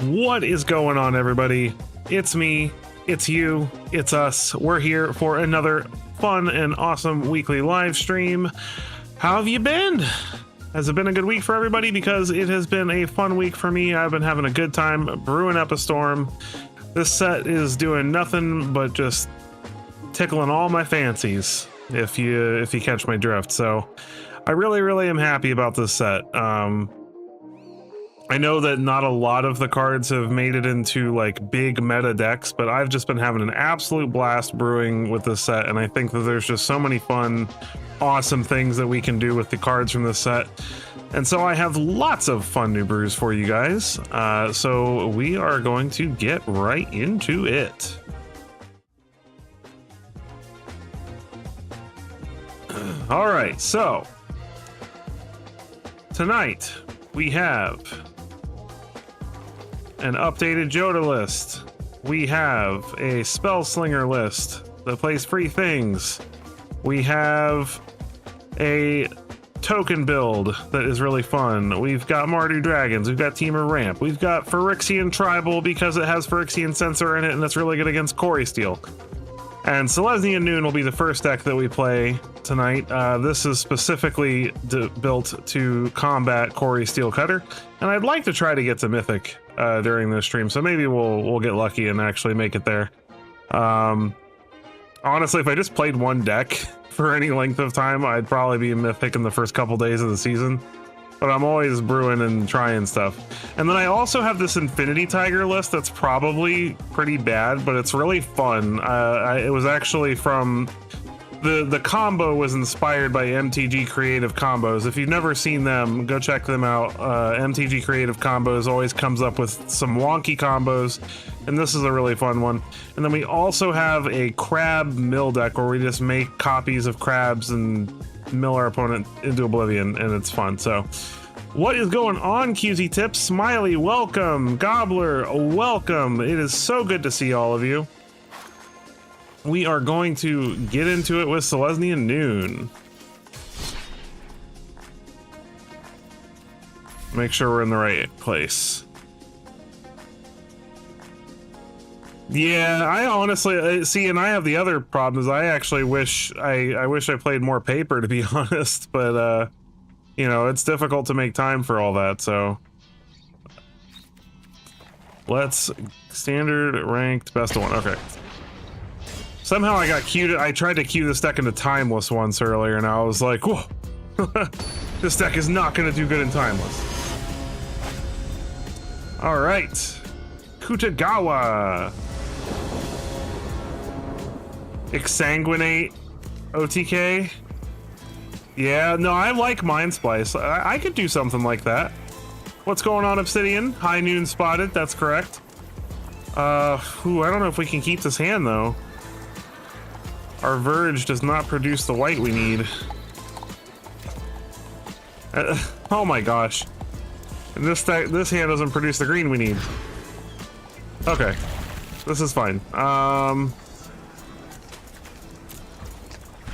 What is going on, everybody? It's me, it's you, it's us. We're here for another fun and awesome weekly live stream. How have you been? Has it been a good week for everybody? Because it has been a fun week for me. I've been having a good time brewing up a storm. This set is doing nothing but just tickling all my fancies, if you catch my drift. So I really am happy about this set. I know that not a lot of the cards have made it into like big meta decks, but I've just been having an absolute blast brewing with this set, and I think that there's just so many fun, awesome things that we can do with the cards from this set. And so I have lots of fun new brews for you guys. So we are going to get right into it. All right, so tonight we have an updated Joda list. We have a Spellslinger list that plays free things. We have a token build that is really fun. We've got Mardu Dragons, we've got Temur Ramp, we've got Phyrexian Tribal because it has Phyrexian Sensor in it and it's really good against Quarry Steel. And Selesnya Noon will be the first deck that we play tonight. This is specifically built to combat Quarry Steel Cutter, and I'd like to try to get to Mythic during this stream, so maybe we'll get lucky and actually make it there. Honestly, if I just played one deck for any length of time, I'd probably be Mythic in the first couple days of the season. But I'm always brewing and trying stuff. And then I also have this Infinity Tiger list that's probably pretty bad, but it's really fun. It was actually from... The combo was inspired by MTG Creative Combos. If you've never seen them, go check them out. MTG Creative Combos always comes up with some wonky combos, and this is a really fun one. And then we also have a crab mill deck where we just make copies of crabs and mill our opponent into oblivion, and it's fun. So what is going on, QZ Tips? Smiley, welcome. Gobbler, welcome. It is so good to see all of you. We are going to get into it with Selesnya Noon. Make sure we're in the right place. Yeah, I honestly see, and I have the other problem is I actually wish I wish I played more paper, to be honest, but you know, it's difficult to make time for all that. So let's standard ranked best of one. Okay. Somehow I got queued. I tried to queue this deck into Timeless once earlier, and I was like, whoa, this deck is not going to do good in Timeless. All right, Kutagawa. Exsanguinate OTK. Yeah, no, I like Mind Splice. I could do something like that. What's going on, Obsidian? High Noon spotted, that's correct. I don't know if we can keep this hand, though. Our Verge does not produce the white we need. Oh my gosh. And this hand doesn't produce the green we need. Okay. This is fine.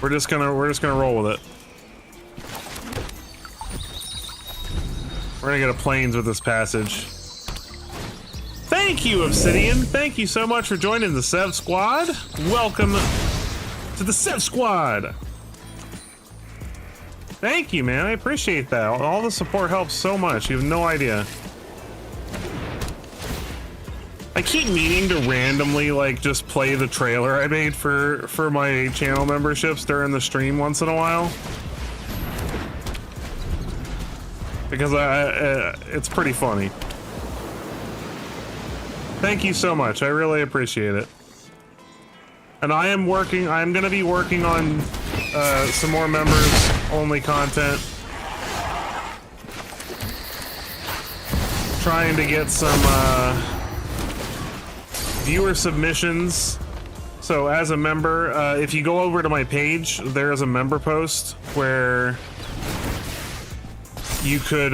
We're just gonna roll with it. We're gonna get a Plains with this passage. Thank you, Obsidian. Thank you so much for joining the Sev Squad. Welcome to the Sev Squad. Thank you, man. I appreciate that. All the support helps so much. You have no idea. I keep meaning to randomly like just play the trailer I made for my channel memberships during the stream once in a while, because it's pretty funny. Thank you so much. I really appreciate it. And I'm gonna be working on some more members only content. Trying to get some viewer submissions. So as a member, if you go over to my page, there is a member post where you could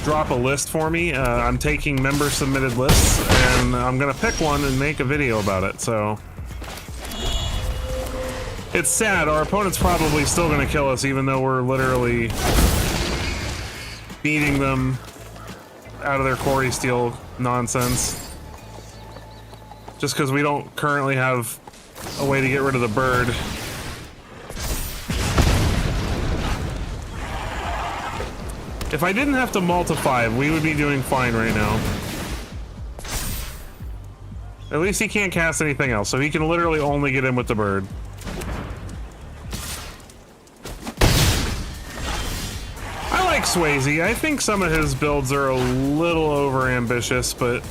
drop a list for me. I'm taking member submitted lists, and I'm gonna pick one and make a video about it. So it's sad. Our opponent's probably still gonna kill us, even though we're literally beating them out of their Quarry Steel nonsense. Just because we don't currently have a way to get rid of the bird. If I didn't have to multiply, we would be doing fine right now. At least he can't cast anything else, so he can literally only get in with the bird. I like Swayze. I think some of his builds are a little over ambitious, but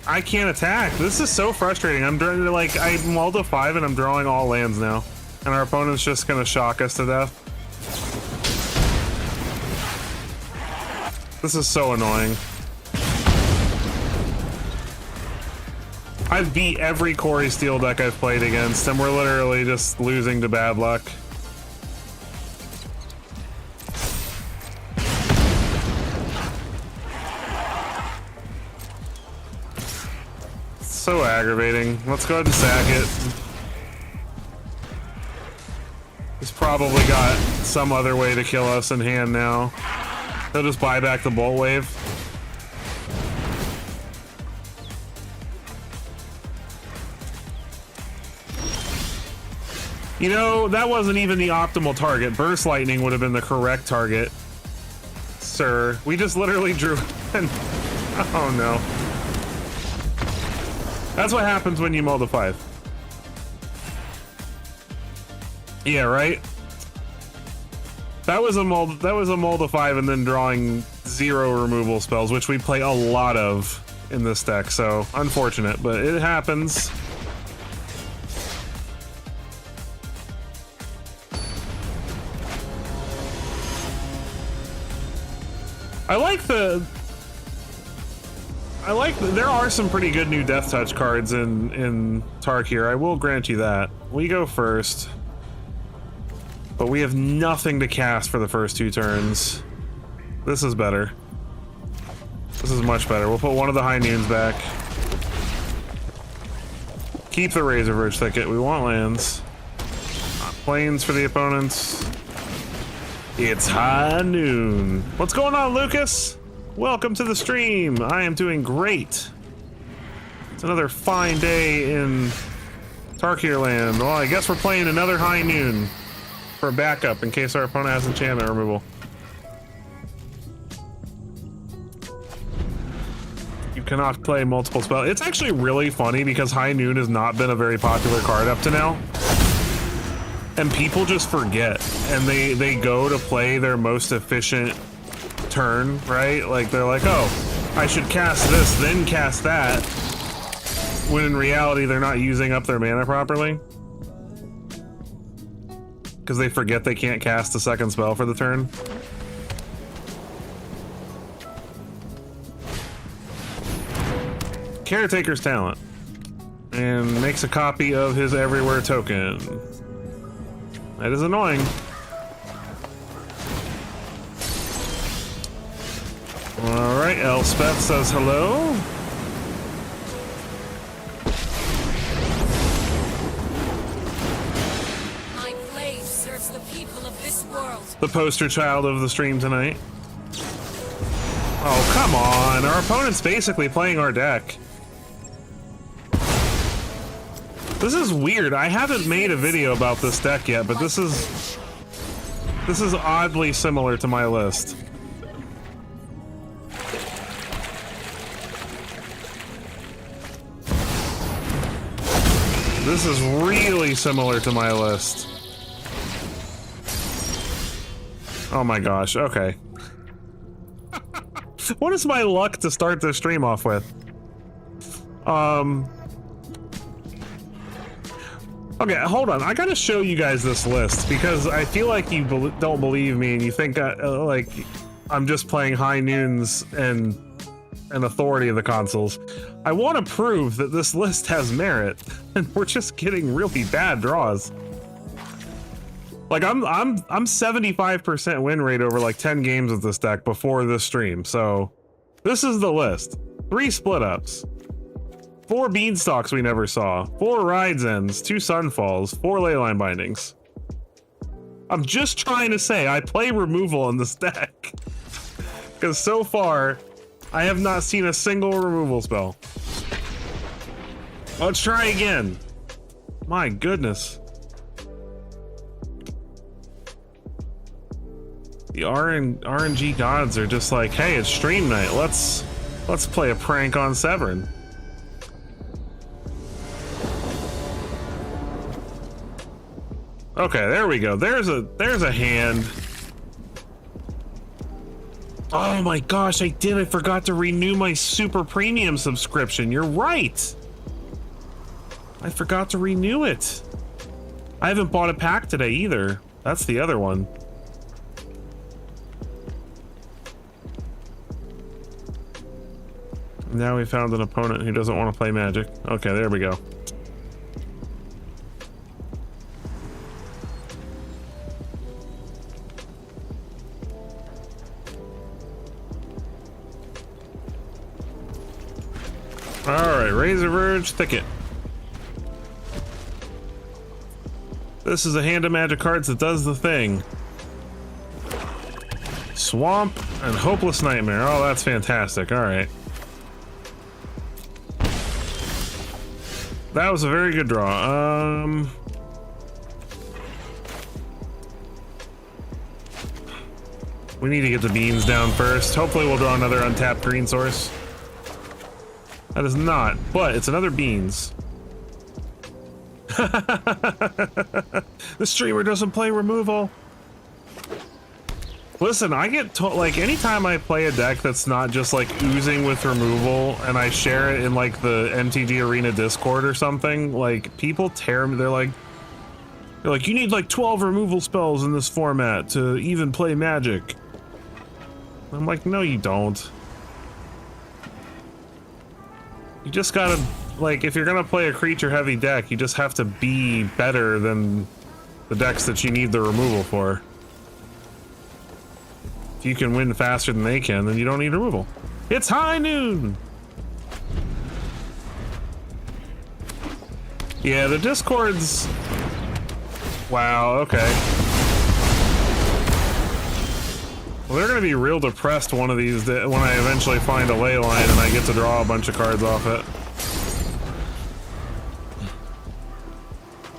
I can't attack. This is so frustrating. I'm trying to, like, I mulled a 5 and I'm drawing all lands now. And our opponent's just gonna shock us to death. This is so annoying. I've beat every Quarry Steel deck I've played against, and we're literally just losing to bad luck. So aggravating. Let's go ahead and sack it. He's probably got some other way to kill us in hand now. He'll just buy back the Bolt Wave. You know, that wasn't even the optimal target. Burst Lightning would have been the correct target. Sir, we just literally drew in. Oh no. That's what happens when you mull the 5. Yeah, right? That was a mull to 5 and then drawing 0 removal spells, which we play a lot of in this deck, so unfortunate, but it happens. There are some pretty good new Death Touch cards in Tarkir. I will grant you that. We go first. But we have nothing to cast for the first 2 turns. This is better. This is much better. We'll put one of the High Noons back. Keep the Razor Verge Thicket. We want lands. Plains for the opponents. It's High Noon. What's going on, Lucas? Welcome to the stream. I am doing great. It's another fine day in Tarkir land. Well, I guess we're playing another High Noon for a backup in case our opponent has enchantment removal. You cannot play multiple spells. It's actually really funny because High Noon has not been a very popular card up to now. And people just forget. And they go to play their most efficient turn, right? Like they're like, oh, I should cast this, then cast that. When in reality, they're not using up their mana properly. Because they forget they can't cast a second spell for the turn. Caretaker's Talent. And makes a copy of his Everywhere token. That is annoying. Alright, Elspeth says hello. My blade serves the people of this world. The poster child of the stream tonight. Oh, come on. Our opponent's basically playing our deck. This is weird. I haven't made a video about this deck yet, but this is oddly similar to my list. This is really similar to my list. Oh my gosh, okay. What is my luck to start this stream off with? Okay, hold on. I gotta show you guys this list because I feel like you don't believe me and you think like I'm just playing High Noons and authority of the consoles. I want to prove that this list has merit, and we're just getting really bad draws. Like I'm 75% win rate over like 10 games with this deck before this stream. So this is the list. 3 split ups. 4 Beanstalks we never saw, 4 Rides Ends, 2 Sunfalls, 4 Leyline Bindings. I'm just trying to say I play removal in this deck. Because so far, I have not seen a single removal spell. Let's try again. My goodness. The RNG gods are just like, hey, it's stream night. Let's play a prank on Severin. Okay, there we go. There's a hand. Oh my gosh, I forgot to renew my super premium subscription. You're right. I forgot to renew it. I haven't bought a pack today either. That's the other one. Now we found an opponent who doesn't want to play Magic. Okay, there we go. Alright, Razor Verge, Thicket. This is a hand of Magic cards that does the thing. Swamp and Hopeless Nightmare. Oh, that's fantastic. Alright. That was a very good draw. We need to get the beans down first. Hopefully we'll draw another untapped green source. That is not, but it's another beans. The streamer doesn't play removal. Listen, I get like anytime I play a deck that's not just like oozing with removal and I share it in like the MTG Arena Discord or something, like people tear me. They're like, you need like 12 removal spells in this format to even play Magic. I'm like, no, you don't. You just gotta, like, if you're gonna play a creature heavy deck, you just have to be better than the decks that you need the removal for. If you can win faster than they can, then you don't need removal. It's high noon! Yeah, the Discords... Wow, okay. Well, they're gonna be real depressed one of these days when I eventually find a ley line and I get to draw a bunch of cards off it.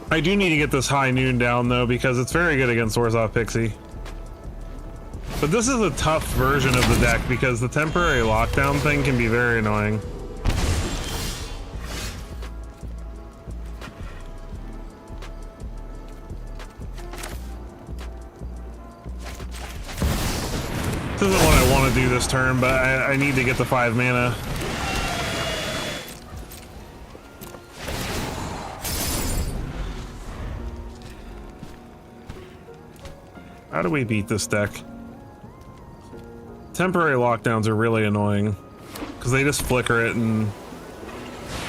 I do need to get this high noon down though, because it's very good against Orzhov Pixie. But this is a tough version of the deck because the temporary lockdown thing can be very annoying. This isn't what I want to do this turn, but I need to get the 5 mana. How do we beat this deck? Temporary lockdowns are really annoying because they just flicker it and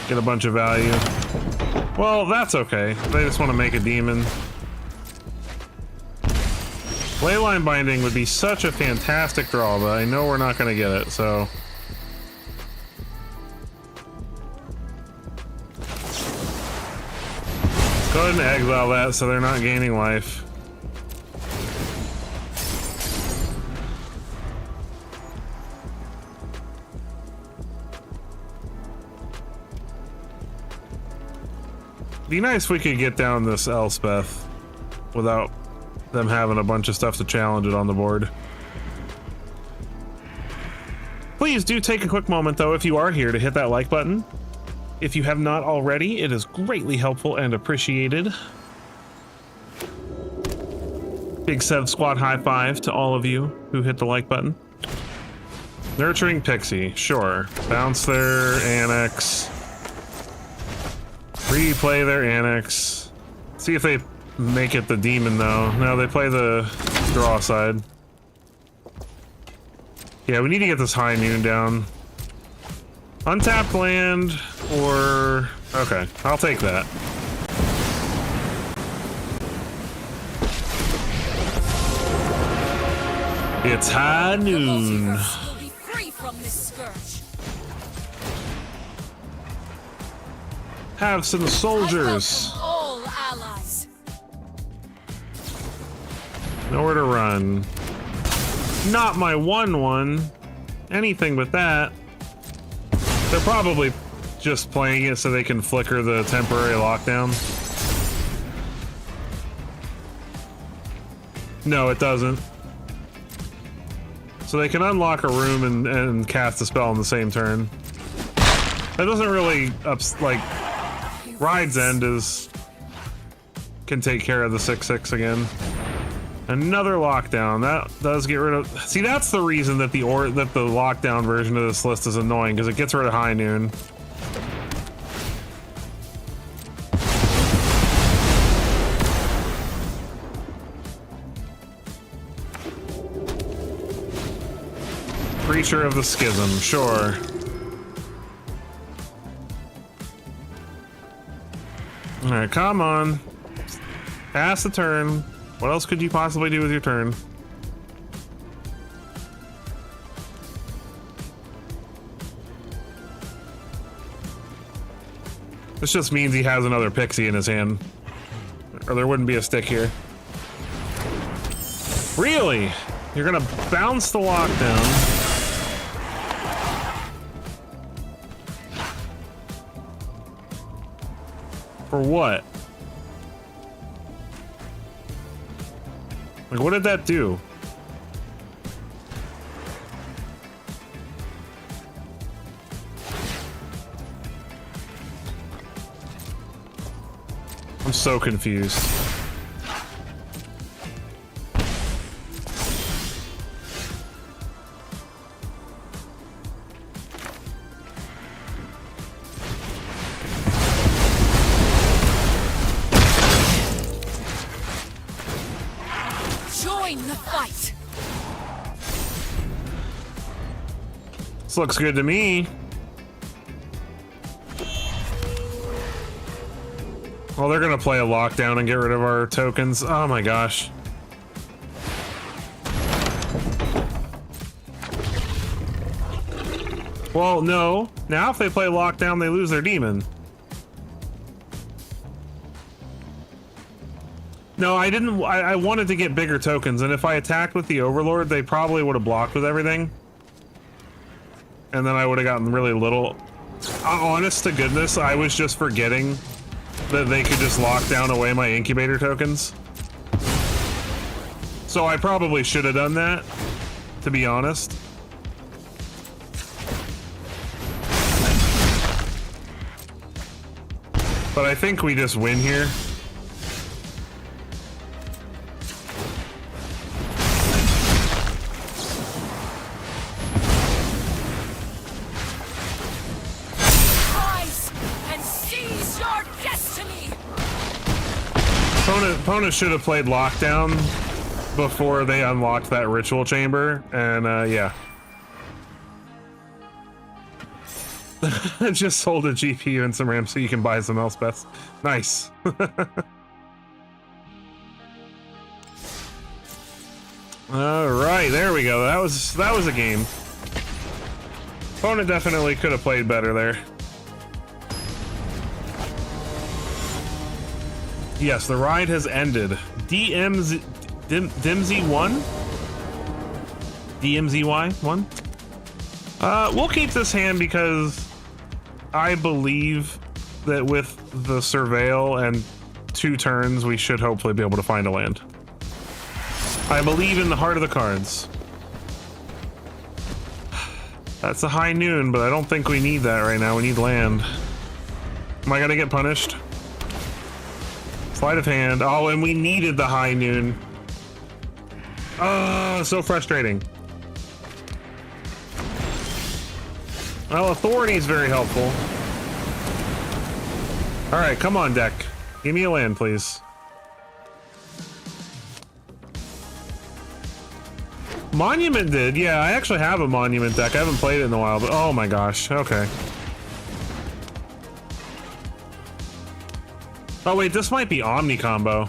get a bunch of value. Well, that's okay. They just want to make a demon. Leyline Binding would be such a fantastic draw, but I know we're not going to get it, so... Go ahead and exile that so they're not gaining life. Be nice if we could get down this Elspeth without them having a bunch of stuff to challenge it on the board. Please do take a quick moment though, if you are here, to hit that like button. If you have not already, it is greatly helpful and appreciated. Big Sev Squad high five to all of you who hit the like button. Nurturing Pixie, sure. Bounce their Annex. Replay their Annex. See if they make it the demon though. No, they play the draw side. Yeah, we need to get this high noon down. Untapped land or... Okay, I'll take that. It's high noon. Will be free from this scourge. Have some soldiers. I welcome all allies. Nowhere to run. Not my 1/1. anything with that. They're probably just playing it so they can flicker the temporary lockdown. No, it doesn't. So they can unlock a room and cast a spell on the same turn. That doesn't really like Ride's End can take care of the 6/6 again. Another lockdown. That does get rid of. See, that's the reason that the lockdown version of this list is annoying, because it gets rid of High Noon. Creature of the Schism, sure. Alright, come on. Pass the turn. What else could you possibly do with your turn? This just means he has another pixie in his hand. Or there wouldn't be a stick here. Really? You're gonna bounce the lockdown. For what? Like, what did that do? I'm so confused. This looks good to me. Well, they're gonna play a lockdown and get rid of our tokens. Oh my gosh. Well, no. Now if they play lockdown, they lose their demon. No, I didn't. I wanted to get bigger tokens, and if I attacked with the Overlord, they probably would have blocked with everything. And then I would have gotten really little. Honest to goodness, I was just forgetting that they could just lock down away my incubator tokens. So I probably should have done that, to be honest. But I think we just win here. Opponent should have played lockdown before they unlocked that ritual chamber, and yeah. Just sold a GPU and some RAM so you can buy some Elspeths. Nice. All right, there we go. That was a game. Opponent definitely could have played better there. Yes, the ride has ended. DMZ DMZ1? DMZY1? We'll keep this hand because I believe that with the Surveil and 2 turns, we should hopefully be able to find a land. I believe in the heart of the cards. That's a High Noon, but I don't think we need that right now. We need land. Am I gonna get punished? Sleight of hand. Oh, and we needed the High Noon. Oh, so frustrating. Well, Authority is very helpful. All right, come on, deck. Give me a land, please. Monument did. Yeah, I actually have a Monument deck. I haven't played it in a while, but oh my gosh. Okay. Oh wait, this might be Omni combo.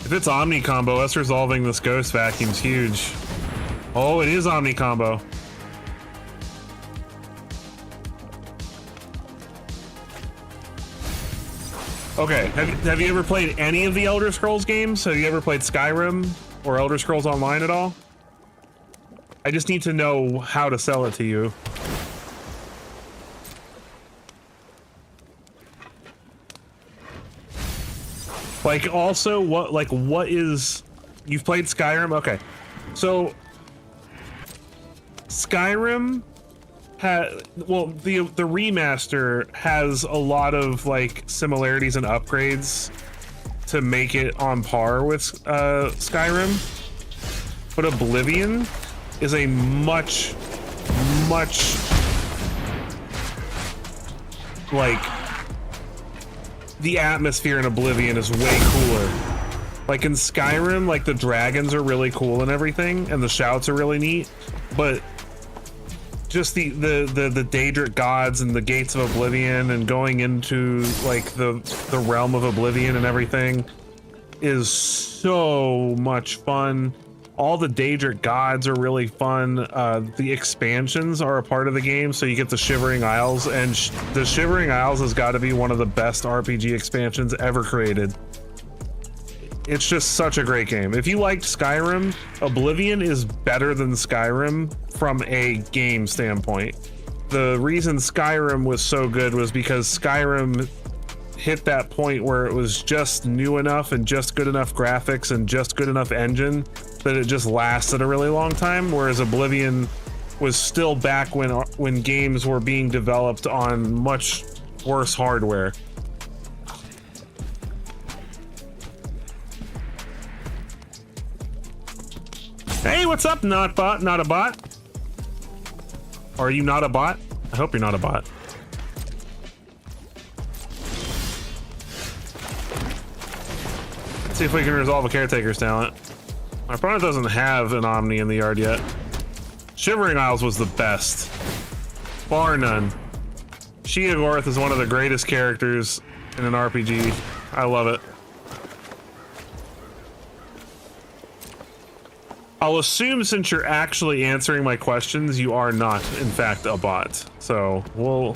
If it's Omni combo, us resolving this Ghost Vacuum's huge. Oh, it is Omni combo. Okay, have you ever played any of the Elder Scrolls games? Have you ever played Skyrim or Elder Scrolls Online at all? I just need to know how to sell it to you. Like, also, what is... You've played Skyrim? Okay. So, Skyrim well, the remaster has a lot of, like, similarities and upgrades to make it on par with Skyrim. But Oblivion is a much, like, the atmosphere in Oblivion is way cooler. Like in Skyrim, like the dragons are really cool and everything, and the shouts are really neat, but just the Daedric gods and the gates of Oblivion and going into like the realm of Oblivion and everything is so much fun. All the Daedric gods are really fun. The expansions are a part of the game, so you get the Shivering Isles, and the Shivering Isles has got to be one of the best RPG expansions ever created. It's just such a great game. If you liked Skyrim, Oblivion is better than Skyrim from a game standpoint. The reason Skyrim was so good was because Skyrim hit that point where it was just new enough and just good enough graphics and just good enough engine that it just lasted a really long time, whereas Oblivion was still back when games were being developed on much worse hardware. Hey, what's up, not a bot? Are you not a bot? I hope you're not a bot. Let's see if we can resolve a caretaker's talent. My opponent doesn't have an Omni in the yard yet. Shivering Isles was the best. Bar none. Sheogorath is one of the greatest characters in an RPG. I love it. I'll assume since you're actually answering my questions, you are not, in fact, a bot. So, we'll...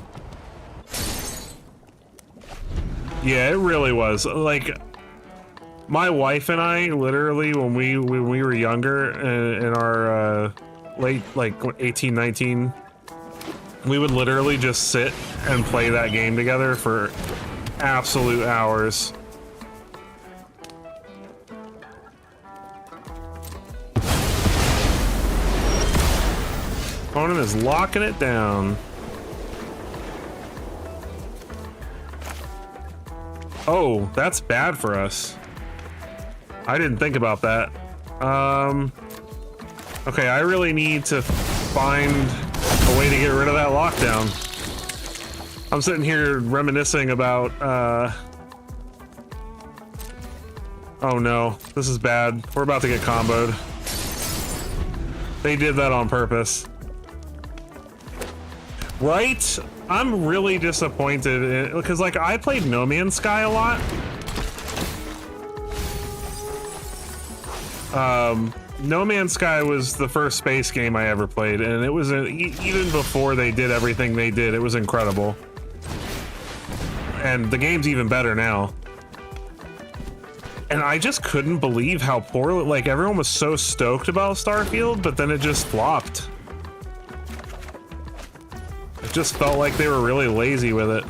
Yeah, it really was. Like, my wife and I, literally, when we were younger, in our late, like, 18, 19, we would literally just sit and play that game together for absolute hours. Opponent is locking it down. Oh, that's bad for us. I didn't think about that. Okay, I really need to find a way to get rid of that lockdown. I'm sitting here reminiscing about, oh no, this is bad. We're about to get comboed. They did that on purpose. Right? I'm really disappointed because, like, I played No Man's Sky a lot. No Man's Sky was the first space game I ever played, and it was even before they did everything they did, it was incredible. And the game's even better now. And I just couldn't believe how poorly, like, everyone was so stoked about Starfield, but then it just flopped. It just felt like they were really lazy with it.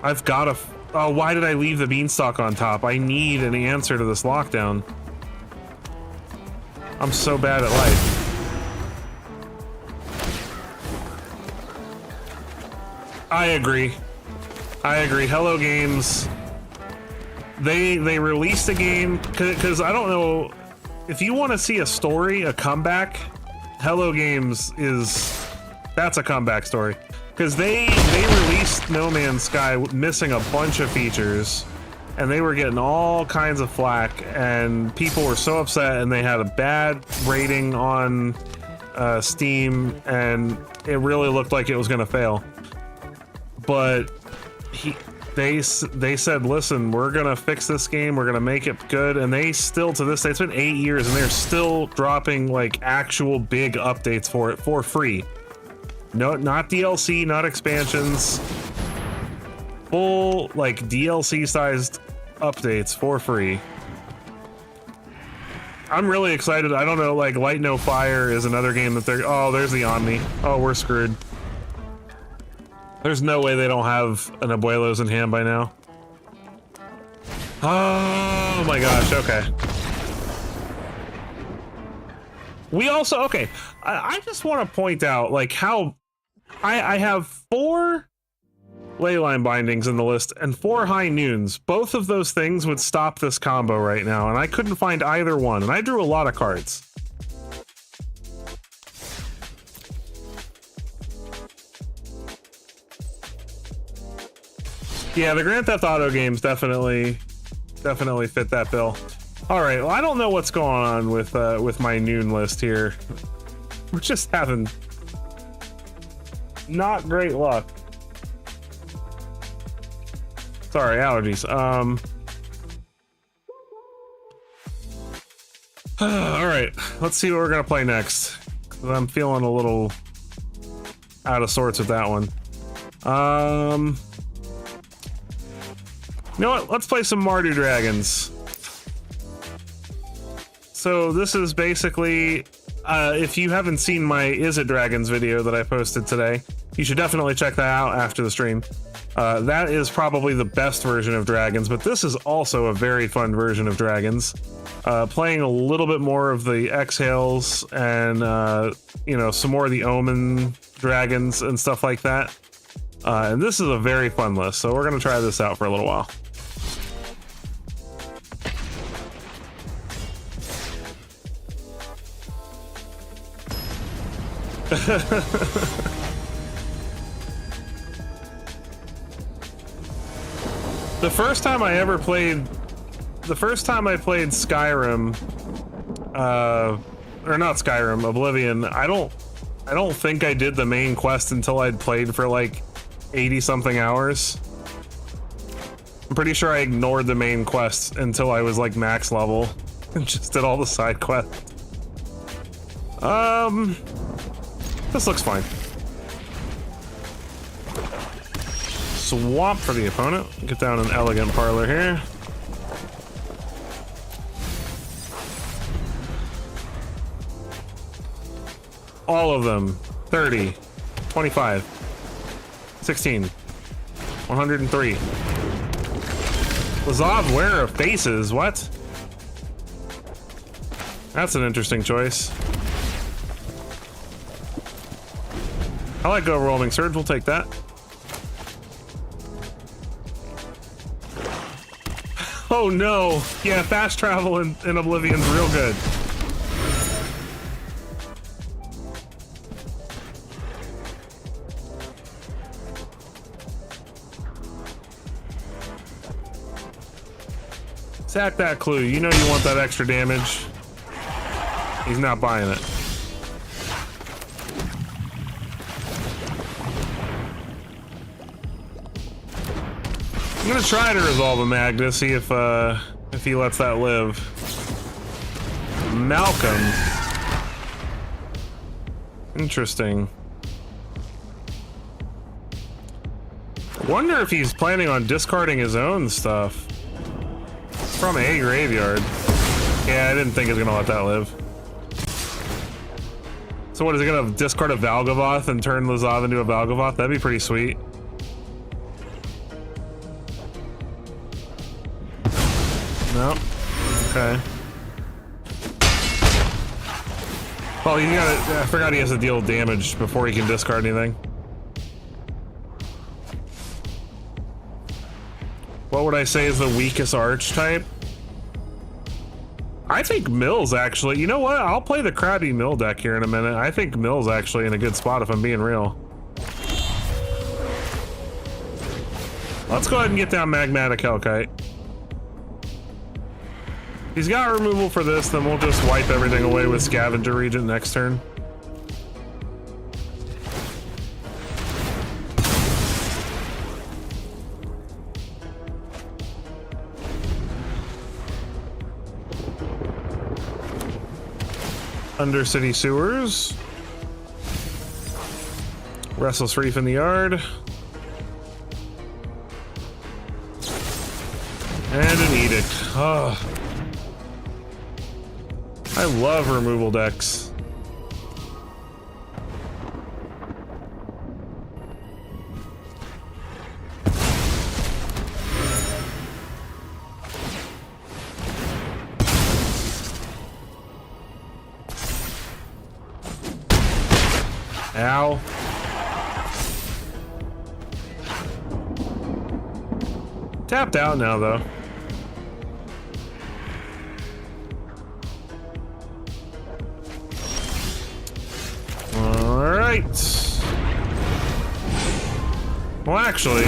I've got to... Oh, why did I leave the beanstalk on top? I need an answer to this lockdown. I'm so bad at life. I agree. I agree. Hello Games... They released a game because I don't know if you want to see a story, a comeback. Hello Games that's a comeback story because they released No Man's Sky missing a bunch of features, and they were getting all kinds of flack, and people were so upset, and they had a bad rating on Steam, and it really looked like it was gonna fail. But they said, listen, we're gonna fix this game, we're gonna make it good, and they still, to this day, it's been 8 years, and they're still dropping like actual big updates for it for free. No, not DLC, not expansions. full like DLC sized updates for free. I'm really excited. I don't know, like Light No Fire is another game that they're, oh, there's the Omni. Oh, we're screwed. There's no way they don't have an Abuelos in hand by now. Oh my gosh, okay. We also, okay, I just want to point out like how I have 4 Leyline bindings in the list and 4 high noons. Both of those things would stop this combo right now, and I couldn't find either one, and I drew a lot of cards. Yeah, the Grand Theft Auto games definitely fit that bill. All right, well, I don't know what's going on with my noon list here. We're just having not great luck. Sorry, allergies. All right, let's see what we're gonna play next. I'm feeling a little out of sorts with that one. You know what? Let's play some Mardu Dragons. So this is basically, if you haven't seen my Is It Dragons video that I posted today, you should definitely check that out after the stream. That is probably the best version of Dragons, but this is also a very fun version of Dragons. Playing a little bit more of the Exhales and, you know, some more of the Omen Dragons and stuff like that. And this is a very fun list, so we're going to try this out for a little while. The first time I played Skyrim, or not Skyrim, Oblivion, I don't think I did the main quest until I'd played for like 80 something hours. I'm pretty sure I ignored the main quest until I was like max level and just did all the side quests. This looks fine. Swamp for the opponent. Get down an elegant parlor here. All of them. 30, 25, 16, 103. Lazav wearer of faces, what? That's an interesting choice. I like overwhelming surge, we'll take that. Oh no! Yeah, fast travel in Oblivion's real good. Sack that clue, you know you want that extra damage. He's not buying it. I'm gonna try to resolve a Magna, see if he lets that live. Malcolm. Interesting. Wonder if he's planning on discarding his own stuff. It's from a graveyard. Yeah, I didn't think he was gonna let that live. So what, is he gonna discard a Valgavoth and turn Lazav into a Valgavoth? That'd be pretty sweet. No. Okay. Oh, you gotta. I forgot he has to deal damage before he can discard anything. What would I say is the weakest archetype? I think Mill's actually. You know what? I'll play the Crabby Mill deck here in a minute. I think Mill's actually in a good spot if I'm being real. Let's go ahead and get down Magmatic Hellkite. He's got removal for this, then we'll just wipe everything away with Scavenger Regent next turn. Undercity Sewers. Restless Reef in the yard. And an edict. Oh. I love removal decks. Ow. Tapped out now, though. All right. Well, actually,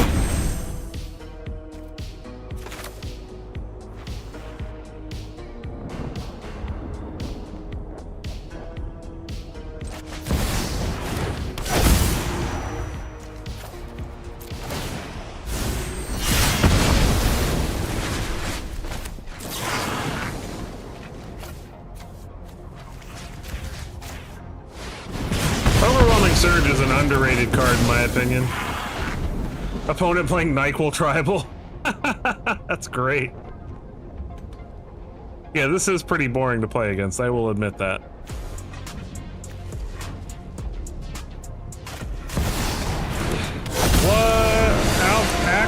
Overwhelming Surge is an underrated card in my opinion. Opponent playing NyQuil Tribal. That's great. Yeah, this is pretty boring to play against, I will admit that. What?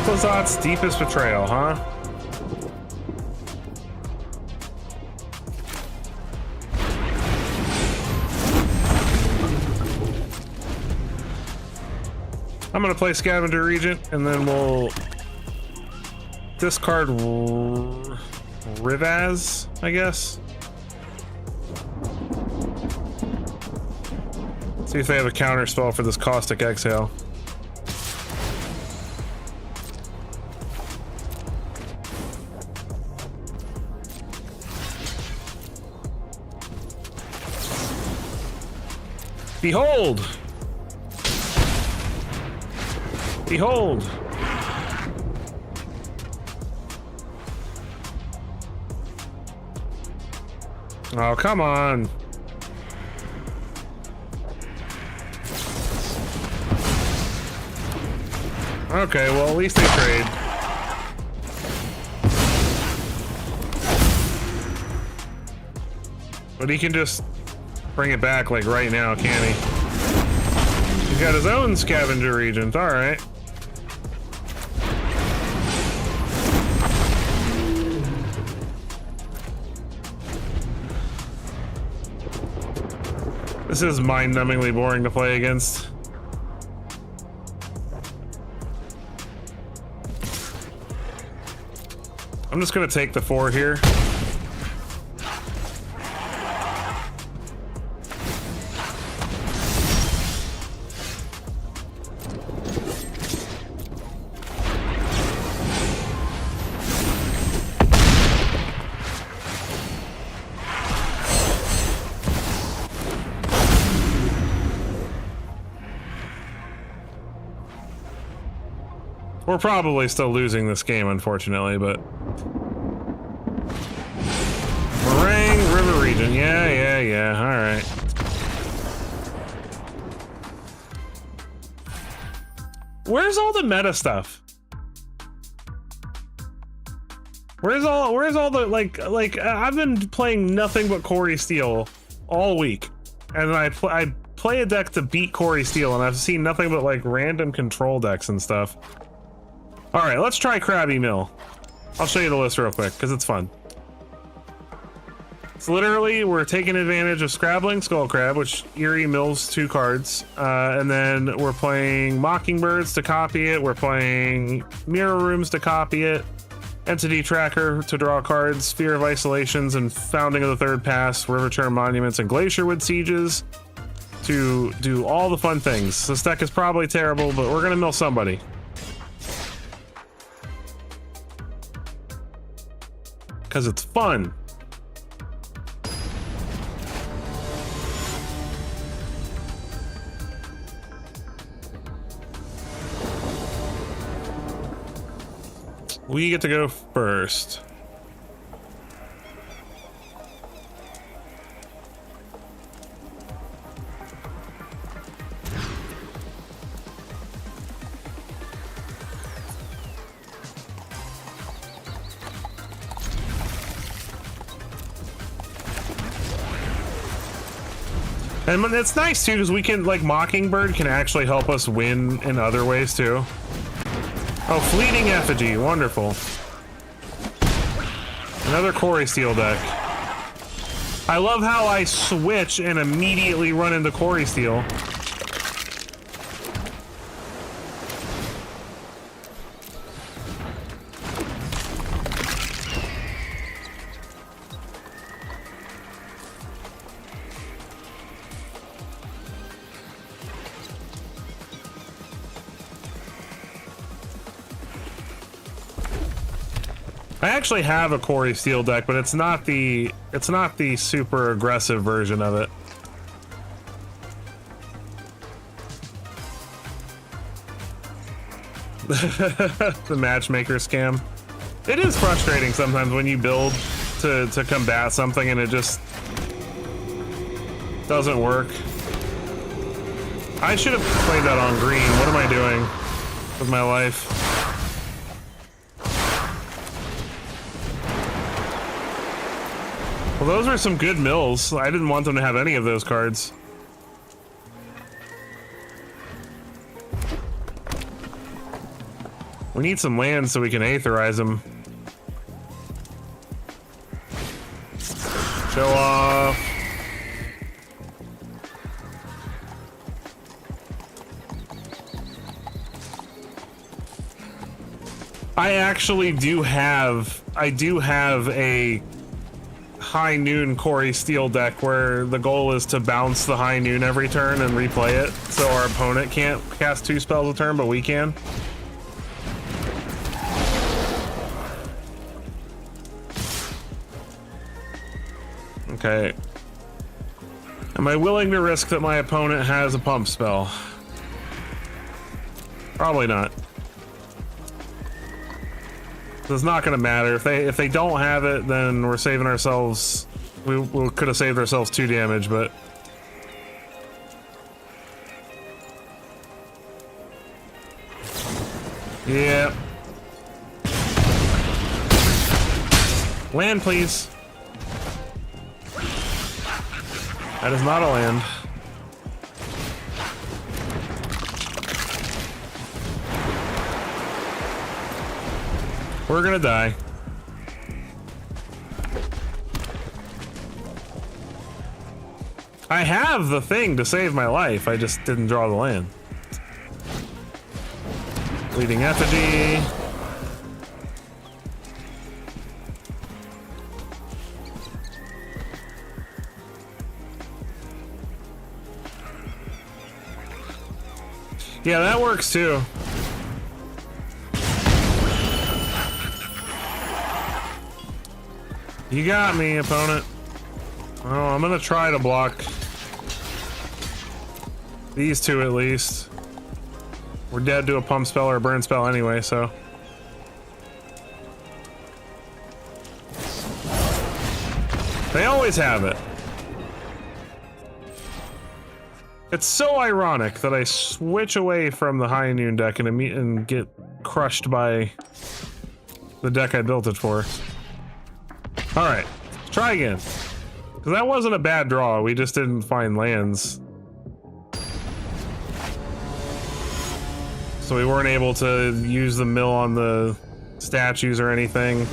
Aclazot's Deepest Betrayal, huh? I'm gonna play Scavenger Regent, and then we'll discard Rivaz, I guess. See if they have a counter spell for this Caustic Exhale. Behold! Behold! Oh, come on. Okay, well, at least they trade. But he can just bring it back, like, right now, can't he? He's got his own Scavenger Regent, alright. This is mind-numbingly boring to play against. I'm just gonna take the 4 here. We're probably still losing this game, unfortunately, but... Meringue, River Region. Yeah. Alright. Where's all the meta stuff? Where's all the, like, I've been playing nothing but Corey Steele all week. And I play a deck to beat Corey Steele, and I've seen nothing but, like, random control decks and stuff. Alright, let's try Krabby Mill. I'll show you the list real quick, because it's fun. So literally, we're taking advantage of Scrabbling Skullcrab, which Eerie mills 2 cards. And then we're playing Mockingbirds to copy it. We're playing Mirror Rooms to copy it. Entity Tracker to draw cards. Fear of Isolations and Founding of the Third Pass. Riverturn Monuments and Glacierwood Sieges. To do all the fun things. This deck is probably terrible, but we're going to mill somebody. Because it's fun. We get to go first. And it's nice too, because we can, like, Mockingbird can actually help us win in other ways too. Oh, Fleeting Effigy, wonderful. Another Quarry Steel deck. I love how I switch and immediately run into Quarry Steel. I actually have a Quarry Steel deck, but it's not the super aggressive version of it. The matchmaker scam. It is frustrating sometimes when you build to combat something and it just doesn't work. I should have played that on green. What am I doing with my life? Well, those are some good mills. I didn't want them to have any of those cards. We need some land so we can aetherize them. Show off. I actually do have a High Noon Quarry Steel deck where the goal is to bounce the High Noon every turn and replay it, so our opponent can't cast 2 spells a turn, but we can. Okay. Am I willing to risk that my opponent has a pump spell? Probably not. It's not gonna matter. If they don't have it, then we're saving ourselves. We could have saved ourselves 2 damage, but yeah. Land, please. That is not a land. We're gonna die. I have the thing to save my life, I just didn't draw the land. Bleeding Effigy. Yeah, that works too. You got me, opponent. Oh, I'm gonna try to block these 2 at least. We're dead to a pump spell or a burn spell anyway, so. They always have it. It's so ironic that I switch away from the High Noon deck and get crushed by the deck I built it for. All right, let's try again. Because that wasn't a bad draw, we just didn't find lands. So we weren't able to use the mill on the statues or anything.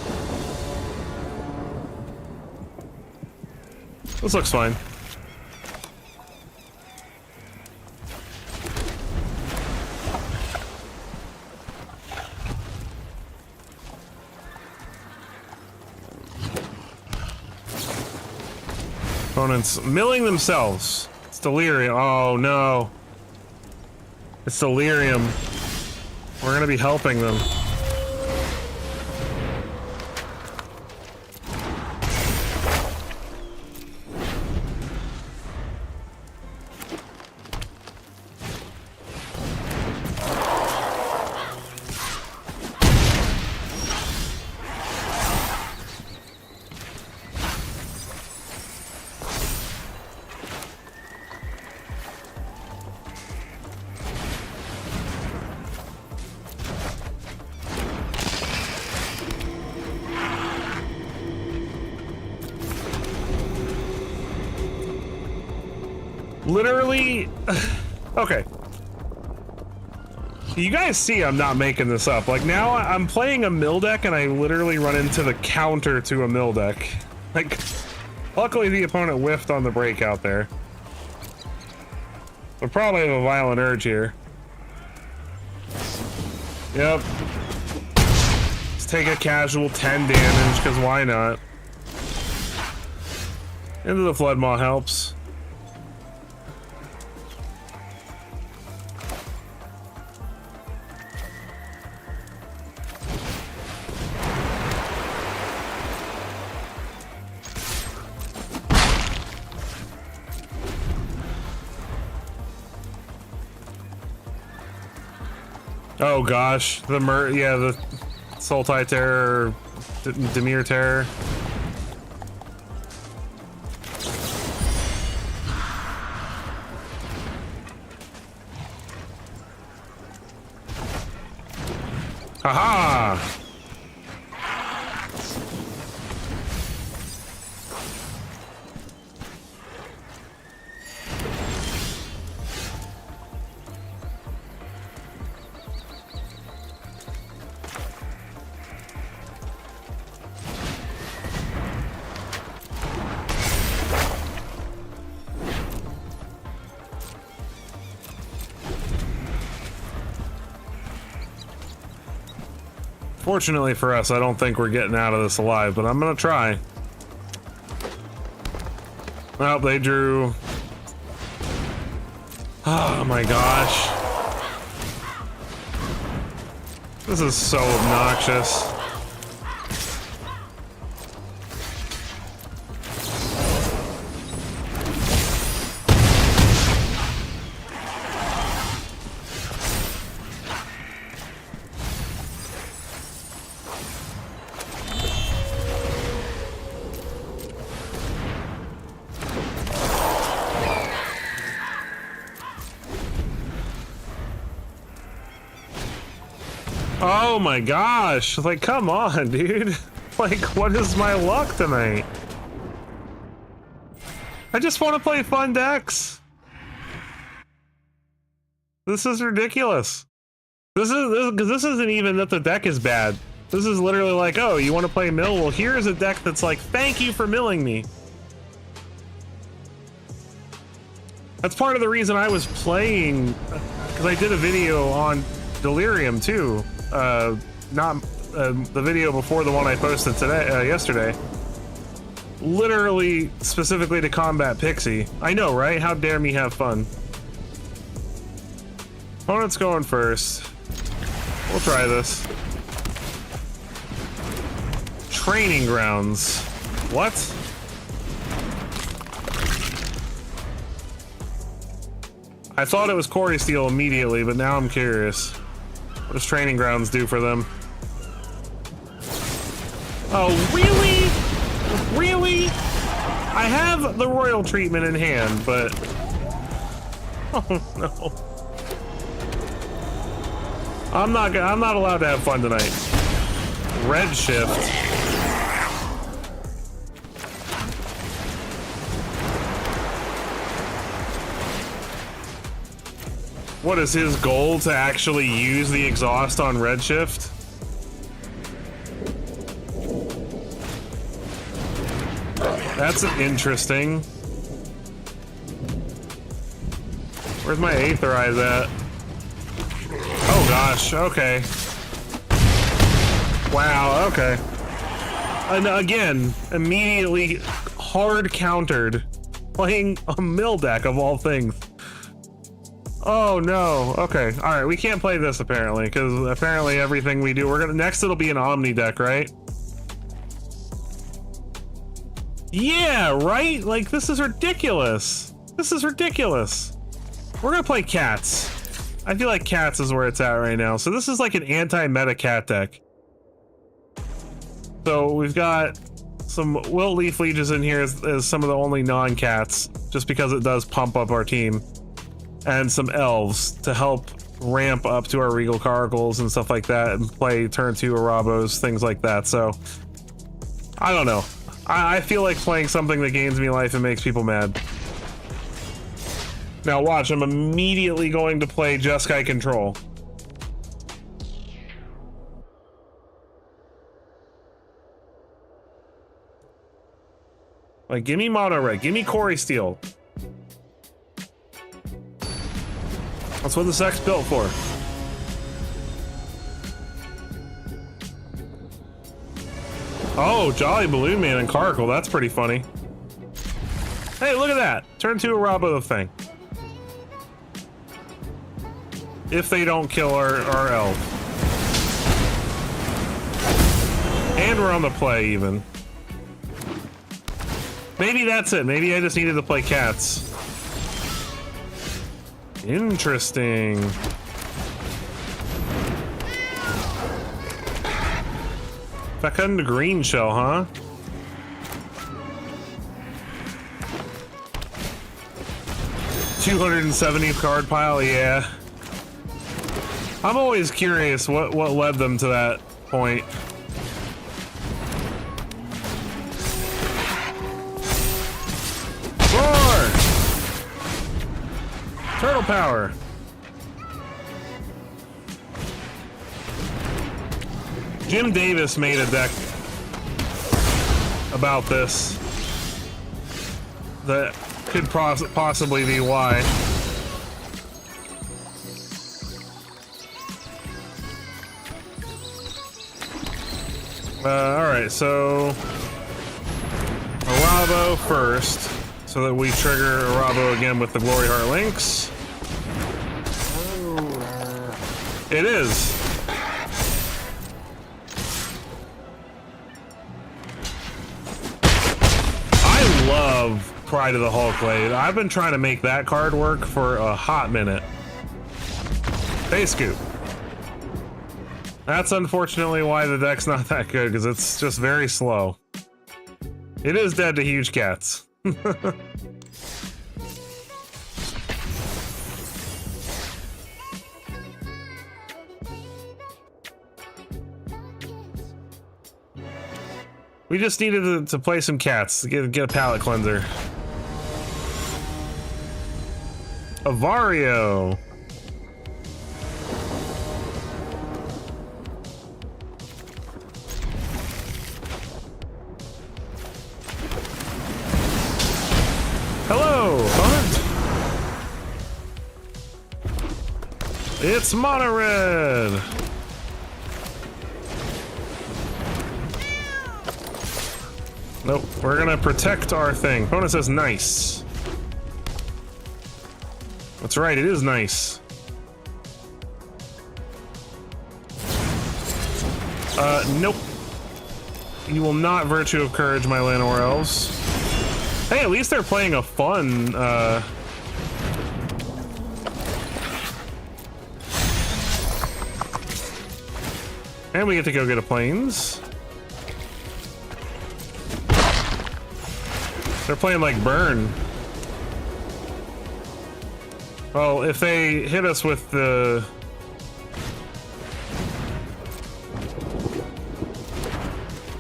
This looks fine. Opponents milling themselves. It's delirium. Oh no. It's delirium. We're gonna be helping them. Literally, okay. You guys see I'm not making this up. Like now I'm playing a mill deck and I literally run into the counter to a mill deck. Like, luckily the opponent whiffed on the breakout there. We probably have a violent urge here. Yep. Let's take a casual 10 damage, because why not? Into the Flood Maw helps. Oh gosh, the the Sultai Terror, Demir Terror. Haha! Fortunately for us, I don't think we're getting out of this alive, but I'm gonna try. Oh, they drew. Oh my gosh. This is so obnoxious. Oh my gosh, like come on, dude. Like what is my luck tonight? I just want to play fun decks. This is ridiculous. This isn't even that the deck is bad. This is literally like, oh, you want to play mill? Well, here's a deck that's like, thank you for milling me. That's part of the reason I was playing, because I did a video on Delirium too. Not the video before the one I posted today, yesterday. Literally, specifically to combat Pixie. I know, right? How dare me have fun. Opponent's going first. We'll try this. Training grounds. What? I thought it was Quarry Steel immediately, but now I'm curious. What does Training Grounds do for them? Oh, really? Really? I have the Royal Treatment in hand, but... Oh, no. I'm not allowed to have fun tonight. Redshift. What is his goal, to actually use the exhaust on Redshift? That's interesting. Where's my Aether Eyes at? Oh gosh, okay. Wow, okay. And again, immediately hard countered. Playing a mill deck of all things. Oh no, okay. Alright, we can't play this apparently, because apparently everything we do, we're gonna, next it'll be an Omni deck, right? Yeah, right? Like, this is ridiculous. This is ridiculous. We're gonna play Cats. I feel like Cats is where it's at right now. So this is like an anti-meta cat deck. So we've got some Wilt Leaf Lieges in here as some of the only non-cats, just because it does pump up our team. And some elves to help ramp up to our Regal Caracals and stuff like that, and play turn 2 Arabos, things like that. So I don't know. I feel like playing something that gains me life and makes people mad. Now watch, I'm immediately going to play Jeskai Control. Like, give me Mono Red, give me Quarry Steel. That's what the deck's built for. Oh, Jolly Balloon Man and Caracal, that's pretty funny. Hey, look at that. Turn to a Rabo thing. If they don't kill our elf. And we're on the play, even. Maybe that's it. Maybe I just needed to play cats. Interesting. Fecund Green Shell, huh? $270th card pile, yeah. I'm always curious what led them to that point. Roar! Turtle power. Jim Davis made a deck about this that could possibly be why. Alright, so Arabo first, so that we trigger Arabo again with the Glory Heart Links. It is. I love Pride of the Hulkblade. I've been trying to make that card work for a hot minute. Face Scoop. That's unfortunately why the deck's not that good, because it's just very slow. It is dead to huge cats. We just needed to play some cats, get a palate cleanser. Avario. Hello, opponent. It's Mono Red. Nope, we're gonna protect our thing. Opponent says nice. That's right, it is nice. Nope. You will not Virtue of Courage my Llanowar Elves. Hey, at least they're playing a fun, and we get to go get a planes. They're playing like Burn. Well, if they hit us with the...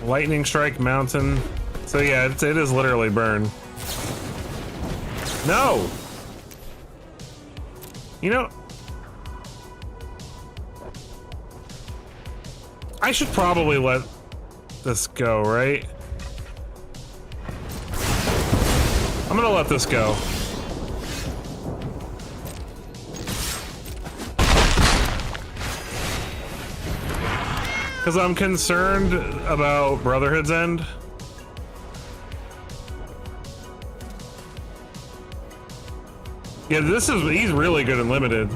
Lightning Strike Mountain. So yeah, it is literally Burn. No! You know... I should probably let this go, right? I'm gonna let this go. Because I'm concerned about Brotherhood's End. Yeah, he's really good and limited.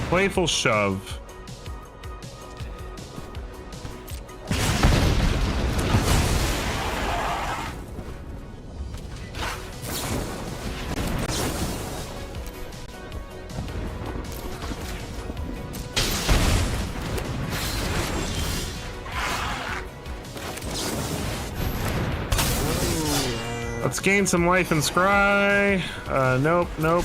Playful Shove. Let's gain some life and scry. Nope, nope.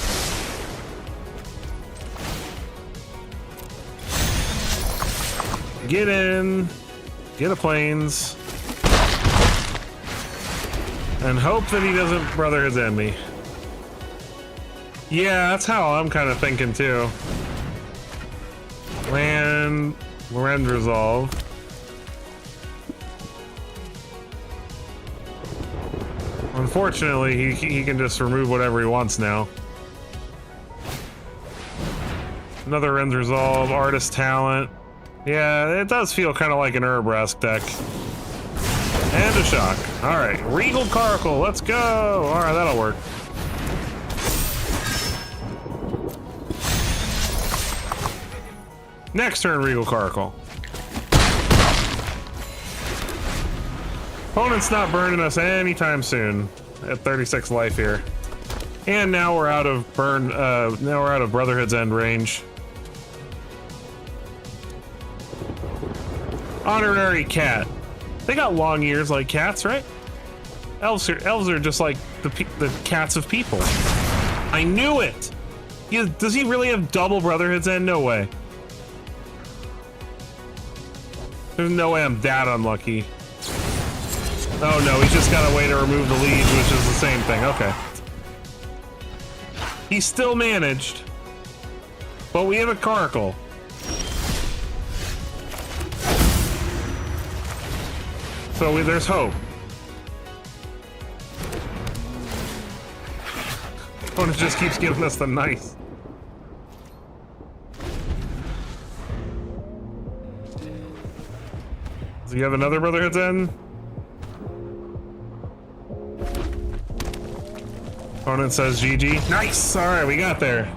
Get in. Get a planes. And hope that he doesn't Brotherhood's End me. Yeah, that's how I'm kind of thinking too. Land Resolve. Unfortunately, he can just remove whatever he wants now. Another Rend Resolve, Artist Talent. Yeah, it does feel kind of like an Herb-esque deck. And a shock. Alright, Regal Caracal, let's go! Alright, that'll work. Next turn, Regal Caracal. Opponent's not burning us anytime soon. At 36 life here. And now we're out of Brotherhood's End range. Honorary cat. They got long ears like cats, right? Elves are just like the cats of people. I knew it! Does he really have double Brotherhood's End? No way. There's no way I'm that unlucky. Oh no, he's just got a way to remove the leads, which is the same thing. Okay. He still managed. But we have a Caracal. So there's hope. Opponent just keeps giving us the nice. Does he have another Brotherhood's End? Opponent says GG. Nice! Alright, we got there.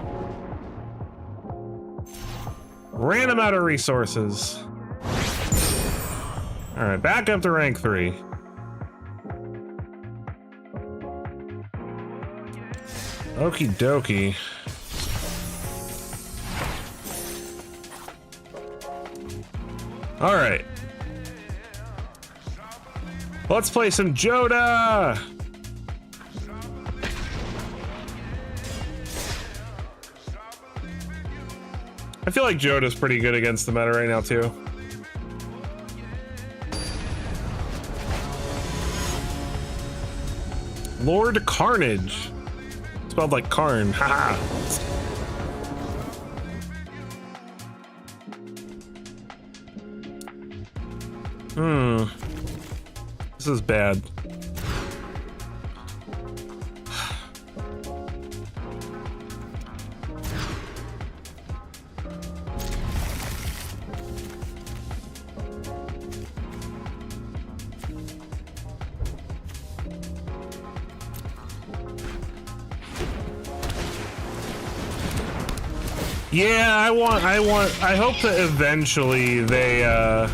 Ran him out of resources. Alright, back up to rank 3. Okie dokie. Alright. Let's play some Joda! I feel like Joda's pretty good against the meta right now, too. Lord Carnage. Spelled like Karn. Haha. This is bad. Yeah, I hope that eventually they, I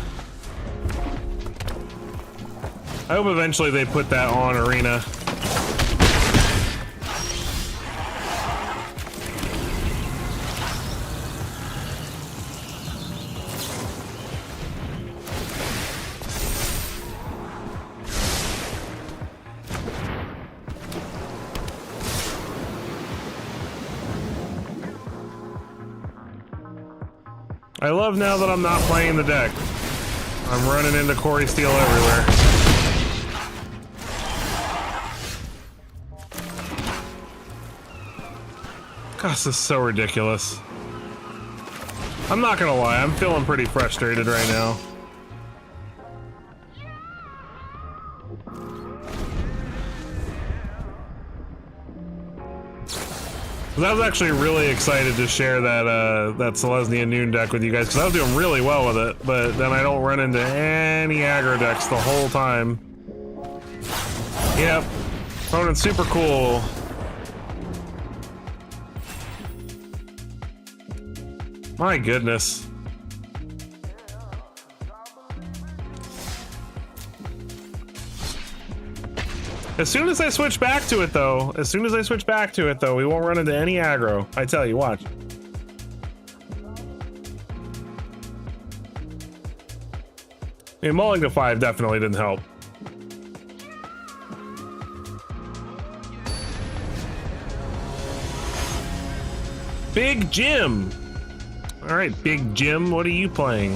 hope eventually they put that on Arena. I love now that I'm not playing the deck. I'm running into Corey Steele everywhere. Gosh, this is so ridiculous. I'm not gonna lie, I'm feeling pretty frustrated right now. I was actually really excited to share that that Selesnya Noon deck with you guys because I was doing really well with it, but then I don't run into any aggro decks the whole time. Yep, opponent's super cool. My goodness. As soon as I switch back to it, though, we won't run into any aggro. I tell you, watch. I mean, mulling to 5 definitely didn't help. Big Jim. All right, Big Jim, what are you playing?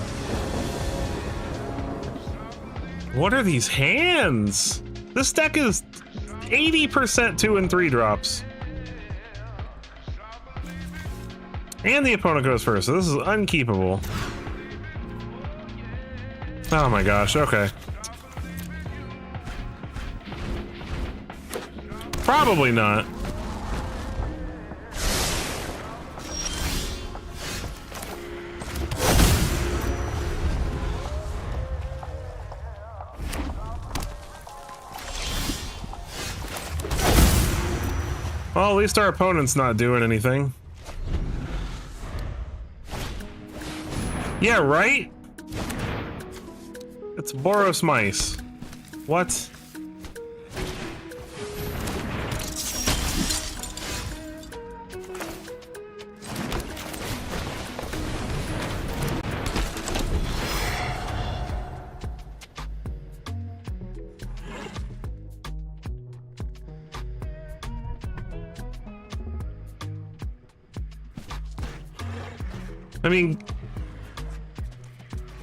What are these hands? This deck is 80% 2 and 3 drops. And the opponent goes first, so this is unkeepable. Oh my gosh, okay. Probably not. Well, at least our opponent's not doing anything. Yeah, right? It's Boros mice. What? I mean,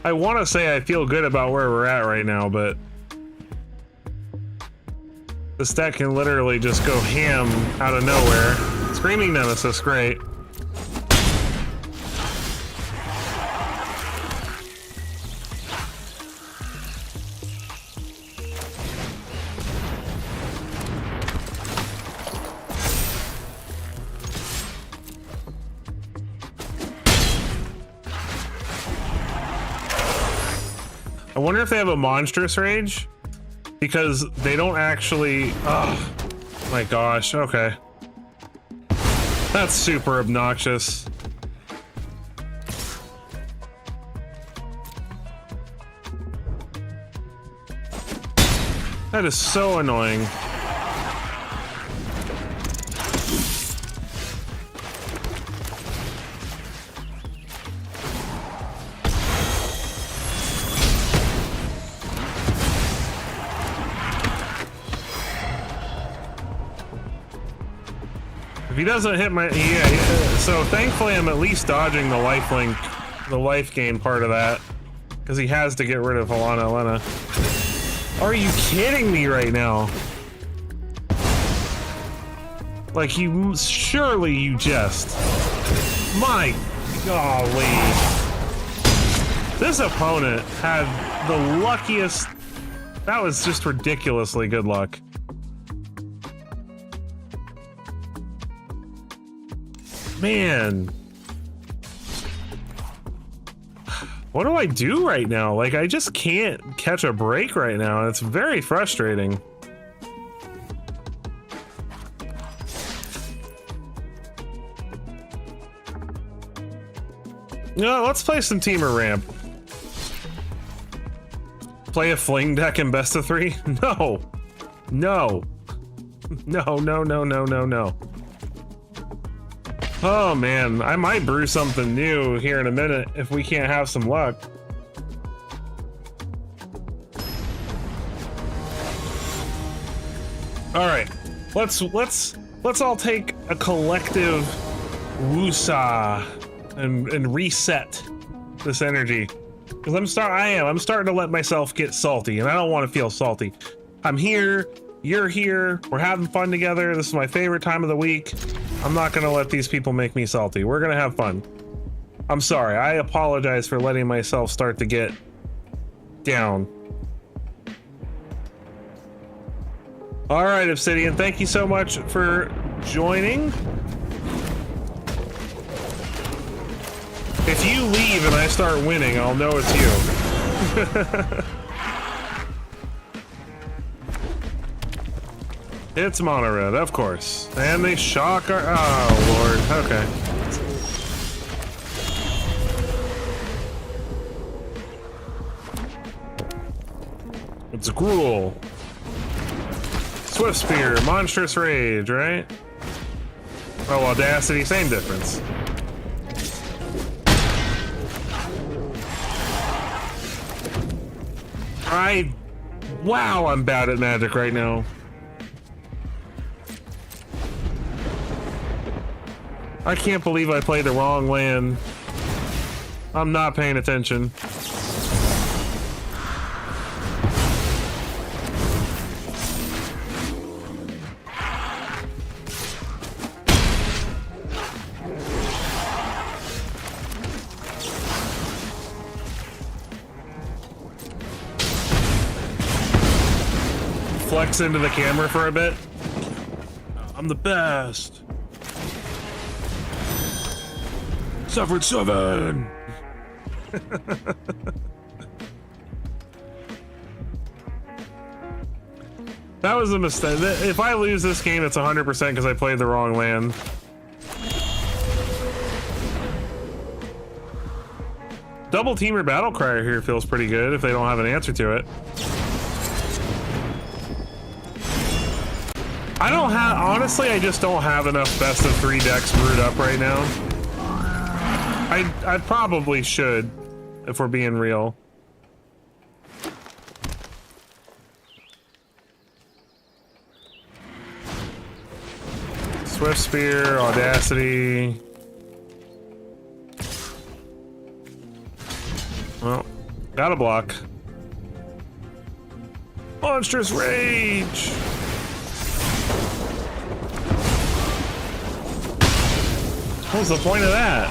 I want to say I feel good about where we're at right now, but this deck can literally just go ham out of nowhere. Screaming Nemesis, great. I wonder if they have a monstrous rage, because they don't actually. Oh my gosh, okay. That's super obnoxious. That is so annoying. If he doesn't hit my, yeah, so thankfully I'm at least dodging the life link, the life gain part of that, because he has to get rid of Alana Elena. Are you kidding me right now? Like, you, surely you jest. My golly. This opponent had the luckiest, that was just ridiculously good luck. Man, what do I do right now? Like, I just can't catch a break right now, and it's very frustrating. No, let's play some Teamer Ramp. Play a fling deck in best of 3? No. No. No, no, no, no, no, no. Oh man, I might brew something new here in a minute if we can't have some luck. All right, let's all take a collective woosah and reset this energy, because I'm starting to let myself get salty, and I don't want to feel salty. I'm here, you're here, we're having fun together. This is my favorite time of the week. I'm not gonna let these people make me salty. We're gonna have fun. I'm sorry, I apologize for letting myself start to get down. All right, Obsidian, thank you so much for joining. If you leave and I start winning, I'll know it's you. It's mono red, of course. And they shock our, oh lord, okay. It's Gruel. Swift Spear, Monstrous Rage, right? Oh, Audacity, same difference. Wow, I'm bad at Magic right now. I can't believe I played the wrong land. I'm not paying attention. looks into the camera for a bit. I'm the best. Suffered 7. That was a mistake. If I lose this game, it's 100% because I played the wrong land. Double Teamer Battle Crier here feels pretty good if they don't have an answer to it. I don't have, honestly, I just don't have enough best of 3 decks brewed up right now. I probably should, if we're being real. Swift Spear, Audacity. Well, got a block. Monstrous Rage! What's the point of that?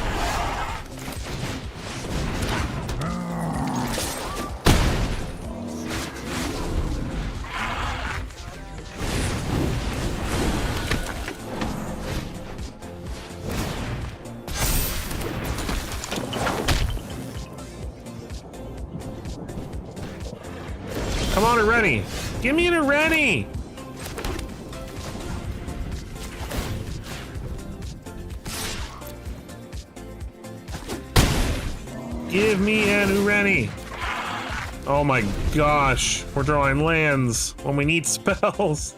Come on, Rennie. Give me an Rennie. Give me an Ureni. Oh my gosh, we're drawing lands when we need spells.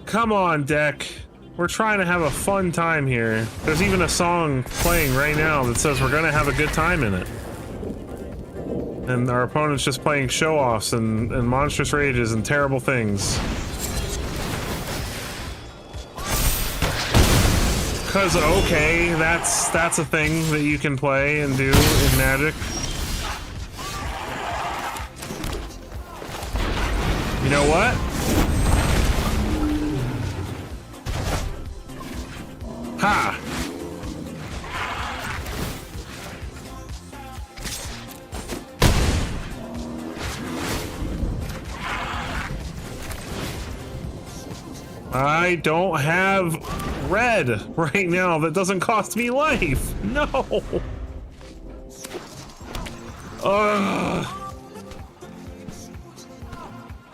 Come on, deck. We're trying to have a fun time here. There's even a song playing right now that says we're gonna have a good time in it. And our opponent's just playing show-offs and monstrous rages and terrible things. Cause okay, that's a thing that you can play and do in Magic. You know what? Ha! I don't have red right now that doesn't cost me life. No.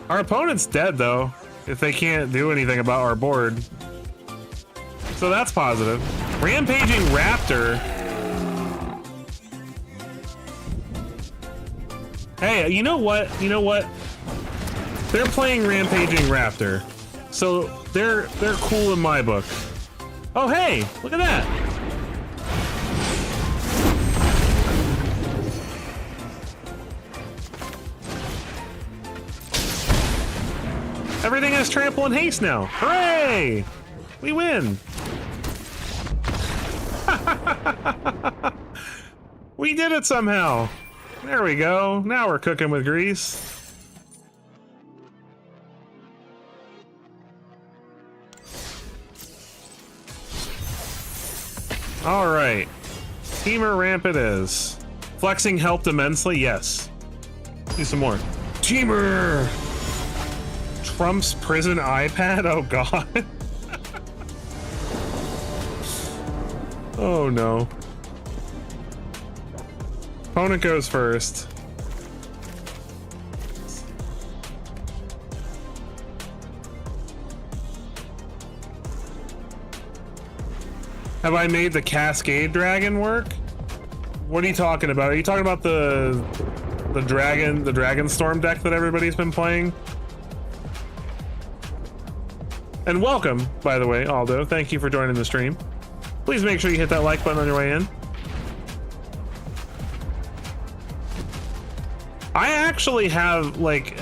Our opponent's dead though, if they can't do anything about our board. So that's positive. Rampaging Raptor. Hey, you know what? You know what? They're playing Rampaging Raptor. So they're cool in my book. Oh hey, look at that. Everything has trample and haste now. Hooray! We win. We did it somehow. There we go. Now we're cooking with grease. All right, Teamer Ramp it is. Flexing helped immensely, yes. Do some more. Teamer! Trump's prison iPad, oh god. Oh no. Opponent goes first. Have I made the Cascade Dragon work? What are you talking about? Are you talking about the Dragon Storm deck that everybody's been playing? And welcome, by the way, Aldo. Thank you for joining the stream. Please make sure you hit that like button on your way in. I actually have like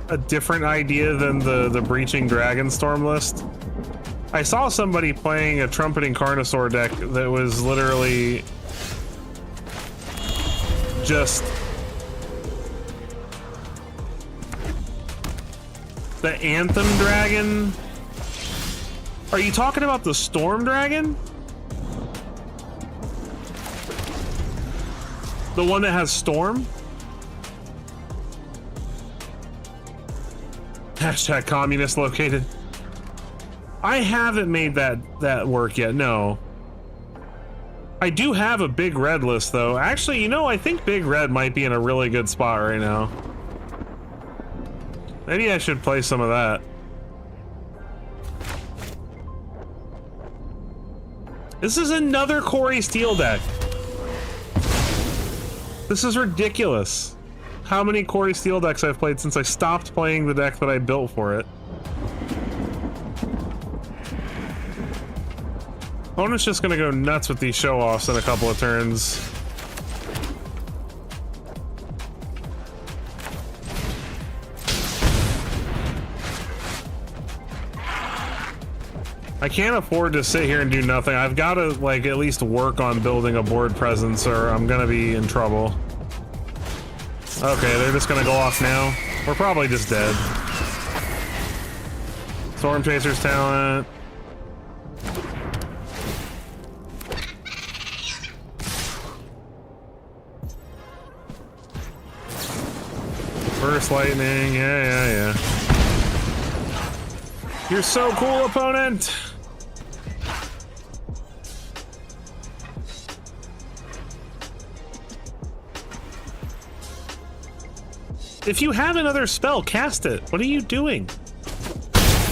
a different idea than the Breaching Dragonstorm list. I saw somebody playing a Trumpeting Carnosaur deck that was literally just the Anthem Dragon. Are you talking about the Storm Dragon? The one that has Storm? Hashtag communist located. I haven't made that work yet. No. I do have a big red list though. Actually, you know, I think big red might be in a really good spot right now. Maybe I should play some of that. This is another Corey Steele deck. This is ridiculous. How many Corey Steele decks I've played since I stopped playing the deck that I built for it. Opponent's just gonna go nuts with these show-offs in a couple of turns. I can't afford to sit here and do nothing. I've got to like at least work on building a board presence or I'm gonna be in trouble. Okay, they're just gonna go off now. We're probably just dead. Storm Chaser's talent. Burst lightning, yeah. You're so cool, opponent! If you have another spell, cast it. What are you doing?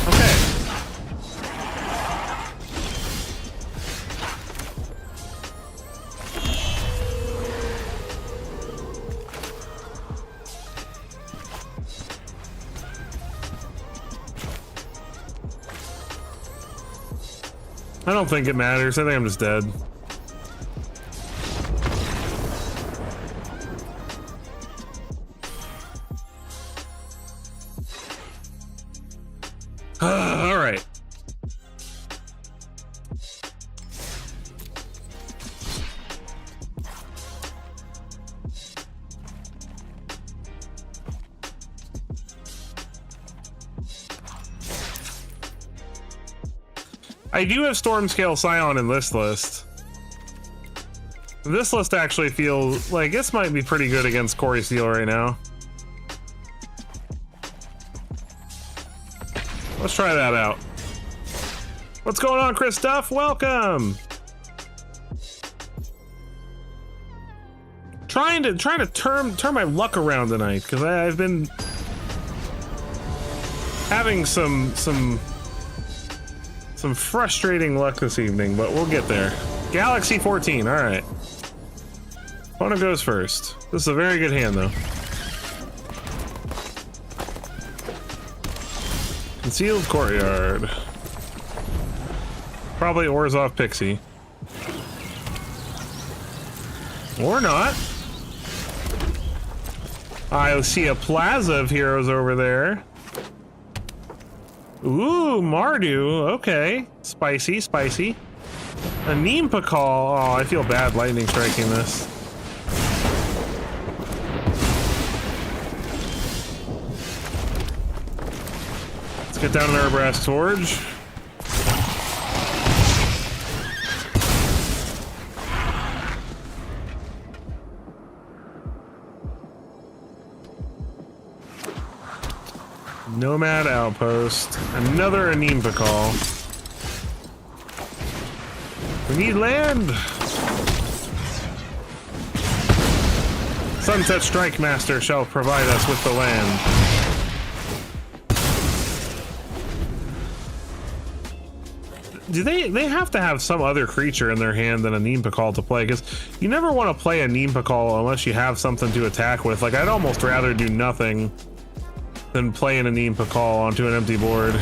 Okay. I don't think it matters. I think I'm just dead. All right. I do have Stormscale Scion in this list. This list actually feels like this might be pretty good against Corey Steele right now. Let's try that out. What's going on, Chris Duff? Welcome. Trying to turn my luck around tonight because I've been having some frustrating luck this evening, but we'll get there. Galaxy 14. All right. Opponent goes first. This is a very good hand, though. Concealed Courtyard. Probably Orzhov Pixie. Or not. I see a plaza of heroes over there. Ooh, Mardu. Okay. Spicy, spicy. A Nimpa call. Oh, I feel bad lightning striking this. Let's get down to our brass torch. Nomad Outpost. Another Animpa call. We need land! Sunset Strike Master shall provide us with the land. Do they have to have some other creature in their hand than a Nimpa call to play? Because you never want to play a Nimpa call unless you have something to attack with. Like, I'd almost rather do nothing than playing a Nimpa call onto an empty board.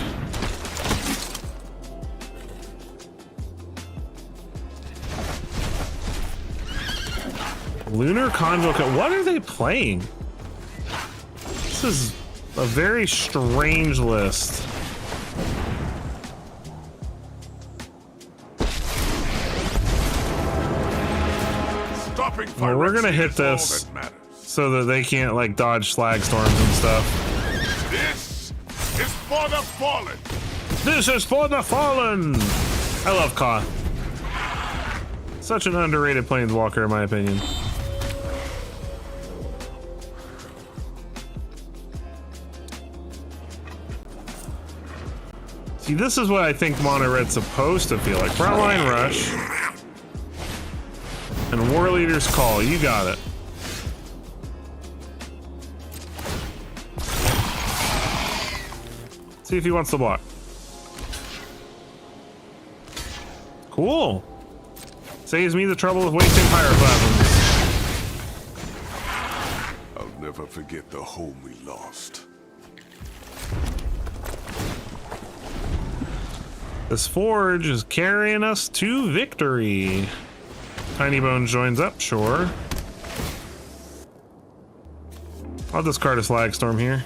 Lunar Convocation. What are they playing? This is a very strange list. Well, we're gonna hit this so that they can't like dodge slag storms and stuff. This is for the fallen. This is for the fallen. I love Koth. Such an underrated planeswalker in my opinion. See, this is what I think Mono Red's supposed to feel like. Frontline rush. And War Leader's Call. You got it. See if he wants to block. Cool. Saves me the trouble of wasting pyroclasms. I'll never forget the home we lost. This forge is carrying us to victory. Tiny Bones joins up, sure. I'll discard a Slag Storm here.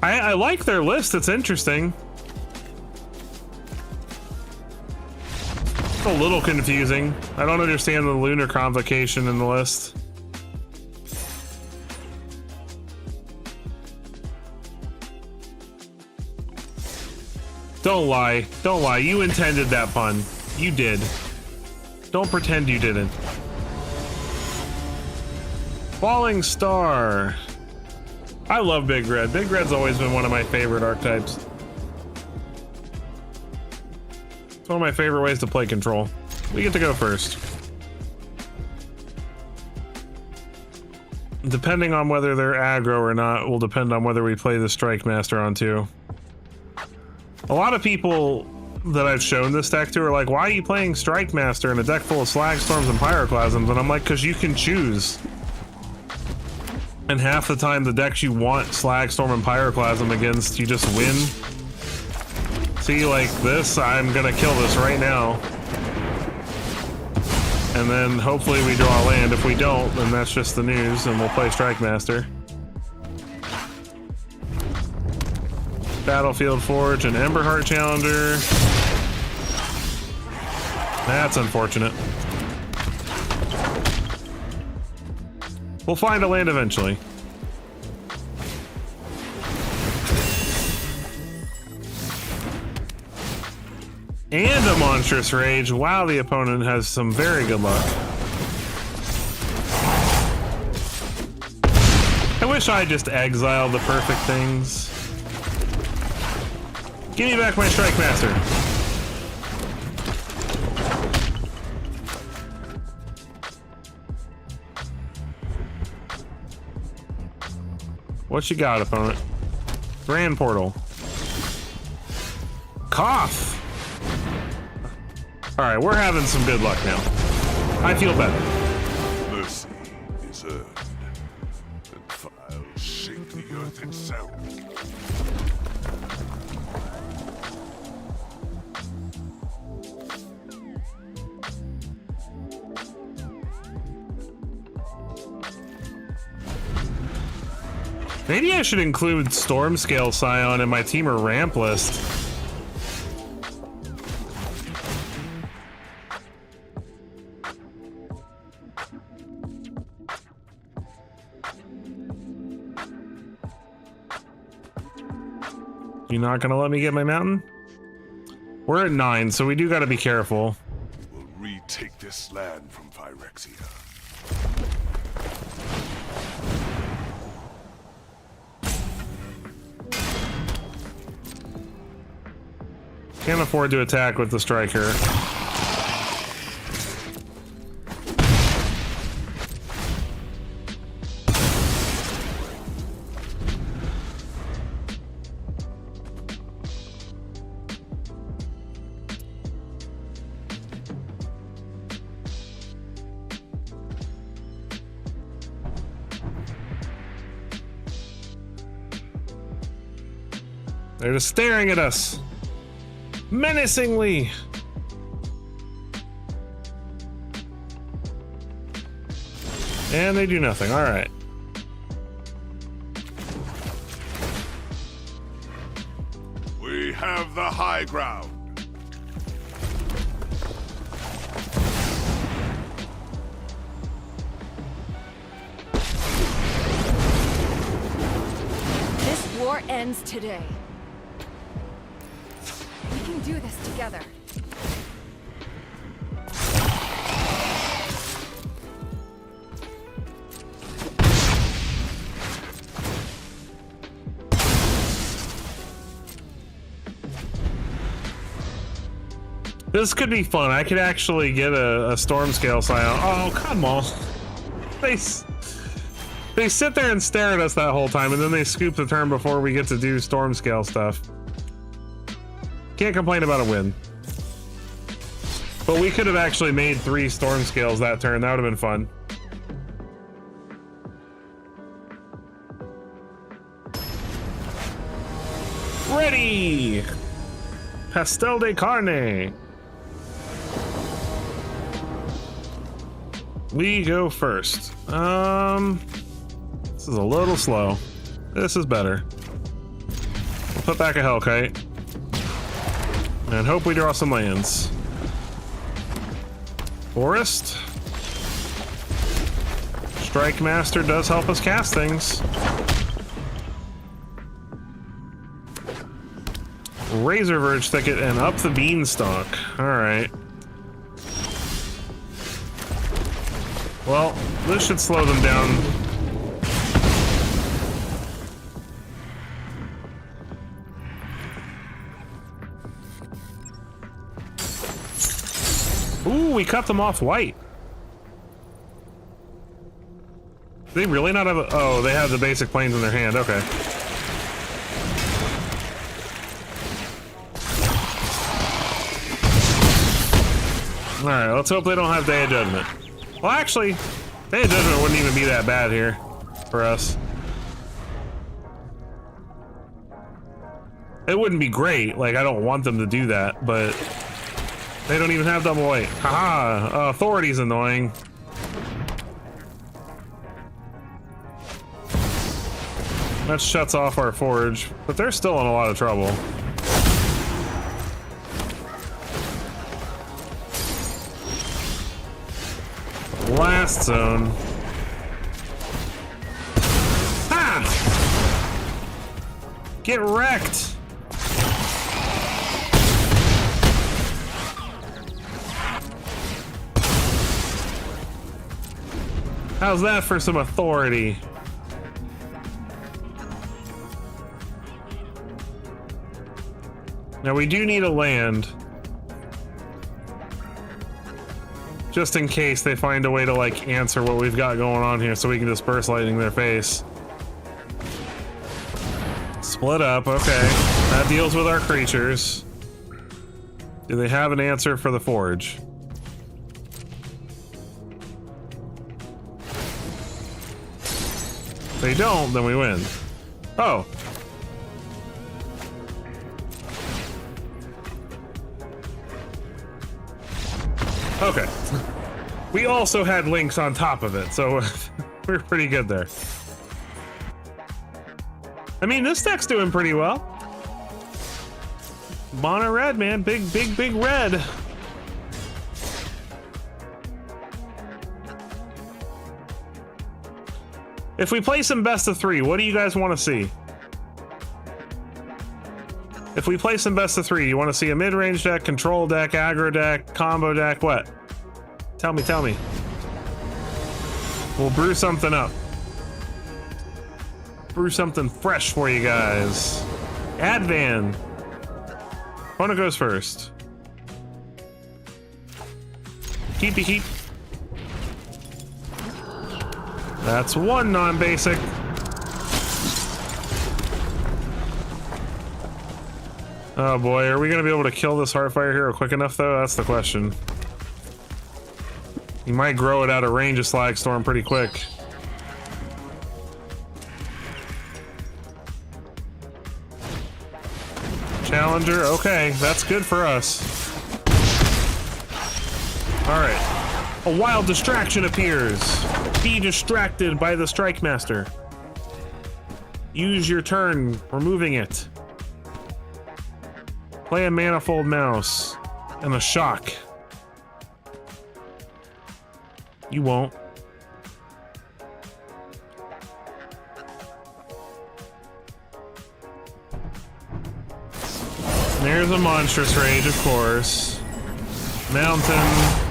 I like their list, it's interesting. It's a little confusing. I don't understand the lunar convocation in the list. Don't lie. Don't lie. You intended that pun. You did. Don't pretend you didn't. Falling Star. I love Big Red. Big Red's always been one of my favorite archetypes. It's one of my favorite ways to play control. We get to go first. Depending on whether they're aggro or not will depend on whether we play the Strike Master on two. A lot of people that I've shown this deck to are like, why are you playing Strike Master in a deck full of Slag Storms and Pyroclasms? And I'm like, because you can choose. And half the time the decks you want Slag Storm and Pyroclasm against, you just win. See, like this, I'm gonna kill this right now. And then hopefully we draw a land. If we don't, then that's just the news and we'll play Strike Master. Battlefield Forge and Emberheart Challenger. That's unfortunate. We'll find a land eventually. And a Monstrous Rage. Wow, the opponent has some very good luck. I wish I just exiled the perfect things. Give me back my Strike Master. What you got, opponent? Grand Portal. Cough! Alright, we're having some good luck now. I feel better. Mercy is earned. And I'll shake the earth itself. Maybe I should include Stormscale Scion in my Teamer ramp list. You not gonna let me get my mountain? We're at 9, so we do gotta be careful. We'll retake this land from Phyrexia. Can't afford to attack with the striker. They're just staring at us. Menacingly. And they do nothing. All right. We have the high ground. This war ends today. We can do this together. This could be fun. I could actually get a storm scale scion. Oh, come on. They sit there and stare at us that whole time, and then they scoop the turn before we get to do storm scale stuff. Can't complain about a win. But we could have actually made 3 storm scales that turn. That would have been fun. Ready! Pastel de carne. We go first. This is a little slow. This is better. We'll put back a Hellkite. And hope we draw some lands. Forest. Strike Master does help us cast things. Razor Verge Thicket and up the Beanstalk. Alright. Well, this should slow them down. Ooh, we cut them off white. Do they really not have a... Oh, they have the basic planes in their hand. Okay. Alright, let's hope they don't have Day of Judgment. Well, actually, Day of Judgment wouldn't even be that bad here for us. It wouldn't be great. Like, I don't want them to do that, but they don't even have double white. Haha, Authority's annoying. That shuts off our forge, but they're still in a lot of trouble. Last zone. Ah! Get wrecked! How's that for some authority? Now we do need a land. Just in case they find a way to, like, answer what we've got going on here so we can disperse lightning in their face. Split up, okay. That deals with our creatures. Do they have an answer for the forge? If they don't, then we win. Oh. Okay. We also had links on top of it, so we're pretty good there. I mean, this deck's doing pretty well. Mono red, man. Big red. If we play some best of 3, what do you guys want to see? If we play some best of 3, you want to see a mid-range deck, control deck, aggro deck, combo deck, what? Tell me. We'll brew something up. Brew something fresh for you guys. Advan. Opponent goes first. Keep. That's 1 non-basic. Oh boy, are we gonna be able to kill this Heartfire hero quick enough though? That's the question. You might grow it out of range of Slagstorm pretty quick. Challenger, okay, that's good for us. Alright. A wild distraction appears. Be distracted by the Strike Master. Use your turn, removing it. Play a Manifold Mouse and a Shock. You won't. There's a Monstrous Rage, of course. Mountain.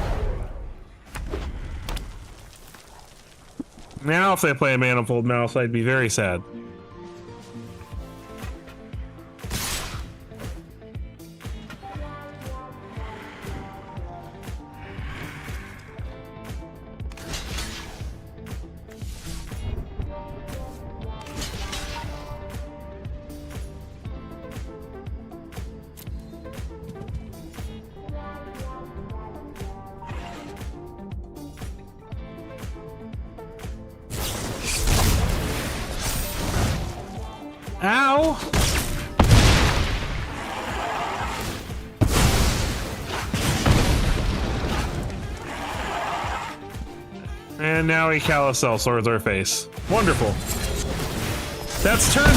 Now if they play a Manifold Mouse, I'd be very sad. Ow! And now he Carousel swords our face. Wonderful. That's turn 3.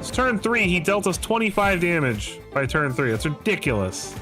It's turn 3. He dealt us 25 damage by turn 3. That's ridiculous.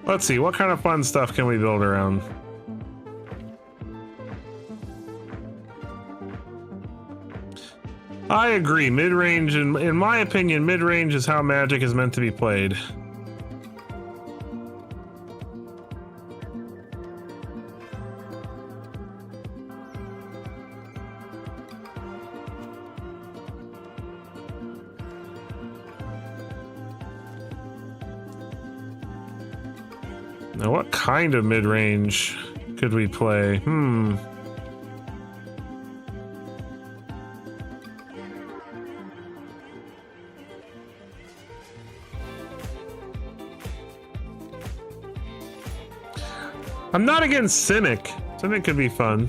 Let's see, what kind of fun stuff can we build around? I agree, mid-range, in my opinion, mid-range is how Magic is meant to be played. Now, what kind of mid-range could we play? I'm not against Simic. Simic could be fun.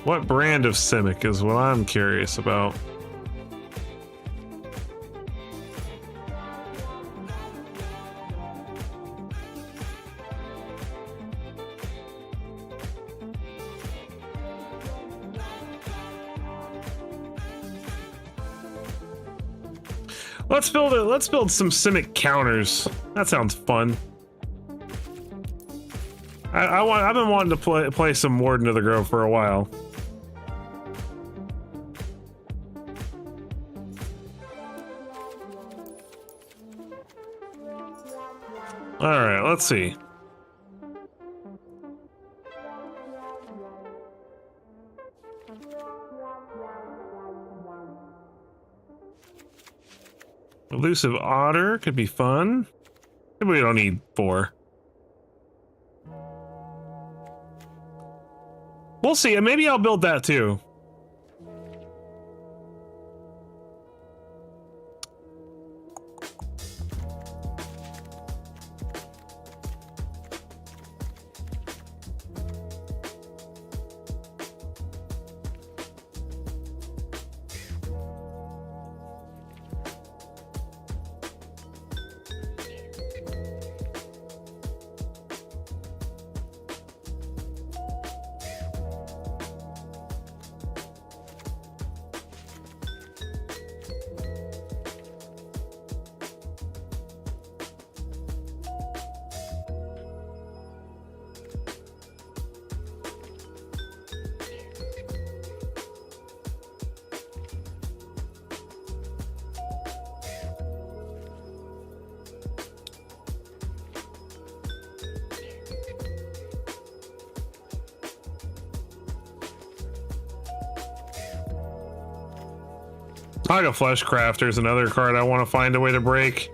What brand of Simic is what I'm curious about. Let's build some Simic counters. That sounds fun. I've been wanting to play some Warden of the Grove for a while. All right, let's see. Elusive Otter could be fun. Maybe we don't need 4. We'll see. And maybe I'll build that too. Saga Flesh Crafter is another card I want to find a way to break.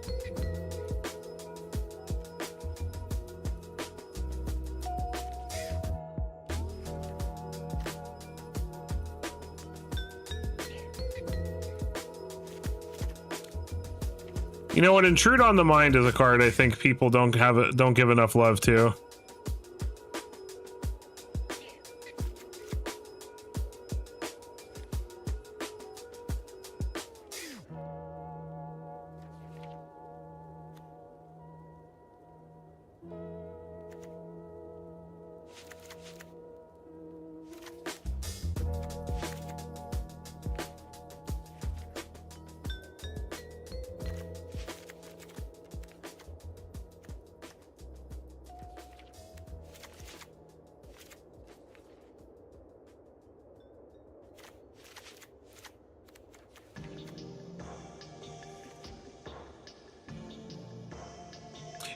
You know what? Intrude on the Mind is a card I think people don't give enough love to.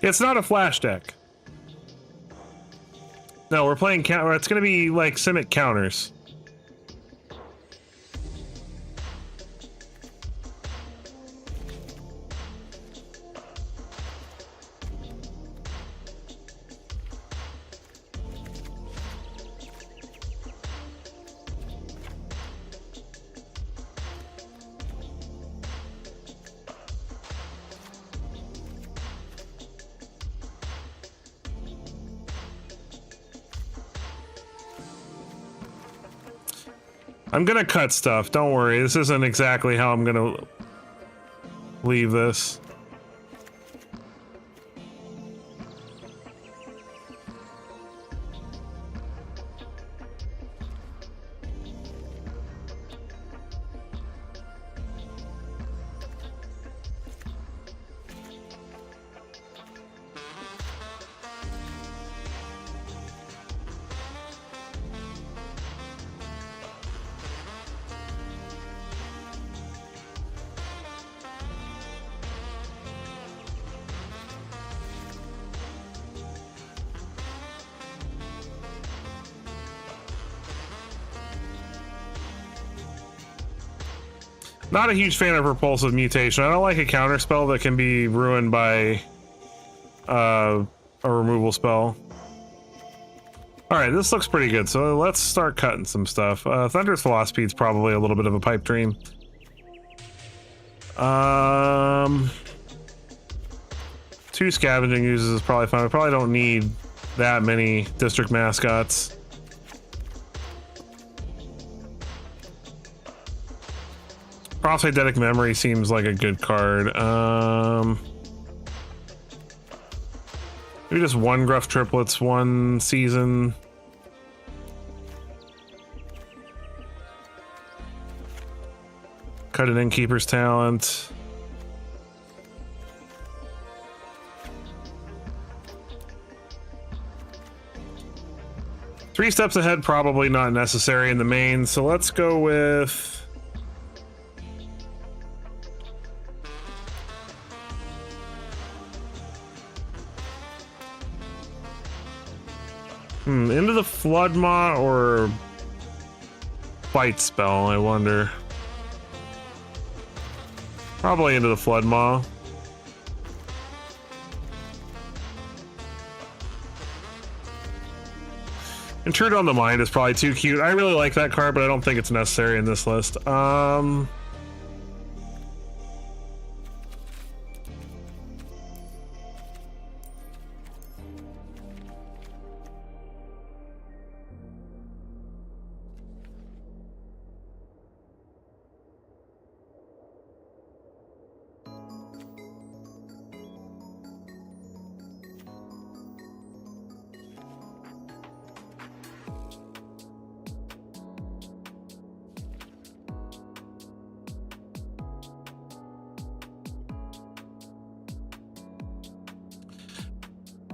It's not a flash deck. No, we're playing counter. It's going to be like Simic counters. I'm gonna cut stuff, don't worry. This isn't exactly how I'm gonna leave this. Not a huge fan of Repulsive Mutation. I don't like a counter spell that can be ruined by a removal spell. Alright, this looks pretty good, so let's start cutting some stuff. Thunder's Philosophy is probably a little bit of a pipe dream. 2 Scavenging Uses is probably fine. We probably don't need that many District Mascots. Prophetic Memory seems like a good card. Maybe just 1 Gruff Triplets, 1 Season. Cut an Innkeeper's Talent. Three steps ahead, probably not necessary in the main, so let's go with... Into the Floodmaw or Bite Spell, I wonder. Probably into the Floodmaw. Intrude on the Mind is probably too cute. I really like that card, but I don't think it's necessary in this list.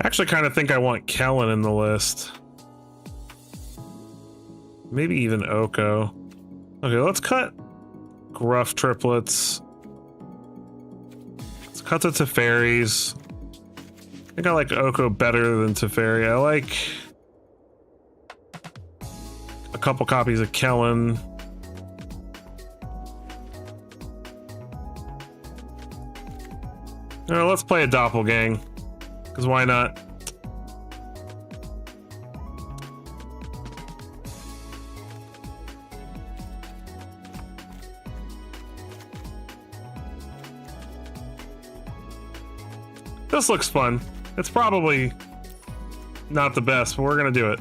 I actually kind of think I want Kellen in the list. Maybe even Oko. Okay, let's cut Gruff Triplets. Let's cut the Teferis. I think I like Oko better than Teferi. I like a couple copies of Kellen. Let's play a Doppelgang. Because why not? This looks fun. It's probably not the best, but we're gonna do it.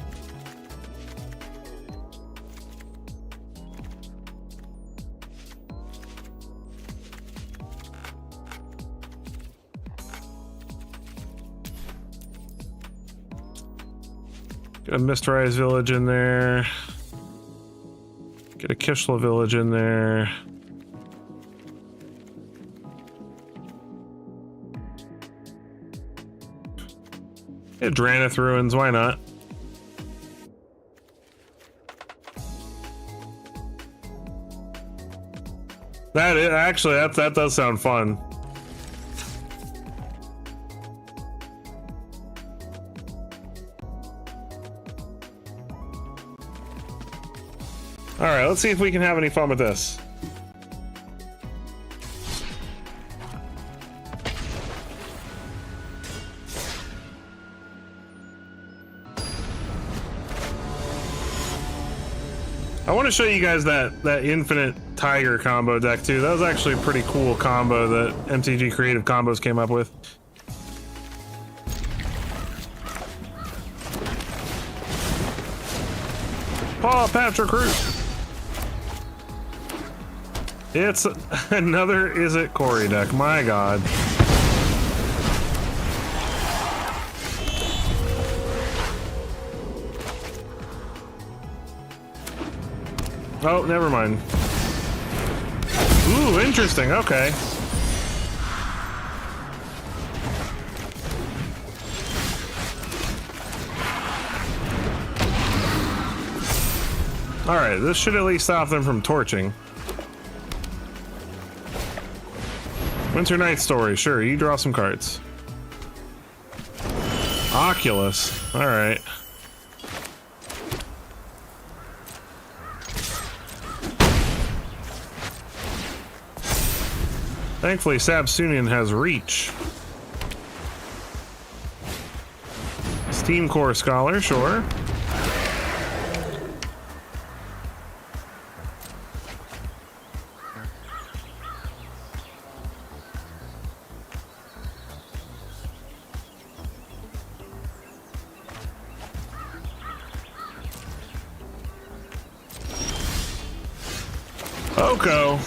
Get a Mysterized Village in there. Get a Kishla Village in there. Yeah, Dranith Ruins, why not? That does sound fun. All right, let's see if we can have any fun with this. I want to show you guys that infinite tiger combo deck too. That was actually a pretty cool combo that MTG Creative Combos came up with. Paul Patrick Root. It's another Is It Corey deck. My God. Oh, never mind. Ooh, interesting. Okay. All right, this should at least stop them from torching. Winter Night Story. Sure, you draw some cards. Oculus. All right. Thankfully, Sabsunian has reach. Steam Core Scholar, sure. Oko.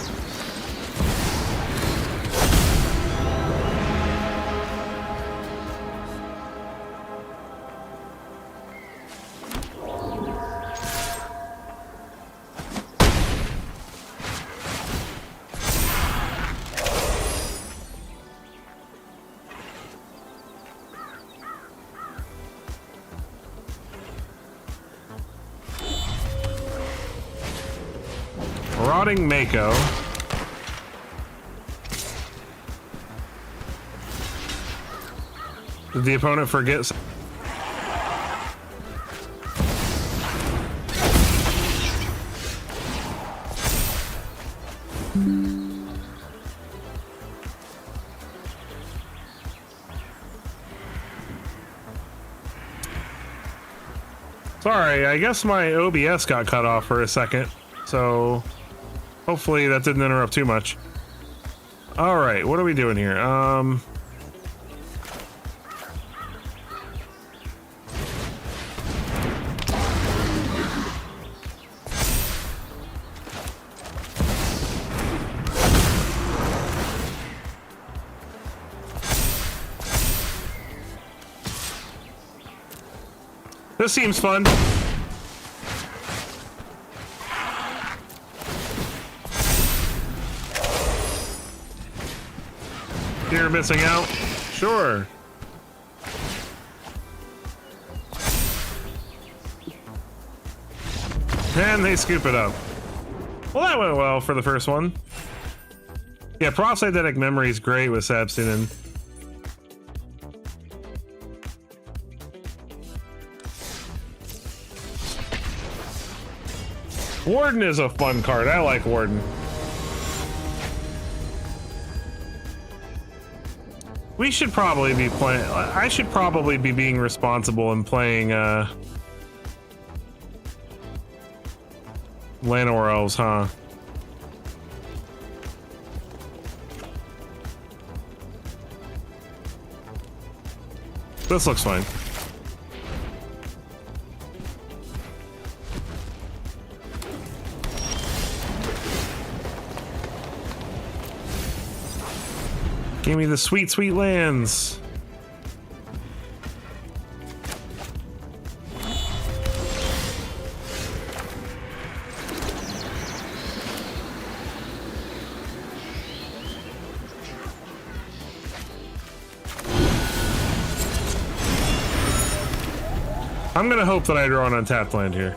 Rotting Mako. Did the opponent forget? Sorry, I guess my OBS got cut off for a second, so hopefully that didn't interrupt too much. All right, what are we doing here? This seems fun. You're missing out? Sure. And they scoop it up. Well, that went well for the first one. Yeah, Prosthetic Memory is great with Sabsinin. Warden is a fun card. I like Warden. We should probably be playing. I should probably be being responsible and playing Llanowar Elves, huh? This looks fine. Give me the sweet, sweet lands. I'm gonna hope that I draw an untapped land here.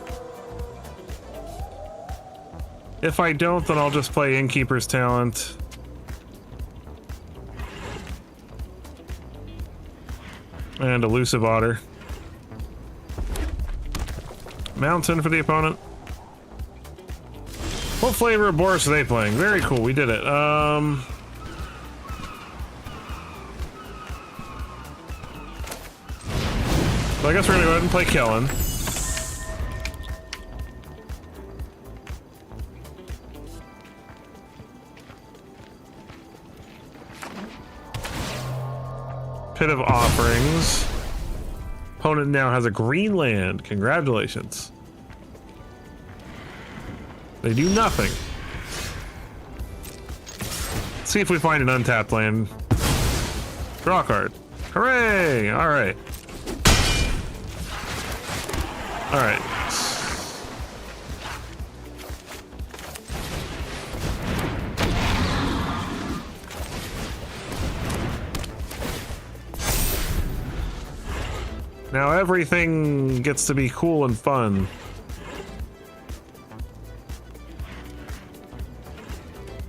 If I don't, then I'll just play Innkeeper's Talent. And Elusive Otter. Mountain for the opponent. What flavor of Boris are they playing? Very cool. We did it. So I guess we're gonna go ahead and play Kellen. Pit of Offerings. Opponent now has a green land. Congratulations. They do nothing. Let's see if we find an untapped land. Draw a card. Hooray! Alright. Alright. Now everything gets to be cool and fun.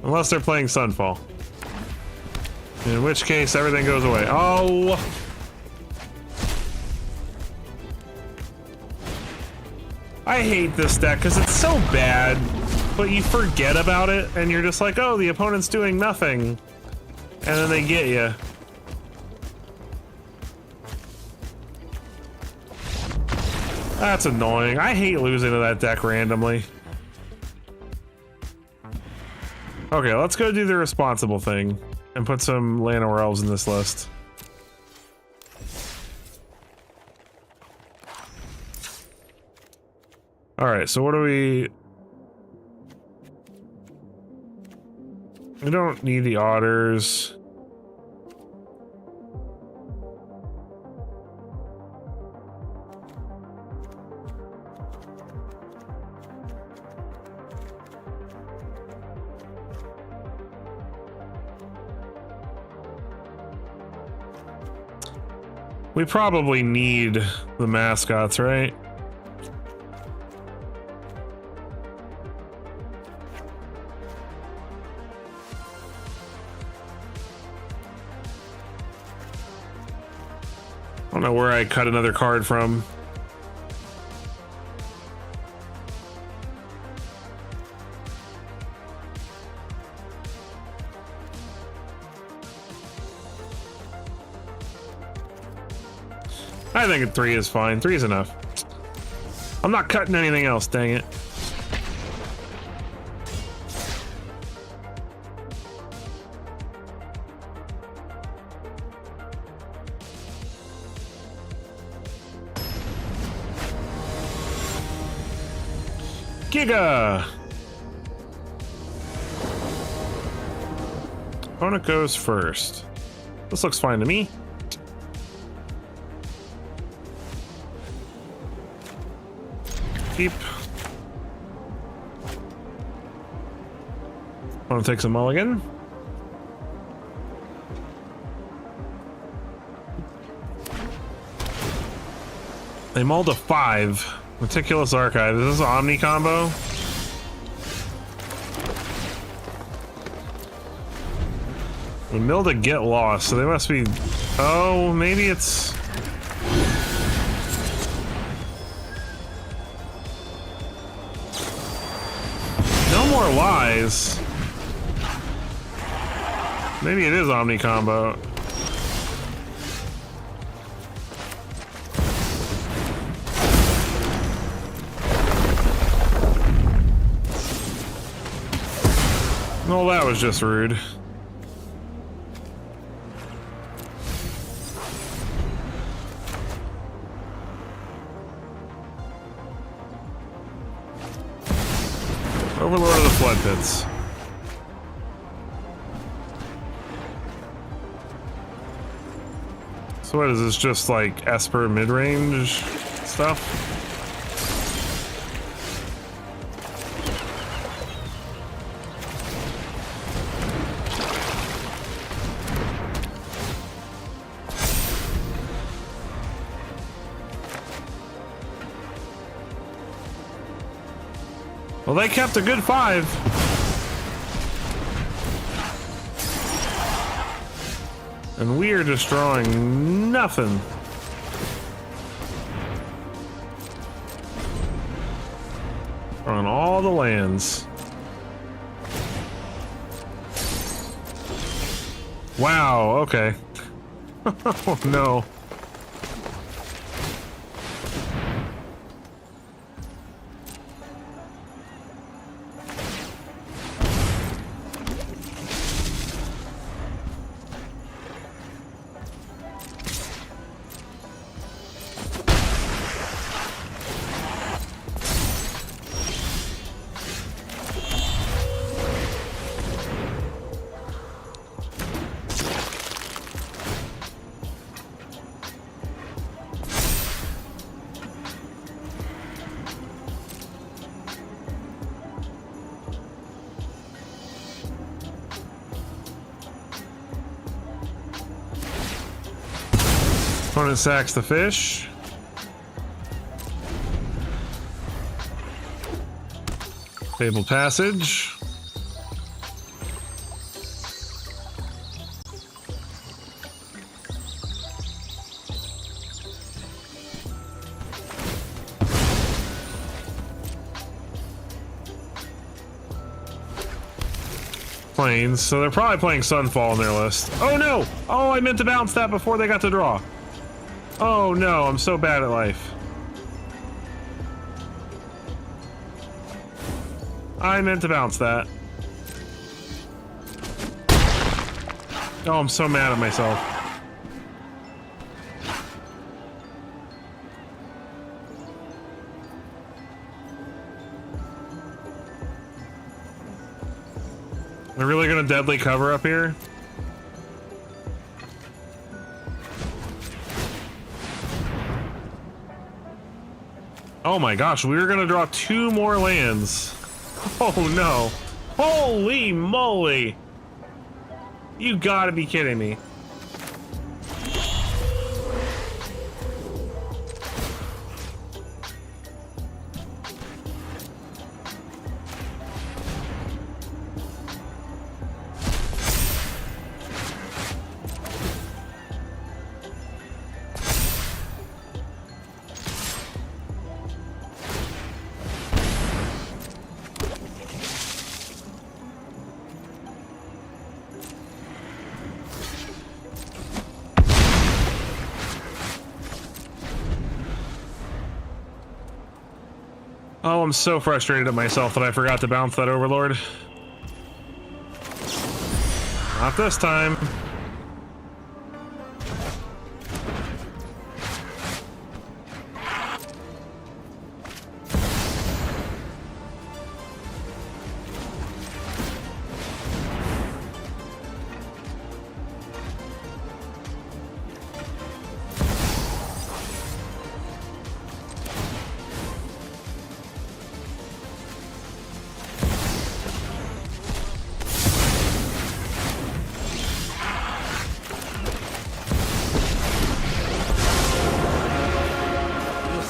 Unless they're playing Sunfall. In which case everything goes away. Oh! I hate this deck because it's so bad, but you forget about it and you're just like, oh, the opponent's doing nothing. And then they get you. That's annoying. I hate losing to that deck randomly. Okay, let's go do the responsible thing and put some Llanowar Elves in this list. Alright, so what do we... We don't need the Otters. We probably need the mascots, right? I don't know where I cut another card from. I think 3 is fine. 3 is enough. I'm not cutting anything else, dang it. Giga! Opponent goes first. This looks fine to me. Keep. Want to take some mulligan? They mulled a 5. Meticulous Archive. Is this an Omni combo? We milled a Get Lost, so they must be... Oh, maybe it's... No more lies. Maybe it is Omni combo. Well, that was just rude. Overlord of the Flood Pits. So what is this, just like Esper mid-range stuff? Well, they kept a good 5. And we are just drawing nothing. On all the lands. Wow, okay. Oh no. Opponent sacks the fish. Fabled passage. Plains, so they're probably playing Sunfall on their list. Oh no! Oh, I meant to bounce that before they got to draw. Oh no, I'm so bad at life. I meant to bounce that. Oh, I'm so mad at myself. We're really gonna deadly cover up here? Oh my gosh, we were gonna draw 2 more lands. Oh no. Holy moly! You gotta be kidding me. Oh, I'm so frustrated at myself that I forgot to bounce that Overlord. Not this time.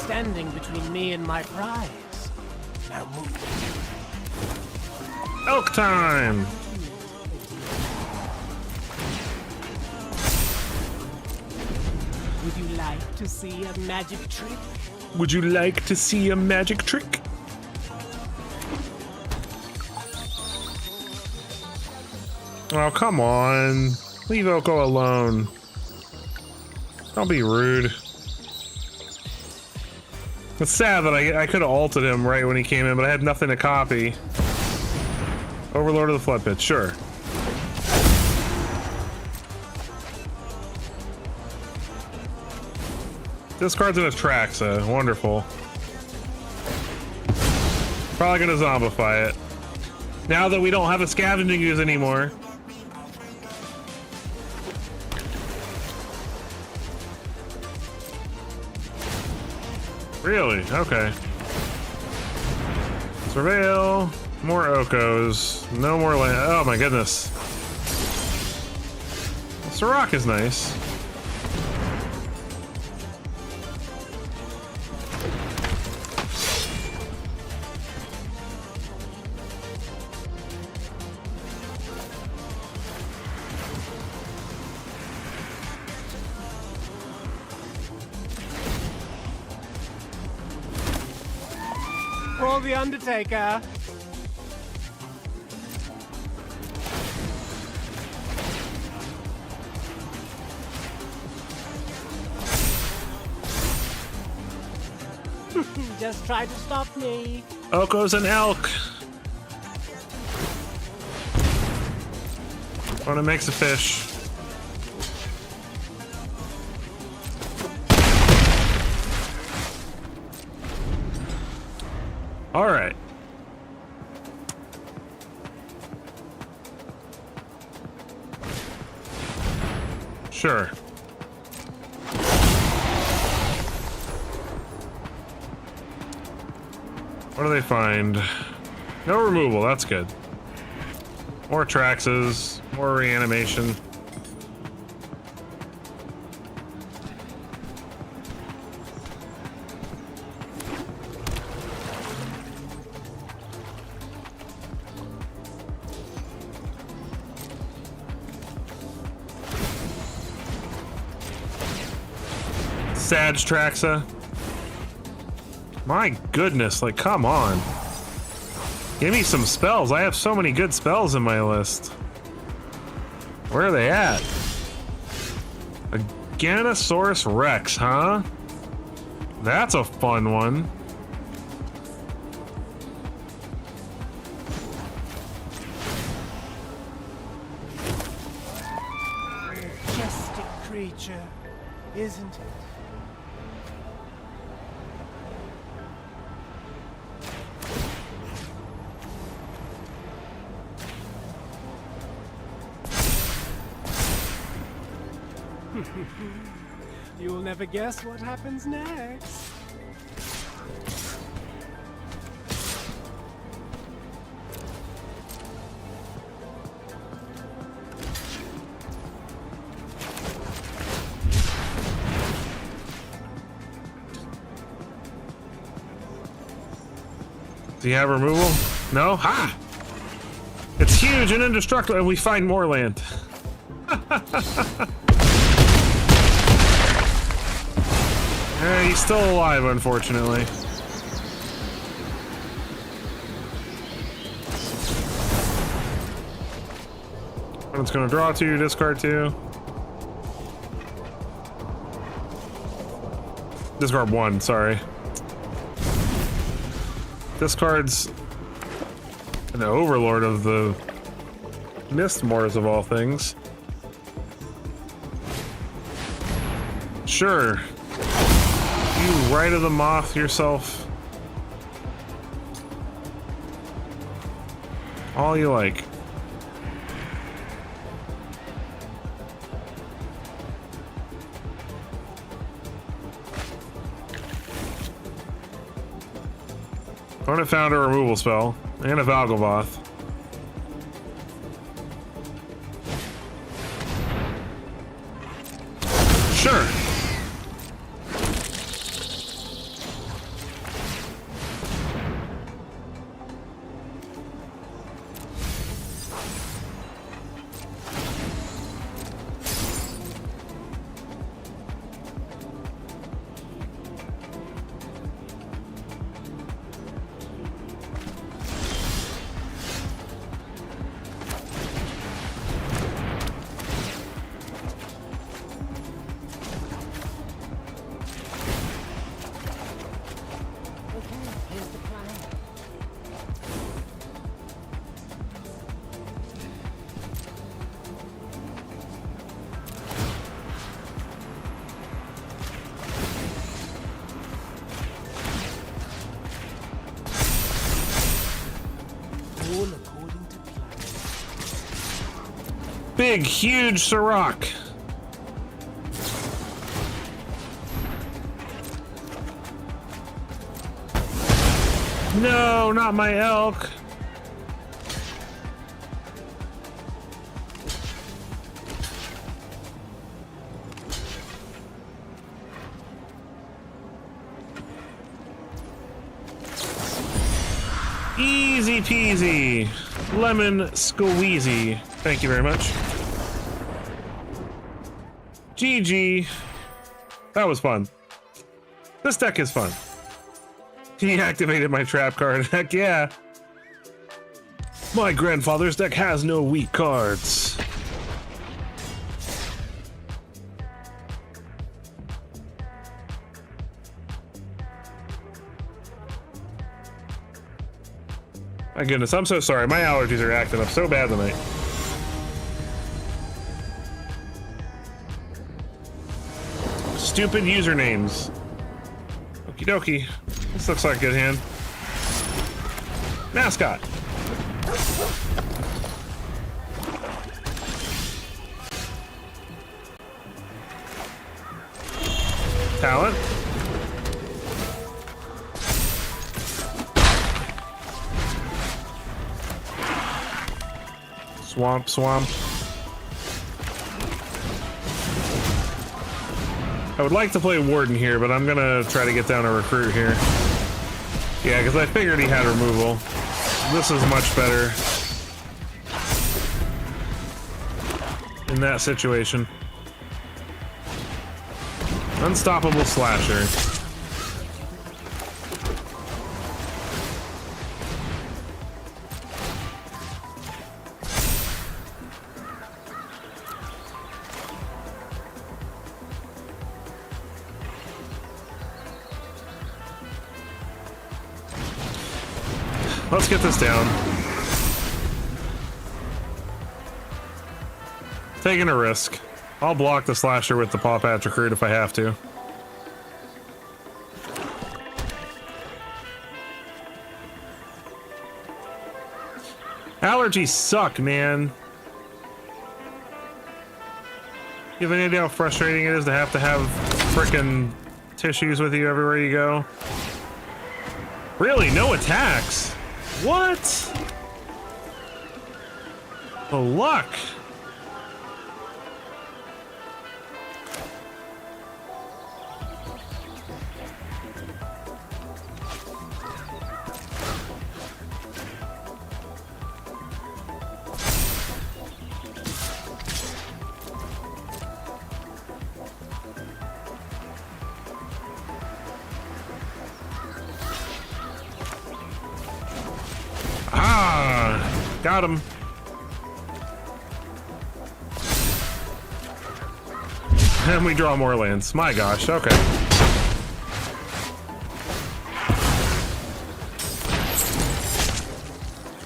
Standing between me and my prize. Now move. Elk time! Would you like to see a magic trick? Would you like to see a magic trick? Oh, come on. Leave Oko alone. Don't be rude. It's sad that I could have ulted him right when he came in, but I had nothing to copy. Overlord of the Flood Pit, sure. This card's in a Traxa, wonderful. Probably gonna zombify it. Now that we don't have a scavenging use anymore. Really? Okay. Surveil. More Okos. No more land. Oh my goodness. Sirach is nice. For the Undertaker. Just try to stop me. Oko's an elk. Wanna mix a fish. All right. Sure. What do they find? No removal, that's good. More Traxes, more reanimation. Sag Traxa. My goodness, like, come on. Give me some spells. I have so many good spells in my list. Where are they at? A Ganosaurus Rex, huh? That's a fun one. Majestic creature, isn't it? You'll never guess what happens next. Do you have removal? No? Ha! It's huge and indestructible, and we find more land. He's still alive, unfortunately. And it's gonna draw 2, discard 2. Discard 1, sorry. Discards an overlord of the Mistmores of all things. Sure. You Rite of the Moth yourself. All you like. Opponent found a removal spell and a Valgavoth. Sure. Big, huge Sirach. No, not my elk. Easy peasy. Lemon squeezy. Thank you very much. GG. That was fun. This deck is fun. He activated my trap card. Heck yeah. My grandfather's deck has no weak cards. My goodness, I'm so sorry. My allergies are acting up so bad tonight. Stupid usernames. Okie dokie. This looks like a good hand. Mascot. Talent. Swamp, swamp. I would like to play Warden here, but I'm gonna try to get down a recruit here. Yeah, because I figured he had removal. This is much better in that situation. Unstoppable slasher. Let's get this down. Taking a risk. I'll block the slasher with the Paw Patch recruit if I have to. Allergies suck, man. You have any idea how frustrating it is to have frickin' tissues with you everywhere you go? Really? No attacks? What? The luck. Got him. And we draw more lands. My gosh, okay.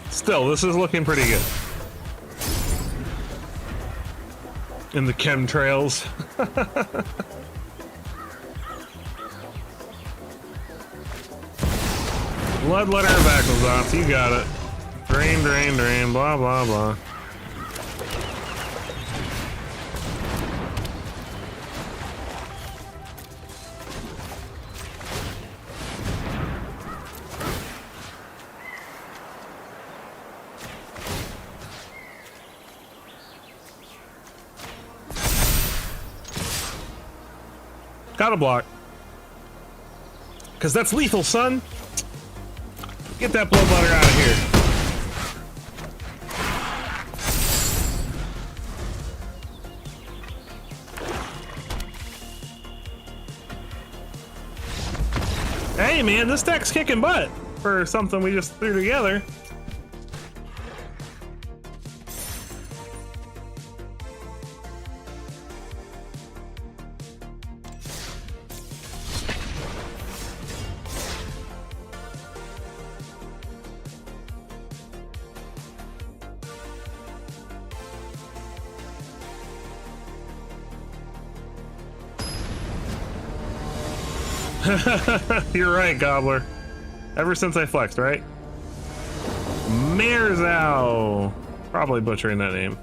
Still, this is looking pretty good. In the chemtrails. Bloodletter of Aquazoth, you got it. Drain, drain, drain, blah, blah, blah. Gotta block. Because that's lethal, son. Get that bloodletter out of here. Hey man, this deck's kicking butt for something we just threw together. You're right, Gobbler. Ever since I flexed, right? Marzow. Probably butchering that name.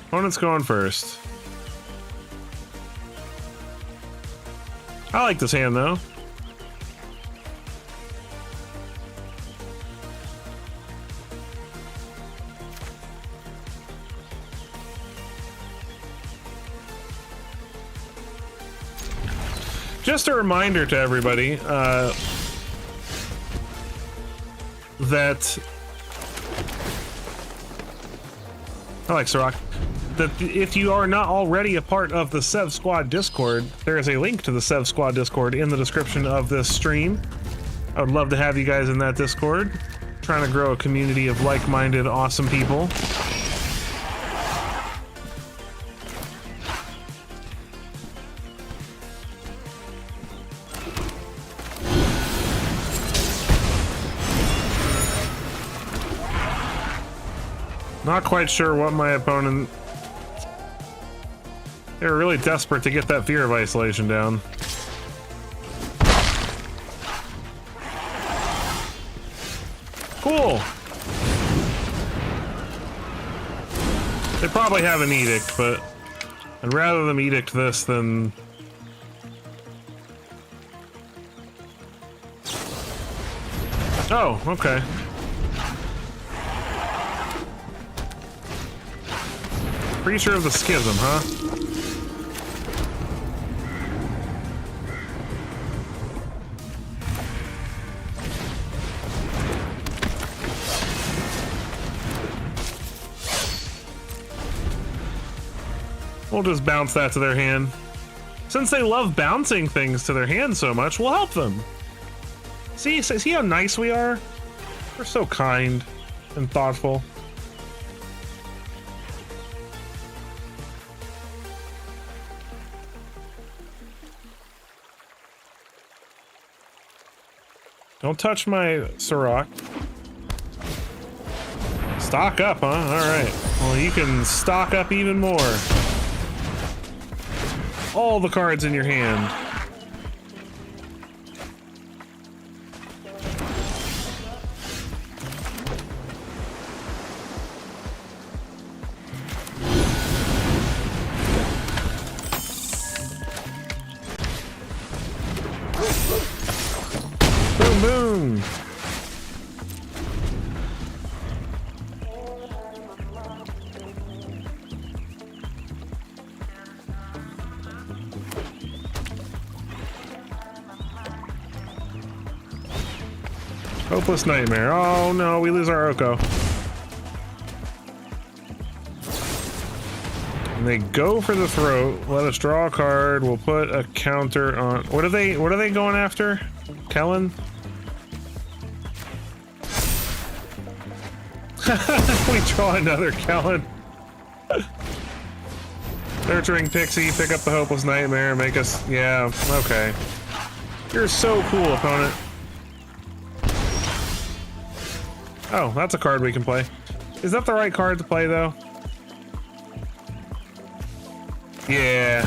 Opponent's going first. I like this hand, though. Just a reminder to everybody that I like Sirach. That if you are not already a part of the Sev Squad Discord, there is a link to the Sev Squad Discord in the description of this stream. I would love to have you guys in that Discord. Trying to grow a community of like-minded, awesome people. Not quite sure what my opponent... They were really desperate to get that Fear of Isolation down. Cool! They probably have an edict, but I'd rather them edict this than... Oh, okay. Creature of the Schism, huh? We'll just bounce that to their hand. Since they love bouncing things to their hand so much, we'll help them. See how nice we are? We're so kind and thoughtful. Don't touch my Sirach. Stock up, huh? Alright. Well, you can stock up even more. All the cards in your hand. Boom, boom. Hopeless Nightmare. Oh no, we lose our Oko. And they go for the throat. Let us draw a card. We'll put a counter on. What are they going after? Kellen? We draw another Kellen. Nurturing Pixie, pick up the Hopeless Nightmare, make us... Yeah, okay. You're so cool, opponent. Oh, that's a card we can play. Is that the right card to play, though? Yeah.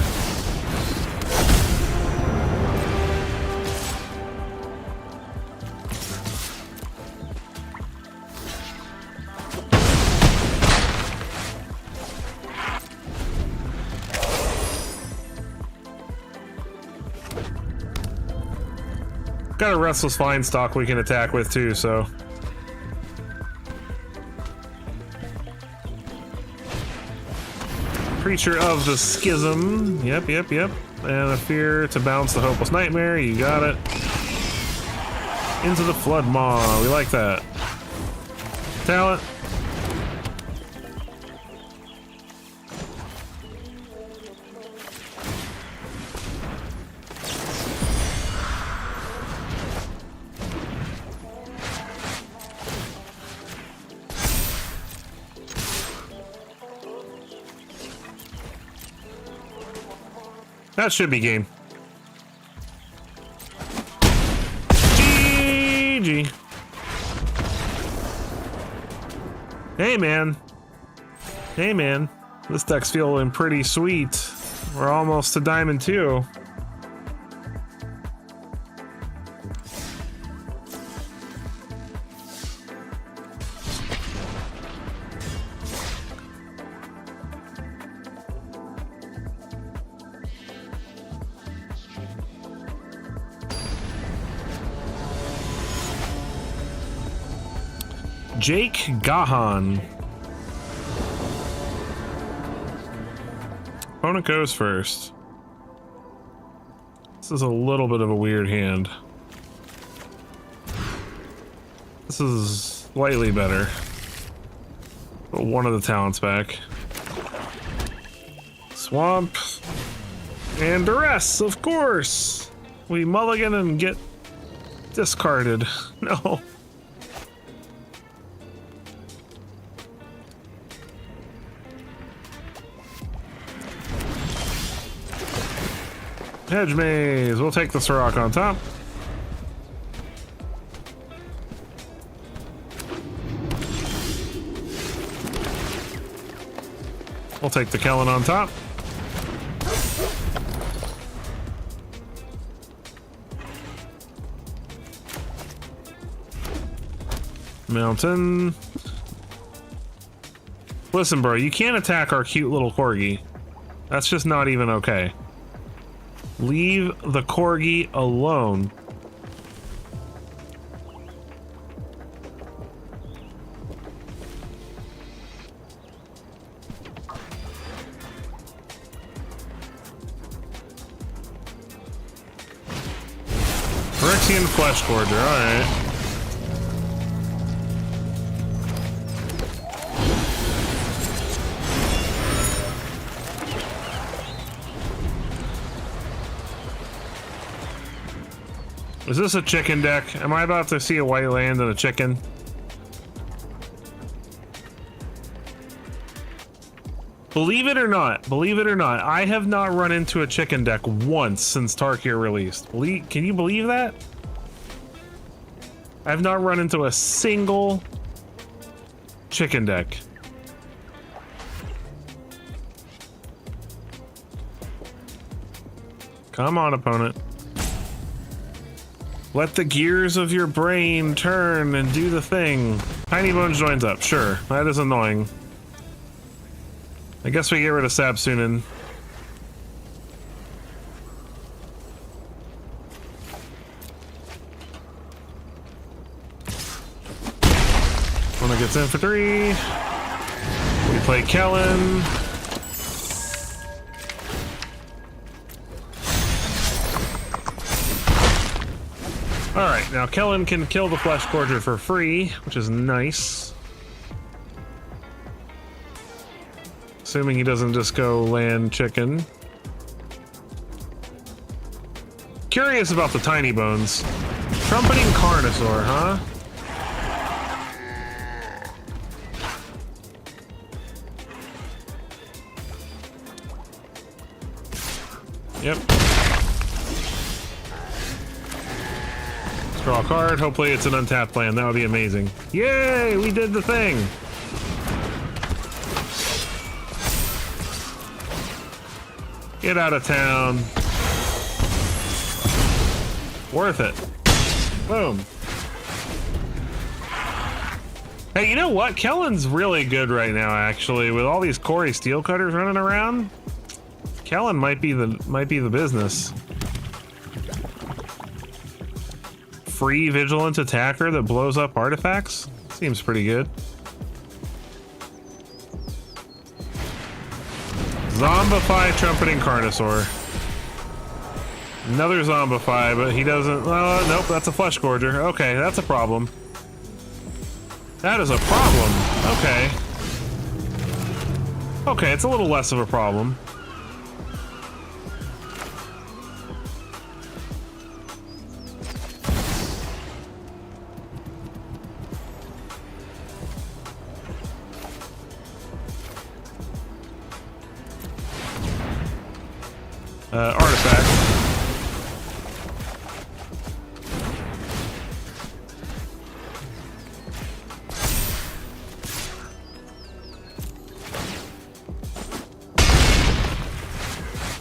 Got a Restless Flying Stalk we can attack with, too, so... Creature of the Schism. Yep. And a Fear to bounce the Hopeless Nightmare. You got it. Into the Flood Maw. We like that. Talent. That should be game. GG. Hey man. Hey man. This deck's feeling pretty sweet. We're almost to Diamond 2. Jake Gahan. Opponent goes first. This is a little bit of a weird hand. This is slightly better. But one of the talents back. Swamp. And Duress, of course! We mulligan and get discarded. No. Hedge Maze. We'll take the Sirach on top. take the Kellen on top. Mountain. Listen, bro, you can't attack our cute little corgi. That's just not even okay. Leave the corgi alone. Phyrexian Flesh Gorger, alright. Is this a chicken deck? Am I about to see a white land and a chicken? Believe it or not, I have not run into a chicken deck once since Tarkir released. Can you believe that? I've not run into a single chicken deck. Come on, opponent. Let the gears of your brain turn and do the thing. Tiny Bones joins up. Sure, that is annoying. I guess we get rid of Sabsunin. One gets in for 3. We play Kellen. Alright, now Kellen can kill the Flesh Gorger for free, which is nice. Assuming he doesn't just go land chicken. Curious about the Tiny Bones. Trumpeting Carnosaur, huh? Yep. Draw a card. Hopefully it's an untapped land. That would be amazing. Yay! We did the thing! Get out of town. Worth it. Boom. Hey, you know what? Kellen's really good right now, actually. With all these Corey Steel Cutters running around, Kellen might be the business. Free vigilant attacker that blows up artifacts? Seems pretty good. Zombify Trumpeting Carnosaur. Another Zombify, but he doesn't... nope, that's a Flesh Gorger. Okay, that's a problem. That is a problem. Okay. Okay, it's a little less of a problem. Artifact.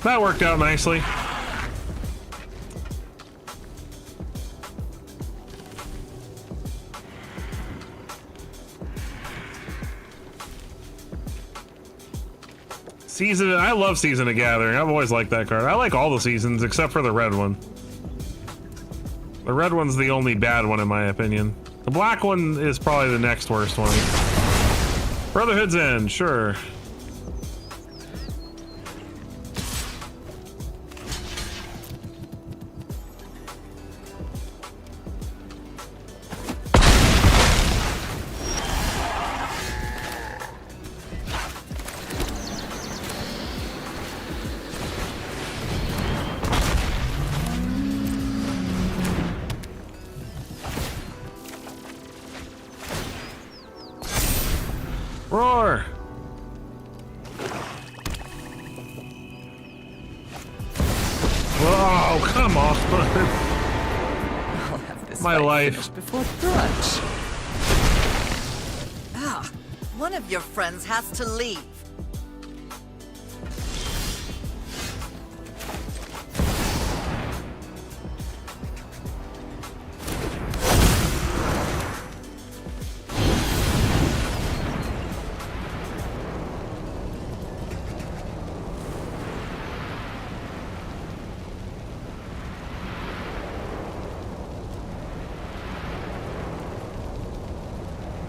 That worked out nicely. Season, I love Season of Gathering. I've always liked that card. I like all the seasons except for the red one. The red one's the only bad one in my opinion. The black one is probably the next worst one. Brotherhood's End, sure. Roar! Whoa, come on! I'll have this My fight life. finished before brunch. Ah, one of your friends has to leave.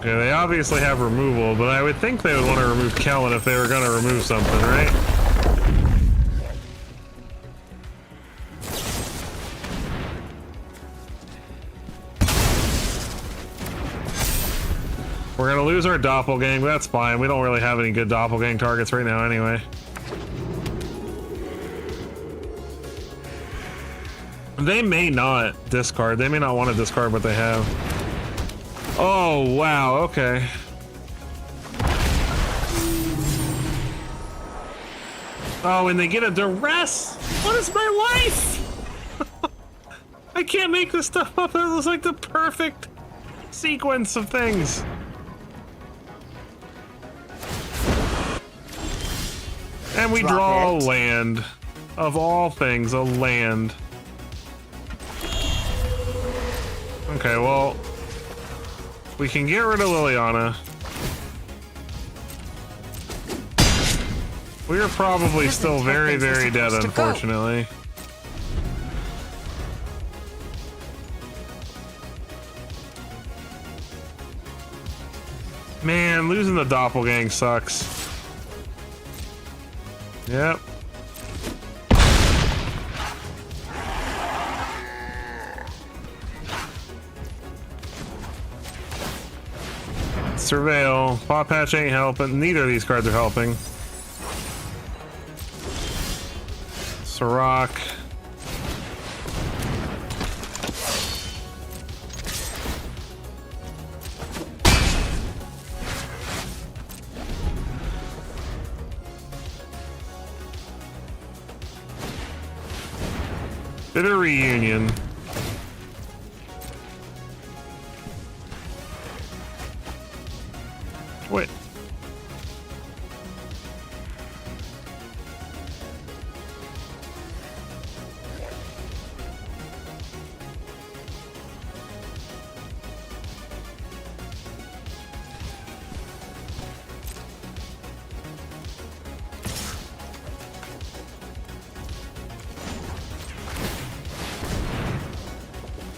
Okay, they obviously have removal, but I would think they would want to remove Kellen if they were going to remove something, right? We're going to lose our doppelgang, but that's fine. We don't really have any good doppelgang targets right now anyway. They may not discard. They may not want to discard what they have. Oh, wow. Okay. Oh, and they get a duress? What is my life? I can't make this stuff up. That was like the perfect sequence of things. And we draw a land. Of all things, a land. Okay, well, we can get rid of Liliana. We are probably still very, very dead, unfortunately. Man, losing the doppelgang sucks. Yep. Surveil. Paw Patch ain't helping. Neither of these cards are helping. Sirach. Bitter reunion. Wait.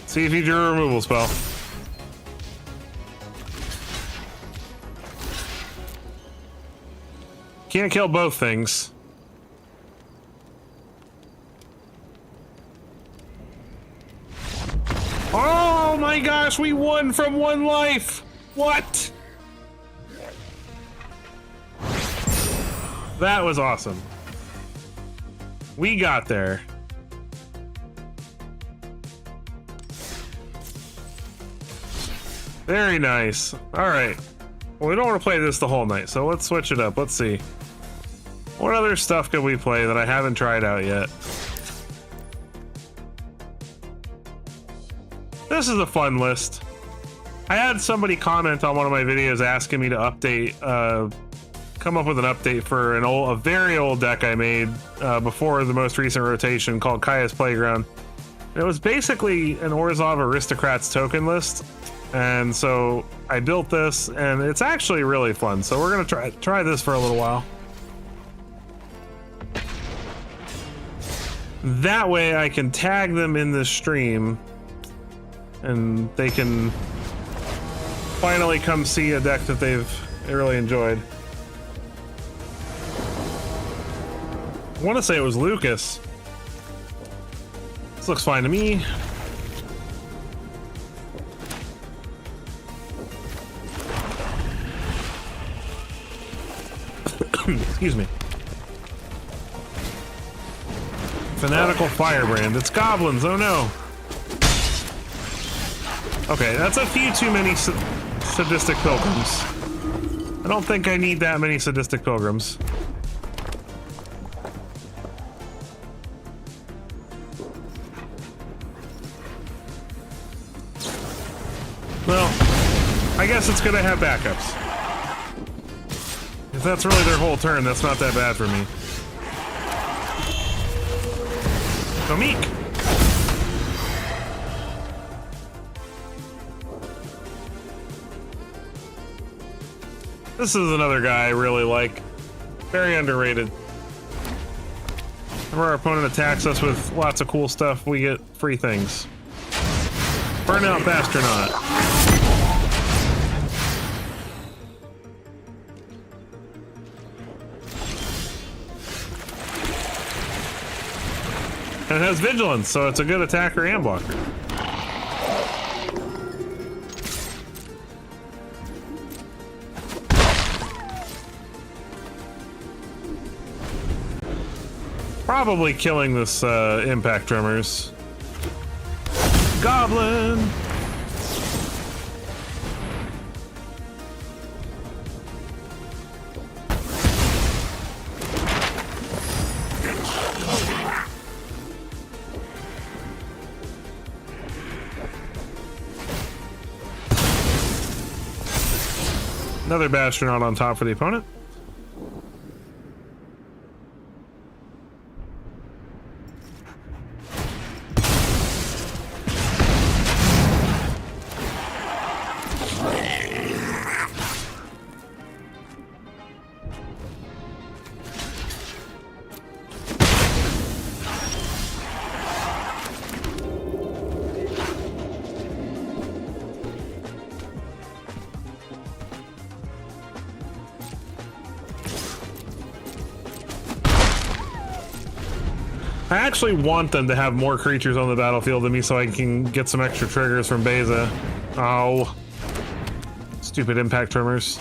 See if you drew a removal spell. Can't kill both things. Oh my gosh, we won from 1 life! What? That was awesome. We got there. Very nice. Alright. Well, we don't want to play this the whole night, so let's switch it up. Let's see. What other stuff could we play that I haven't tried out yet? This is a fun list. I had somebody comment on one of my videos asking me to update, come up with an update for a very old deck I made before the most recent rotation called Kaya's Playground. And it was basically an Orzhov Aristocrats token list. And so I built this, and it's actually really fun. So we're gonna try this for a little while. That way I can tag them in this stream, and they can finally come see a deck that they've really enjoyed. I want to say it was Lucas. This looks fine to me. Excuse me. Fanatical Firebrand. It's goblins. Oh no. Okay, that's a few too many sadistic pilgrims. I don't think I need that many sadistic pilgrims. Well, I guess it's gonna have backups. If that's really their whole turn, that's not that bad for me. So meek. This is another guy I really like. Very underrated. Whenever our opponent attacks us with lots of cool stuff, we get free things. Burnout Bastronaut. And it has vigilance, so it's a good attacker and blocker. Probably killing this impact tremors. Goblin! Another Bastion out on top for the opponent. I actually want them to have more creatures on the battlefield than me so I can get some extra triggers from Beza. Oh. Stupid impact tremors.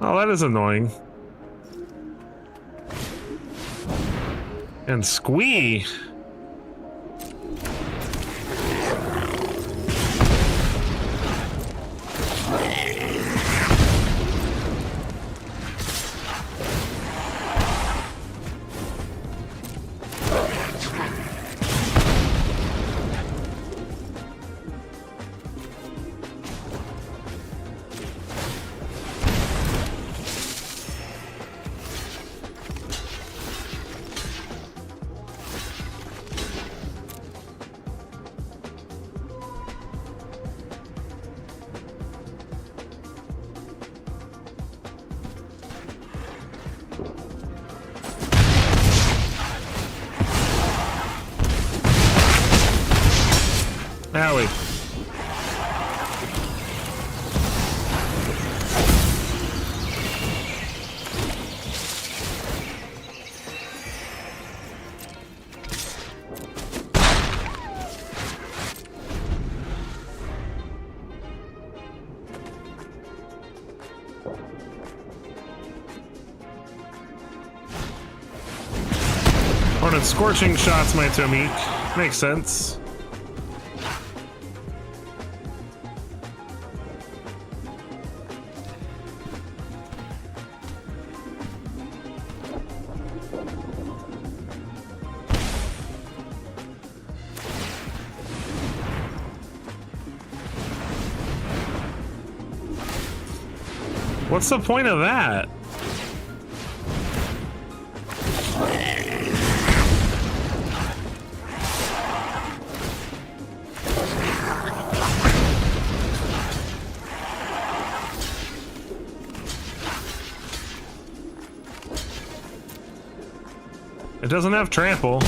Oh, that is annoying. And Squee. Owie. On its scorching shots, my Tomik. Makes sense. What's the point of that? It doesn't have trample.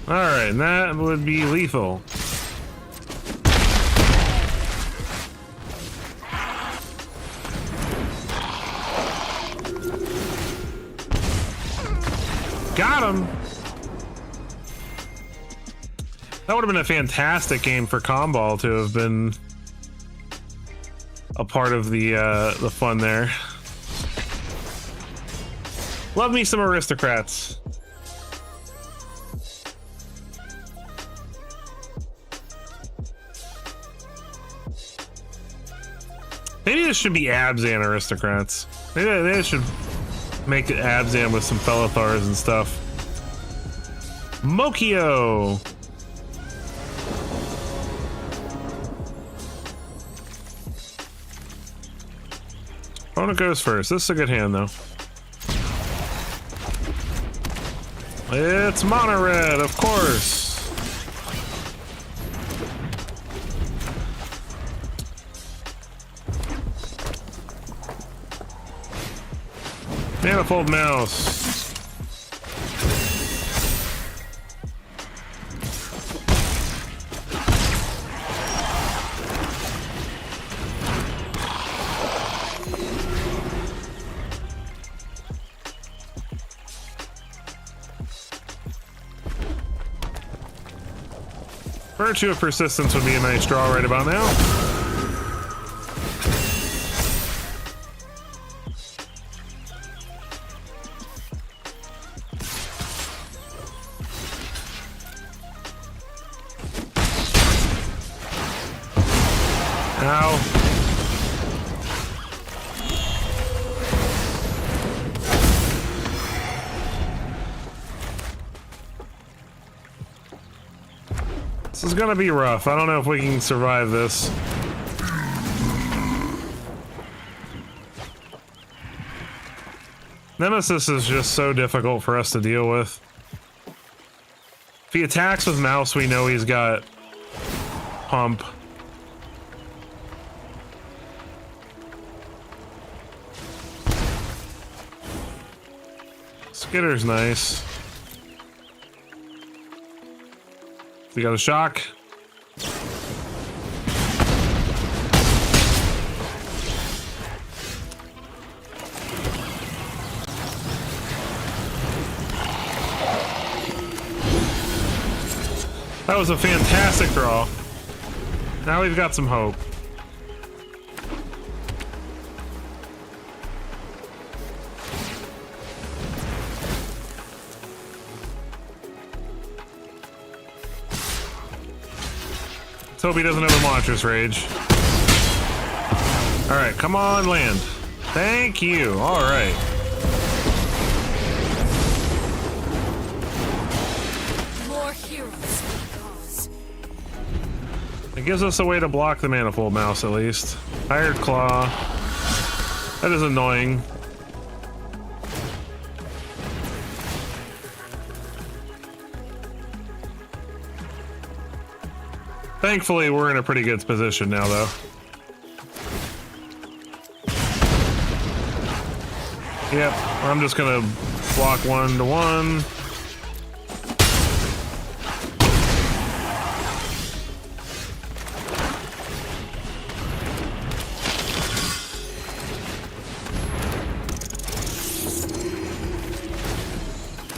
Alright, and that would be lethal. Got him! That would have been a fantastic game for Comball to have been a part of the fun there. Love me some aristocrats. Maybe this should be Abzan aristocrats. Maybe they should make Abzan with some Felithars and stuff. Mokio! Opponent goes first. This is a good hand, though. It's Mono Red, of course. Manifold mouse. Virtue of Persistence would be a nice draw right about now. Ow. This is gonna be rough. I don't know if we can survive this. Nemesis is just so difficult for us to deal with. If he attacks with mouse, we know he's got pump. Skitter's nice. We got a shock. That was a fantastic draw. Now we've got some hope. Let's hope he doesn't have a Monstrous Rage. Alright, come on, land. Thank you. Alright. More heroes for the cause. It gives us a way to block the Manifold Mouse, at least. Hired Claw. That is annoying. Thankfully, we're in a pretty good position now, though. Yep, I'm just gonna block 1-1.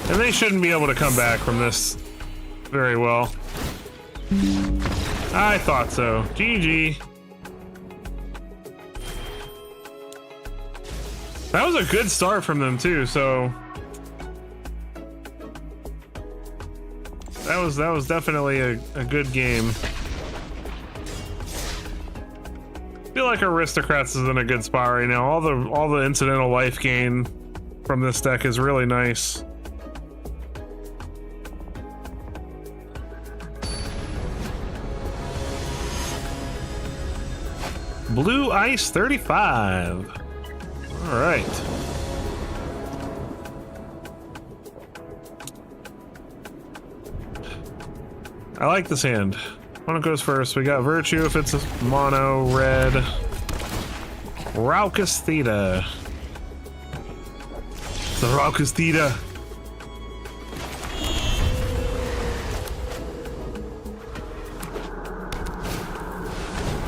And they shouldn't be able to come back from this very well. I thought so. GG. That was a good start from them too, so that was definitely a good game. I feel like Aristocrats is in a good spot right now. All the incidental life gain from this deck is really nice. Blue Ice 35. All right. I like this hand. One goes first. We got Virtue if it's a mono red. Raucous Theta. It's the Raucous Theta.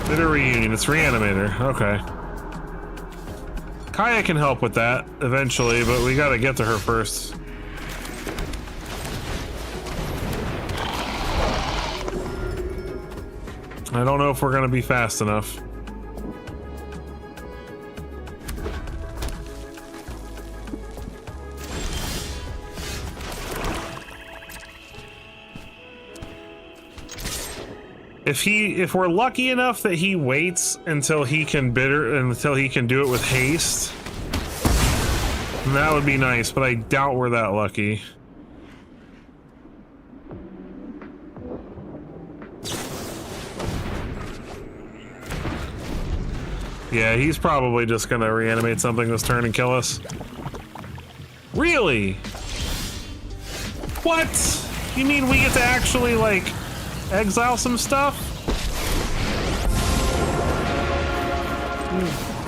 Bitter Reunion. It's Reanimator. Okay. Kaya can help with that eventually, but we gotta get to her first. I don't know if we're gonna be fast enough. If we're lucky enough that he waits until he can do it with haste, then that would be nice, but I doubt we're that lucky. Yeah, he's probably just gonna reanimate something this turn and kill us. Really? What? You mean we get to actually, like, exile some stuff?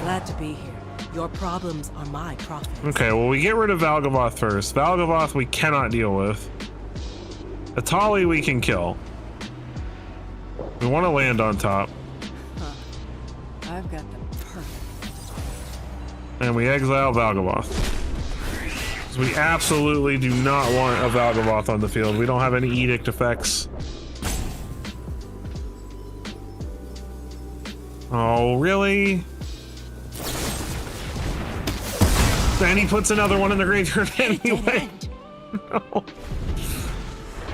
Glad to be here. Your problems are my profits. Okay, well, we get rid of Valgavoth first. Valgavoth we cannot deal with. Atali we can kill. We want to land on top. I've got the perfect. And we exile Valgavoth. 'Cause we absolutely do not want a Valgavoth on the field. We don't have any edict effects. Oh, really? And he puts another one in the graveyard anyway. No.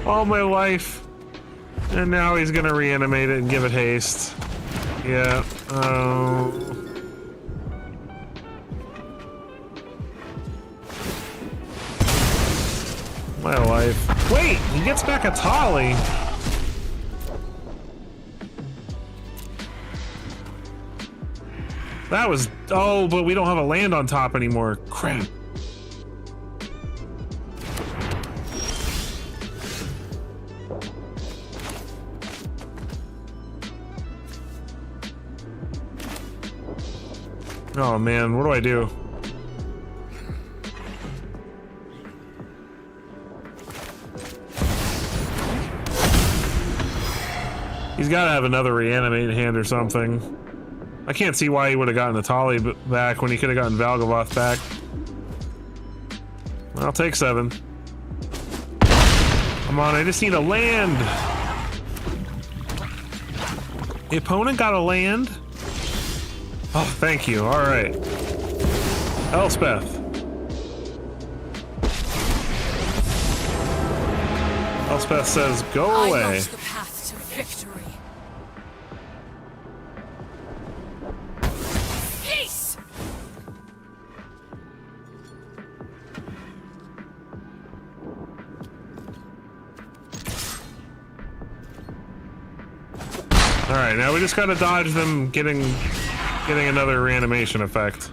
All my life. And now he's gonna reanimate it and give it haste. Yeah. Oh. My life. Wait, he gets back a Tolly. That was... Oh, but we don't have a land on top anymore. Crap. Oh man, what do I do? He's got to have another reanimate hand or something. I can't see why he would have gotten a Tolly back when he could have gotten Valgavoth back. I'll take 7. Come on, I just need a land. The opponent got a land? Oh, thank you. All right. Elspeth. Elspeth says, go away. I lost the path to victory. Peace! All right, now we just gotta dodge them getting another reanimation effect.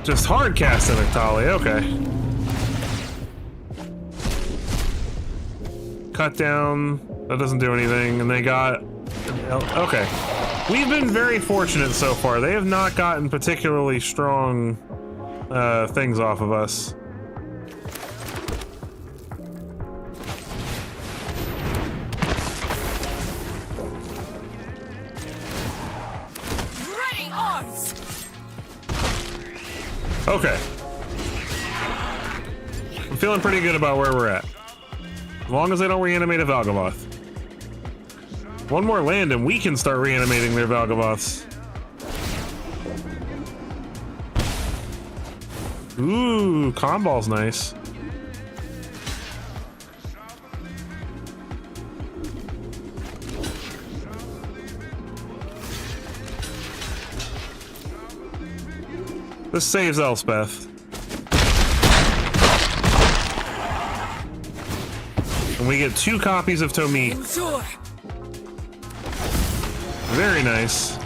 Just hard casting a Tolly, okay. Cut down, that doesn't do anything, and they got... Okay. We've been very fortunate so far. They have not gotten particularly strong things off of us. Ready arms! Okay. I'm feeling pretty good about where we're at. As long as they don't reanimate a Valgavoth. One more land and we can start reanimating their Valgavoths. Ooh, Comball's nice. This saves Elspeth. And we get 2 copies of Tomik. Endure! Very nice.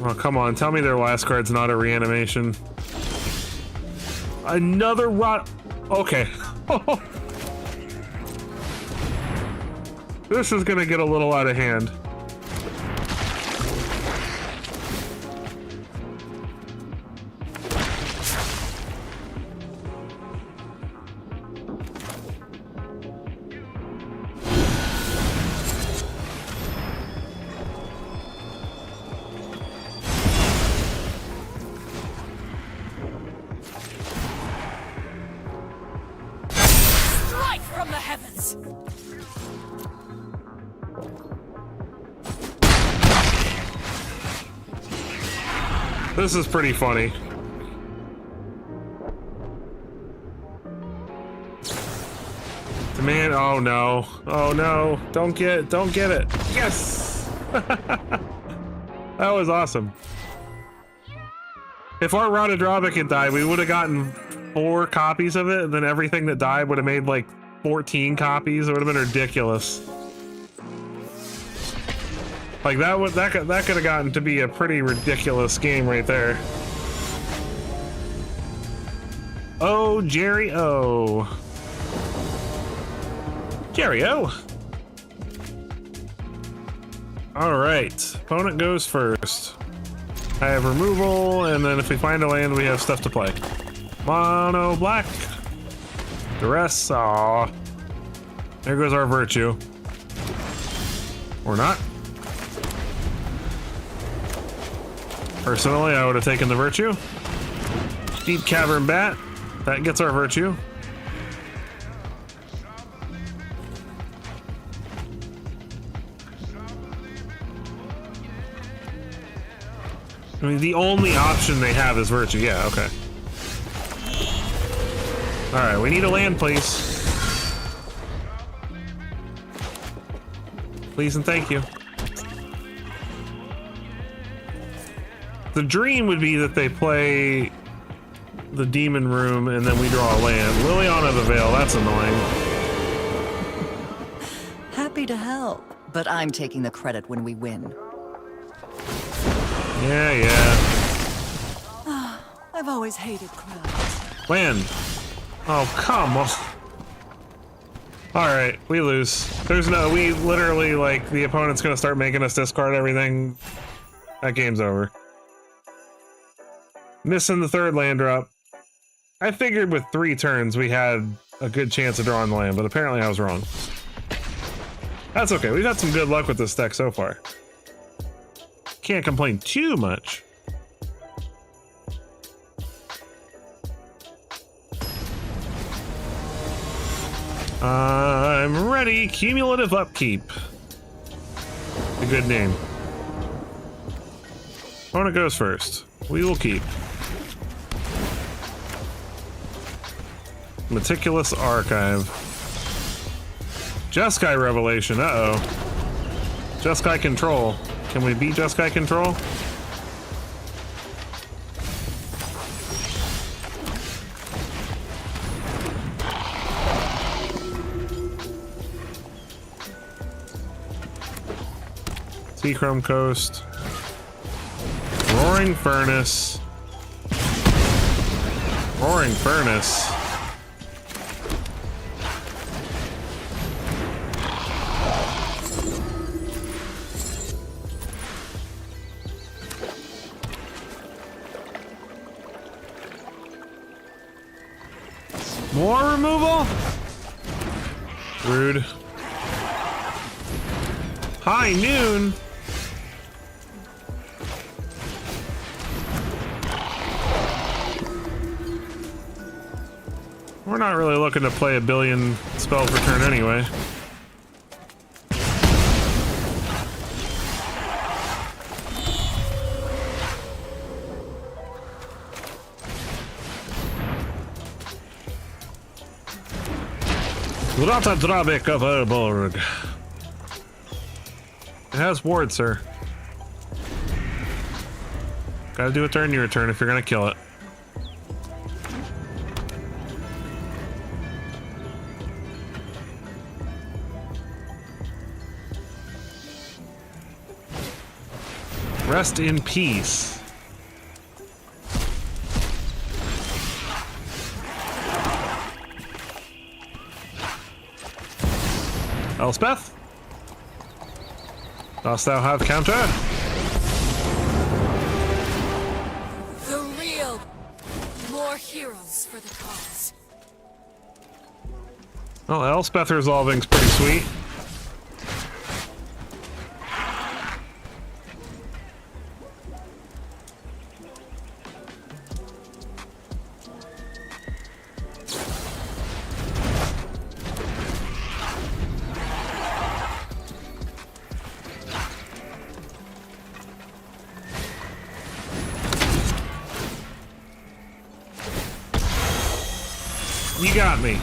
Oh, come on. Tell me their last card's not a reanimation. Another rot. Okay. This is gonna get a little out of hand. Strike from the heavens! This is pretty funny. Man, oh no. Oh no. Don't get it. Yes! That was awesome. If our Rotodrobic had died, we would have gotten 4 copies of it, and then everything that died would have made like 14 copies. It would have been ridiculous. Like that could have gotten to be a pretty ridiculous game right there. Oh, Jerry, oh. Cheerio. All right, opponent goes first. I have removal, and then if we find a land, we have stuff to play. Mono black. Duress. Aw. There goes our virtue. Or not. Personally, I would have taken the virtue. Deep Cavern Bat. That gets our virtue. I mean, the only option they have is virtue. Yeah, okay. Alright, we need a land, please. Please and thank you. The dream would be that they play the Demon Room and then we draw a land. Liliana the Veil, that's annoying. Happy to help, but I'm taking the credit when we win. Yeah. I've always hated crowds. Land. Oh, come on. Alright, we lose. We literally, like, the opponent's gonna start making us discard everything. That game's over. Missing the third land drop. I figured with 3 turns we had a good chance of drawing the land, but apparently I was wrong. That's okay, we've had some good luck with this deck so far. Can't complain too much. I'm ready. Cumulative Upkeep. A good name. Opponent goes first. We will keep. Meticulous Archive. Jeskai Revelation. Uh-oh. Jeskai Control. Can we beat Jeskai Control? Seachrome Coast. Roaring Furnace. Roaring Furnace. More removal? Rude. High noon? We're not really looking to play a billion spells per turn anyway. Grata Drabik of Erborg. It has ward, sir. Gotta do a turn your turn if you're gonna kill it. Rest in peace. Elspeth? Dost thou have counter? The real. More heroes for the cause. Well, Elspeth resolving's pretty sweet. You got me.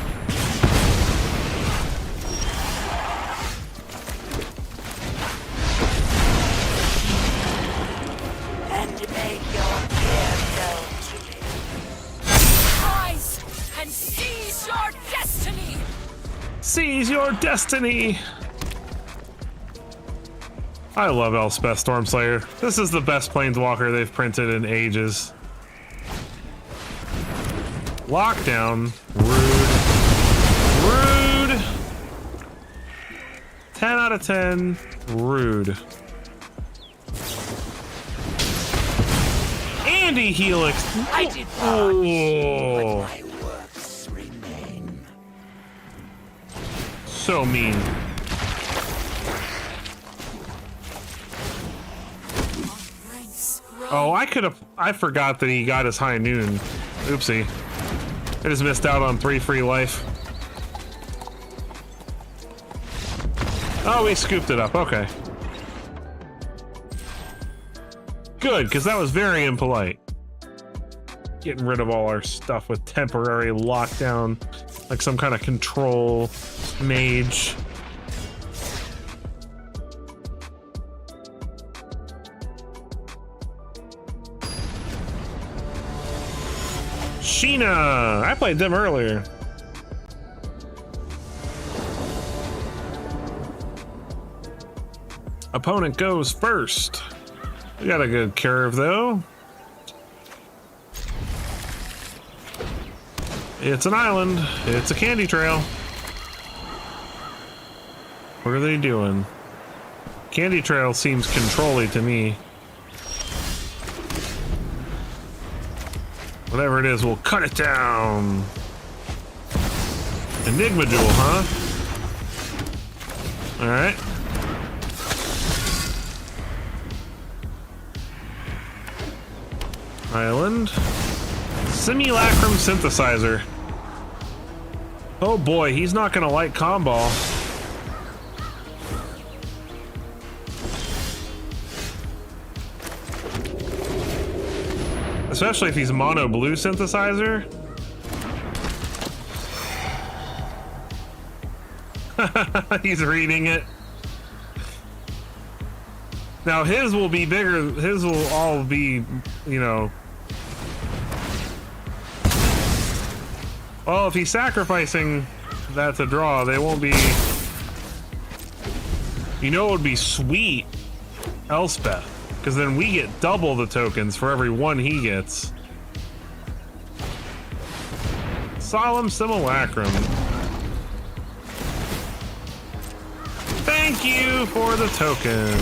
And make your rise and seize your destiny. Seize your destiny. I love Elspeth Stormslayer. This is the best planeswalker they've printed in ages. Lockdown. Rude. Rude. 10 out of 10. Rude. Andy Helix. I did Oh, my works remain. so mean. Ranks grow. Oh, I forgot that he got his high noon. Oopsie. I just missed out on 3 free life. Oh, we scooped it up. Okay. Good, because that was very impolite. Getting rid of all our stuff with temporary lockdown, like some kind of control mage. Sheena! I played them earlier. Opponent goes first. We got a good curve though. It's an island. It's a candy trail. What are they doing? Candy trail seems controlly to me. Whatever it is, we'll cut it down. Enigma Jewel, huh? All right. Island. Simulacrum Synthesizer. Oh boy, he's not gonna like combo. Especially if he's mono blue synthesizer. He's reading it. Now his will be bigger, his will all be, you know. Well, if he's sacrificing that to draw, they won't be. You know, it would be sweet, Elspeth, because then we get double the tokens for every one he gets. Solemn Simulacrum. Thank you for the token.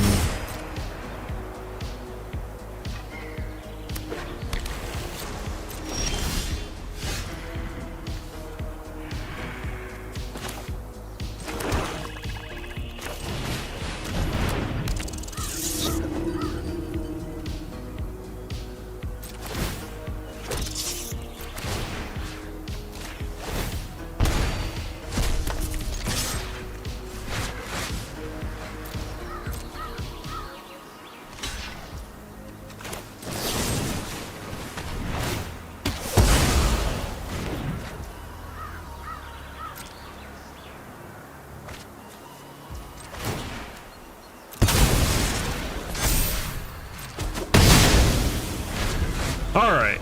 All right.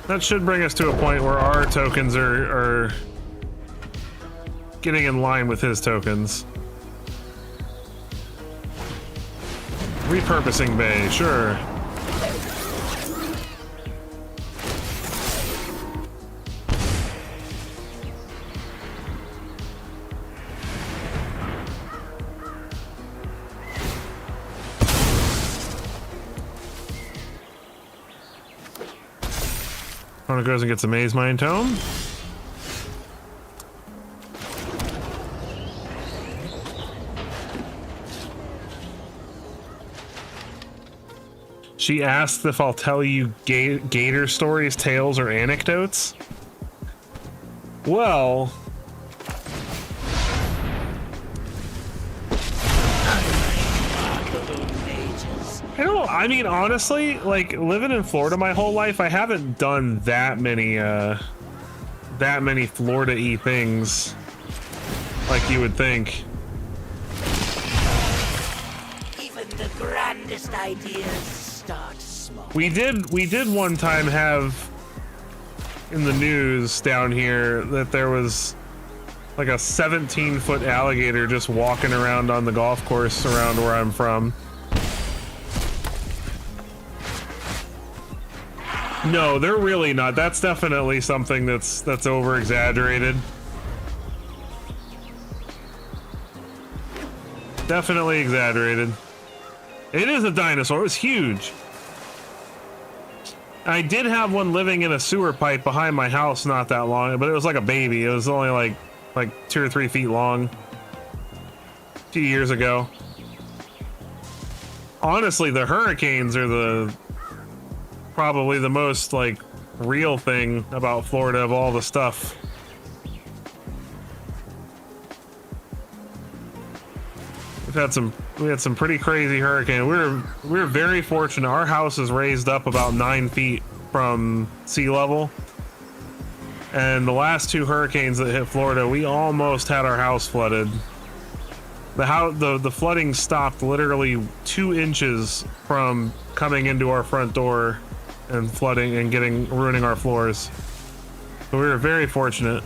That should bring us to a point where our tokens are getting in line with his tokens. Repurposing bay, sure. Opponent goes and gets a Maze Mind Tome. She asked if I'll tell you gator stories, tales, or anecdotes. Well, I mean, honestly, like living in Florida my whole life, I haven't done that many Florida-y things like you would think. Even the grandest ideas start small. We did one time have in the news down here that there was like a 17-foot alligator just walking around on the golf course around where I'm from. No, they're really not. That's definitely something that's over exaggerated. Definitely exaggerated. It is a dinosaur. It was huge. I did have one living in a sewer pipe behind my house not that long, but it was like a baby. It was only like 2 or 3 feet long. A few years ago. Honestly, the hurricanes are probably the most like real thing about Florida of all the stuff. We had some pretty crazy hurricane. We were very fortunate. Our house is raised up about 9 feet from sea level. And the last 2 hurricanes that hit Florida, we almost had our house flooded. The flooding stopped literally 2 inches from coming into our front door and flooding and ruining our floors. So we were very fortunate.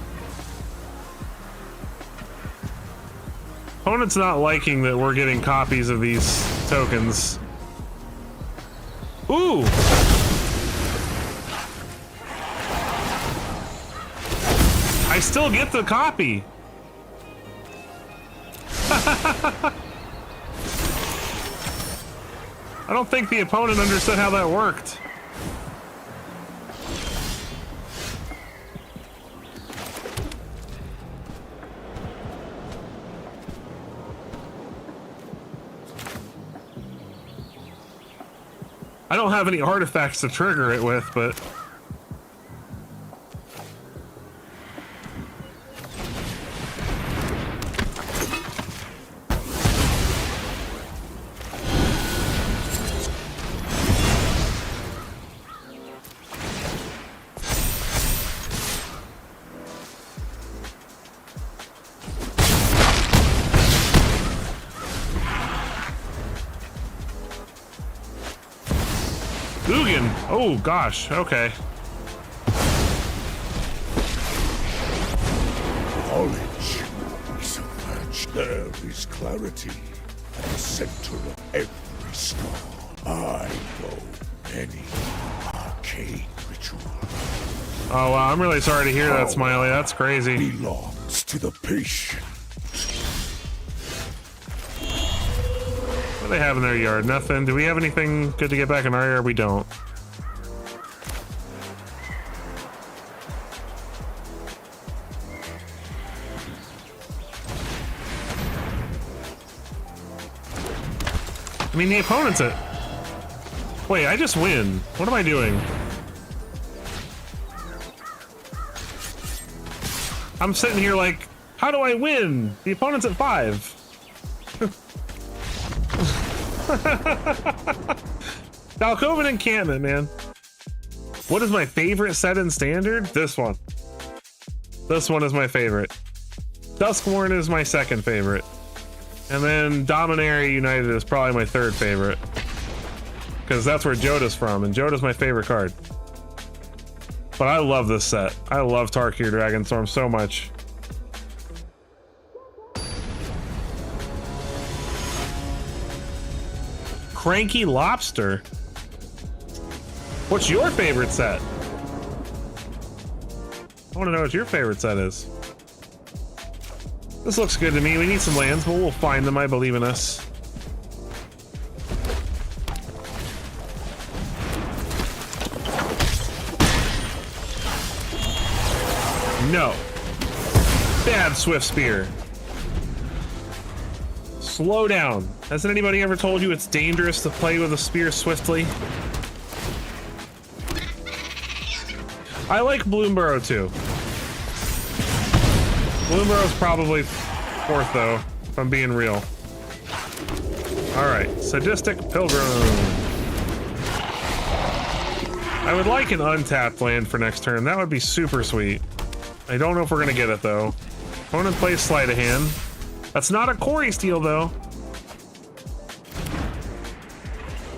Opponent's not liking that we're getting copies of these tokens. Ooh! I still get the copy. I don't think the opponent understood how that worked. I don't have any artifacts to trigger it with, but... Ugin! Oh gosh, okay. Knowledge is a match. There is clarity at the center of every star. I know any arcane ritual. Oh wow, I'm really sorry to hear that, Smiley. That's crazy. Belongs to the patient. What do they have in their yard? Nothing. Do we have anything good to get back in our yard? We don't. I mean, the opponent's it. Wait, I just win. What am I doing? I'm sitting here like, how do I win? The opponent's at 5. Valkoven encampment, man. What is my favorite set in standard? This one. This one is my favorite. Duskmourn is my second favorite. And then Dominaria United is probably my third favorite. Because that's where Joda's from, and Joda's my favorite card. But I love this set. I love Tarkir Dragonstorm so much. Cranky Lobster? What's your favorite set? I want to know what your favorite set is. This looks good to me. We need some lands, but we'll find them. I believe in us. No. Bad Swift Spear. Slow down. Hasn't anybody ever told you it's dangerous to play with a spear swiftly? I like Bloomburrow too. Bloomburrow's probably 4th though, if I'm being real. Alright, Sadistic Pilgrim. I would like an untapped land for next turn. That would be super sweet. I don't know if we're gonna get it though. Opponent plays Sleight of Hand. That's not a Quarry Steel though.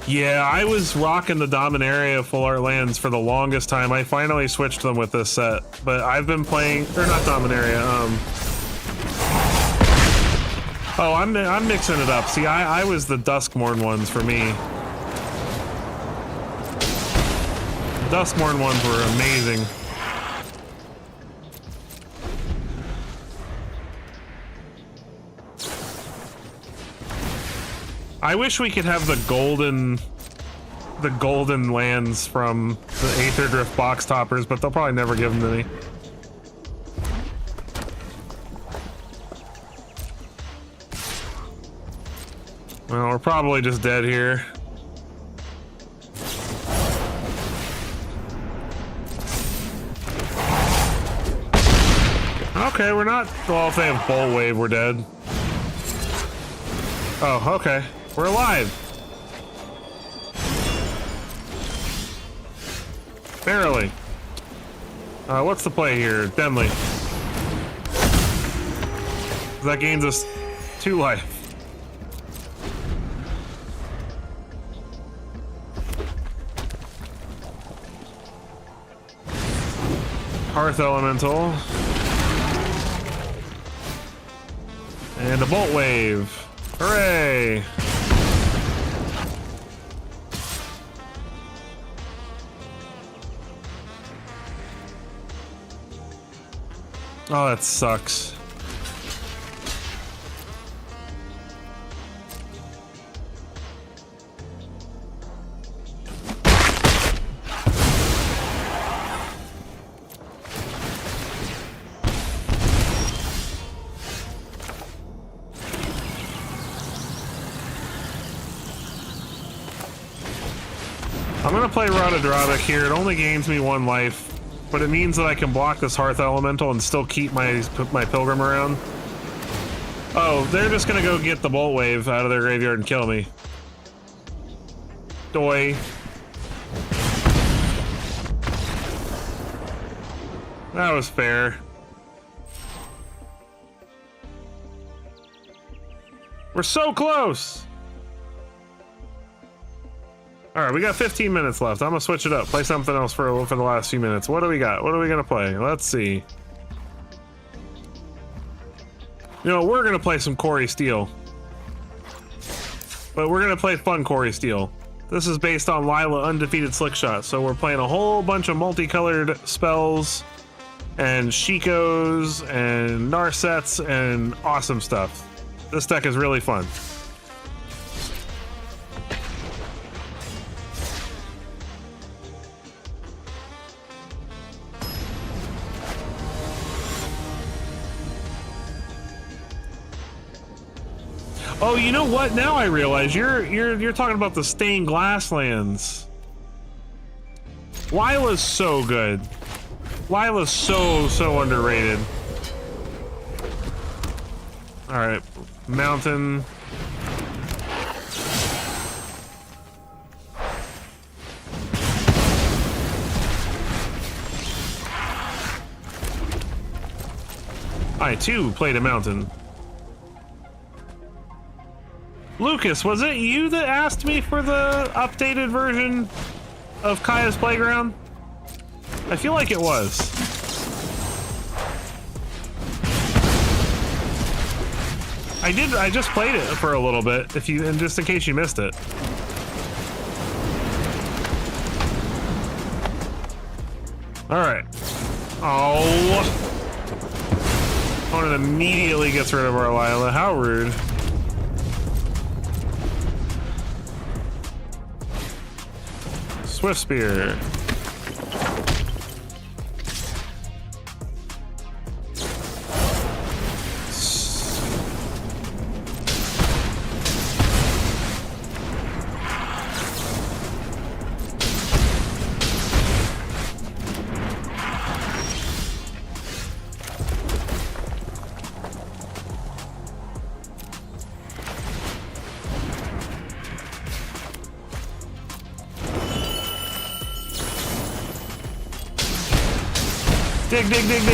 Yeah, I was rocking the Dominaria Full Art lands for the longest time. I finally switched them with this set, but I've been playing, or not Dominaria, oh, I'm mixing it up. See, I was the Duskmourn ones for me. Duskmourn ones were amazing. I wish we could have the golden lands from the Aether Drift box toppers, but they'll probably never give them to me. Well, we're probably just dead here. Okay, we're not. Well, if they have Bolt Wave, we're dead. Oh, okay. We're alive. Barely. What's the play here? Denley. That gains us 2 life. Hearth Elemental. And a Bolt Wave. Hooray! Oh, that sucks. I'm gonna play Rhododrabic here. It only gains me 1 life, but it means that I can block this Hearth Elemental and still keep my Pilgrim around. Oh, they're just gonna go get the Bolt Wave out of their graveyard and kill me. Doi. That was fair. We're so close! Alright, we got 15 minutes left. I'm gonna switch it up. Play something else for the last few minutes. What do we got? What are we gonna play? Let's see. You know, we're gonna play some Corey Steele. But we're gonna play fun Corey Steele. This is based on Lila Undefeated Slickshot, so we're playing a whole bunch of multicolored spells and Shikos and Narsets and awesome stuff. This deck is really fun. Oh, you know what? Now I realize you're talking about the stained glass lands. Lila's so good. Lila's so underrated. All right, mountain. I too played a mountain. Lucas, was it you that asked me for the updated version of Kaya's Playground? I feel like it was. I just played it for a little bit, and just in case you missed it. Alright. Oh. Opponent immediately gets rid of our Lila. How rude. Swift Spear.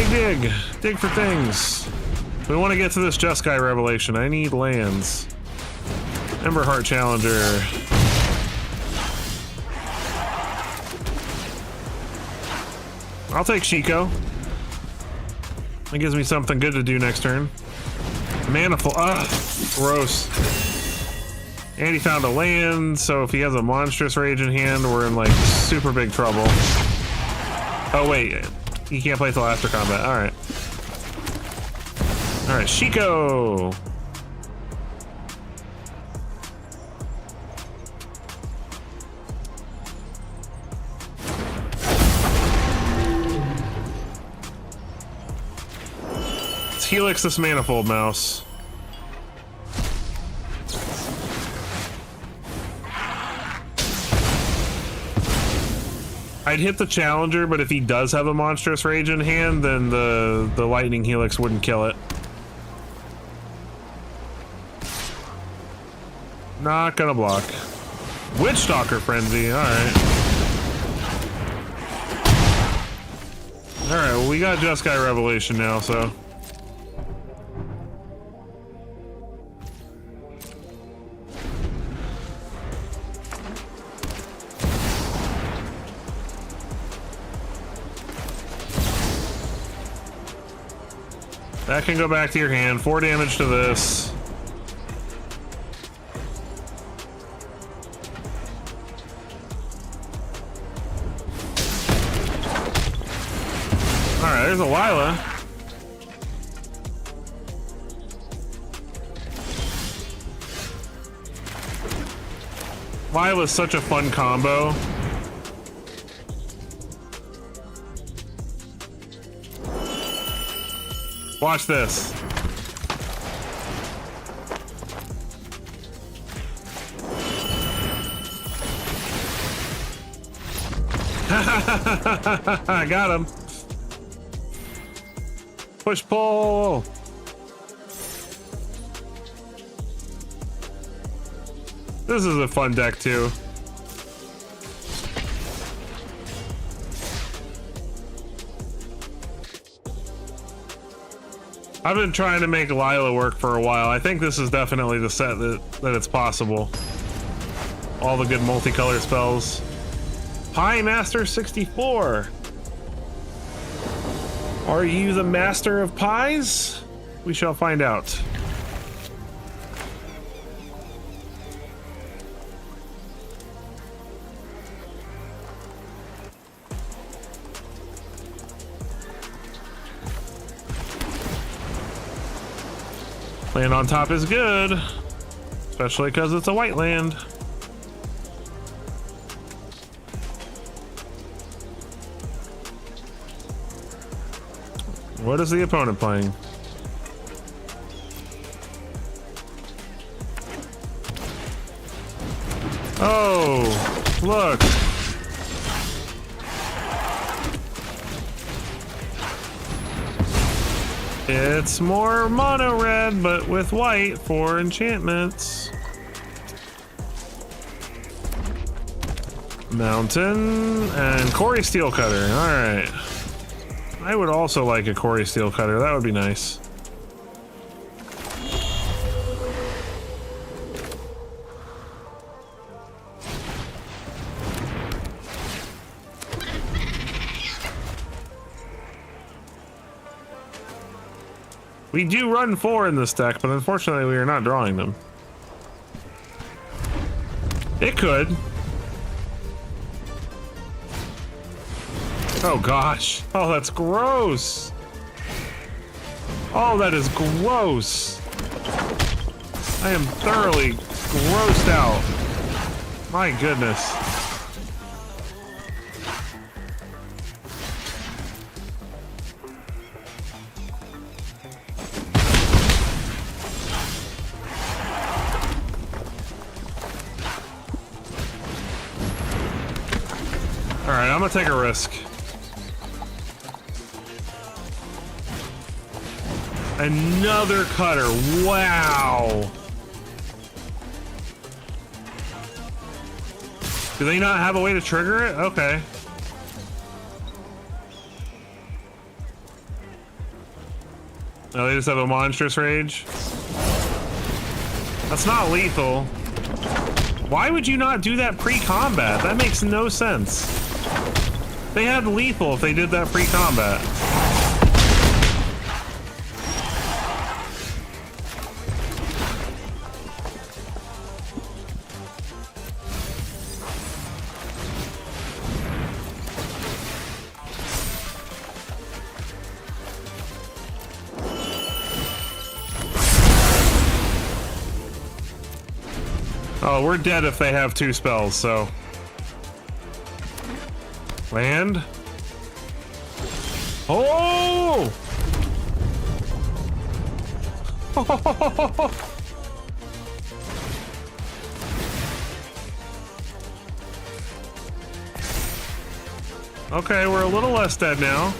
Dig. Dig for things. We want to get to this Jeskai Revelation. I need lands. Emberheart Challenger. I'll take Shiko. That gives me something good to do next turn. Manifold. Ugh. Gross. And he found a land, so if he has a Monstrous Rage in hand, we're in like super big trouble. Oh wait. You can't play till after combat. Alright. Alright, Shiko! Let's Helix this Manifold Mouse. I'd hit the Challenger, but if he does have a Monstrous Rage in hand, then the Lightning Helix wouldn't kill it. Not gonna block. Witchstalker Frenzy, alright. Alright, well we got Jeskai Revelation now, so... That can go back to your hand. 4 damage to this. Alright, there's a Lila. Lila's such a fun combo. Watch this. I got him. Push pull. This is a fun deck too. I've been trying to make Lila work for a while. I think this is definitely the set that it's possible. All the good multicolor spells. Pie Master 64. Are you the master of pies? We shall find out. Land on top is good, especially because it's a white land. What is the opponent playing? Oh, look. It's more mono red, but with white for enchantments. Mountain and Quarry Steelcutter. All right. I would also like a Quarry Steelcutter. That would be nice. We do run 4 in this deck, but unfortunately we are not drawing them. It could. Oh gosh. Oh, that's gross. Oh, that is gross. I am thoroughly grossed out. My goodness. Alright, I'm gonna take a risk. Another cutter. Wow. Do they not have a way to trigger it? Okay. No, they just have a monstrous rage. That's not lethal. Why would you not do that pre-combat? That makes no sense. They had lethal if they did that pre-combat. Oh, we're dead if they have 2 spells, so... Land. Oh! Okay, we're a little less dead now.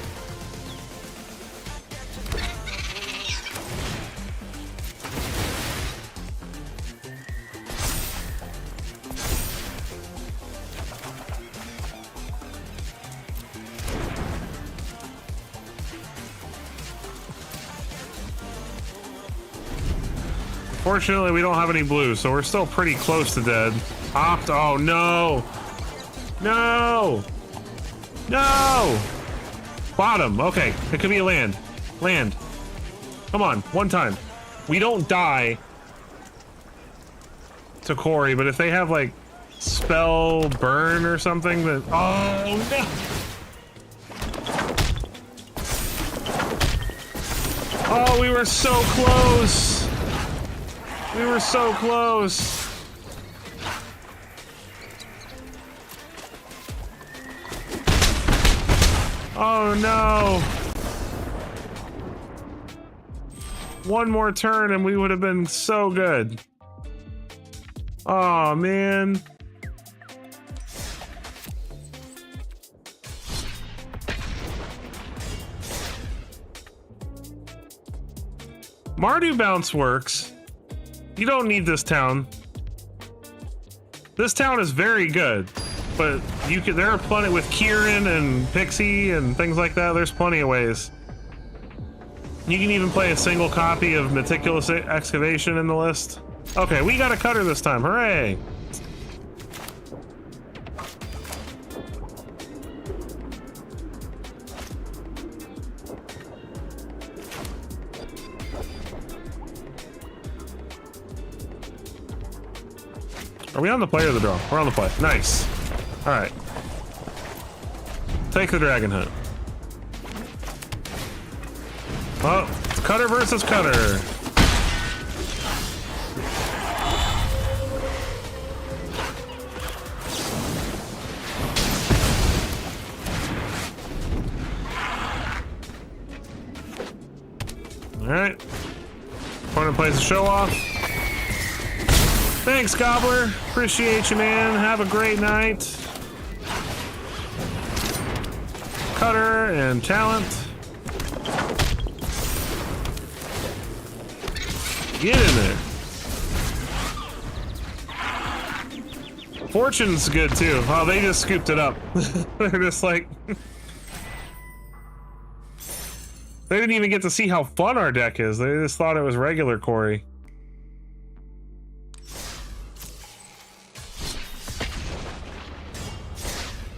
Fortunately, we don't have any blue, so we're still pretty close to dead. Opt. Oh, no. No. No. Bottom. Okay. It could be a land. Land. Come on. One time. We don't die to Corey, but if they have, like, spell burn or something, then... Oh, no. Oh, we were so close. We were so close. Oh no. One more turn and we would have been so good. Oh man. Mardu bounce works. You don't need this town. This town is very good, but you can. There are plenty with Kieran and Pixie and things like that. There's plenty of ways. You can even play a single copy of Meticulous Excavation in the list. Okay, we got a cutter this time. Hooray! Are we on the play or the draw? We're on the play. Nice. All right. Take the dragon hunt. Oh, it's cutter versus cutter. All right. Opponent plays a show off. Thanks, Gobbler. Appreciate you, man. Have a great night. Cutter and talent. Get in there. Fortune's good too. Oh, they just scooped it up. They're just like... They didn't even get to see how fun our deck is. They just thought it was regular Corey.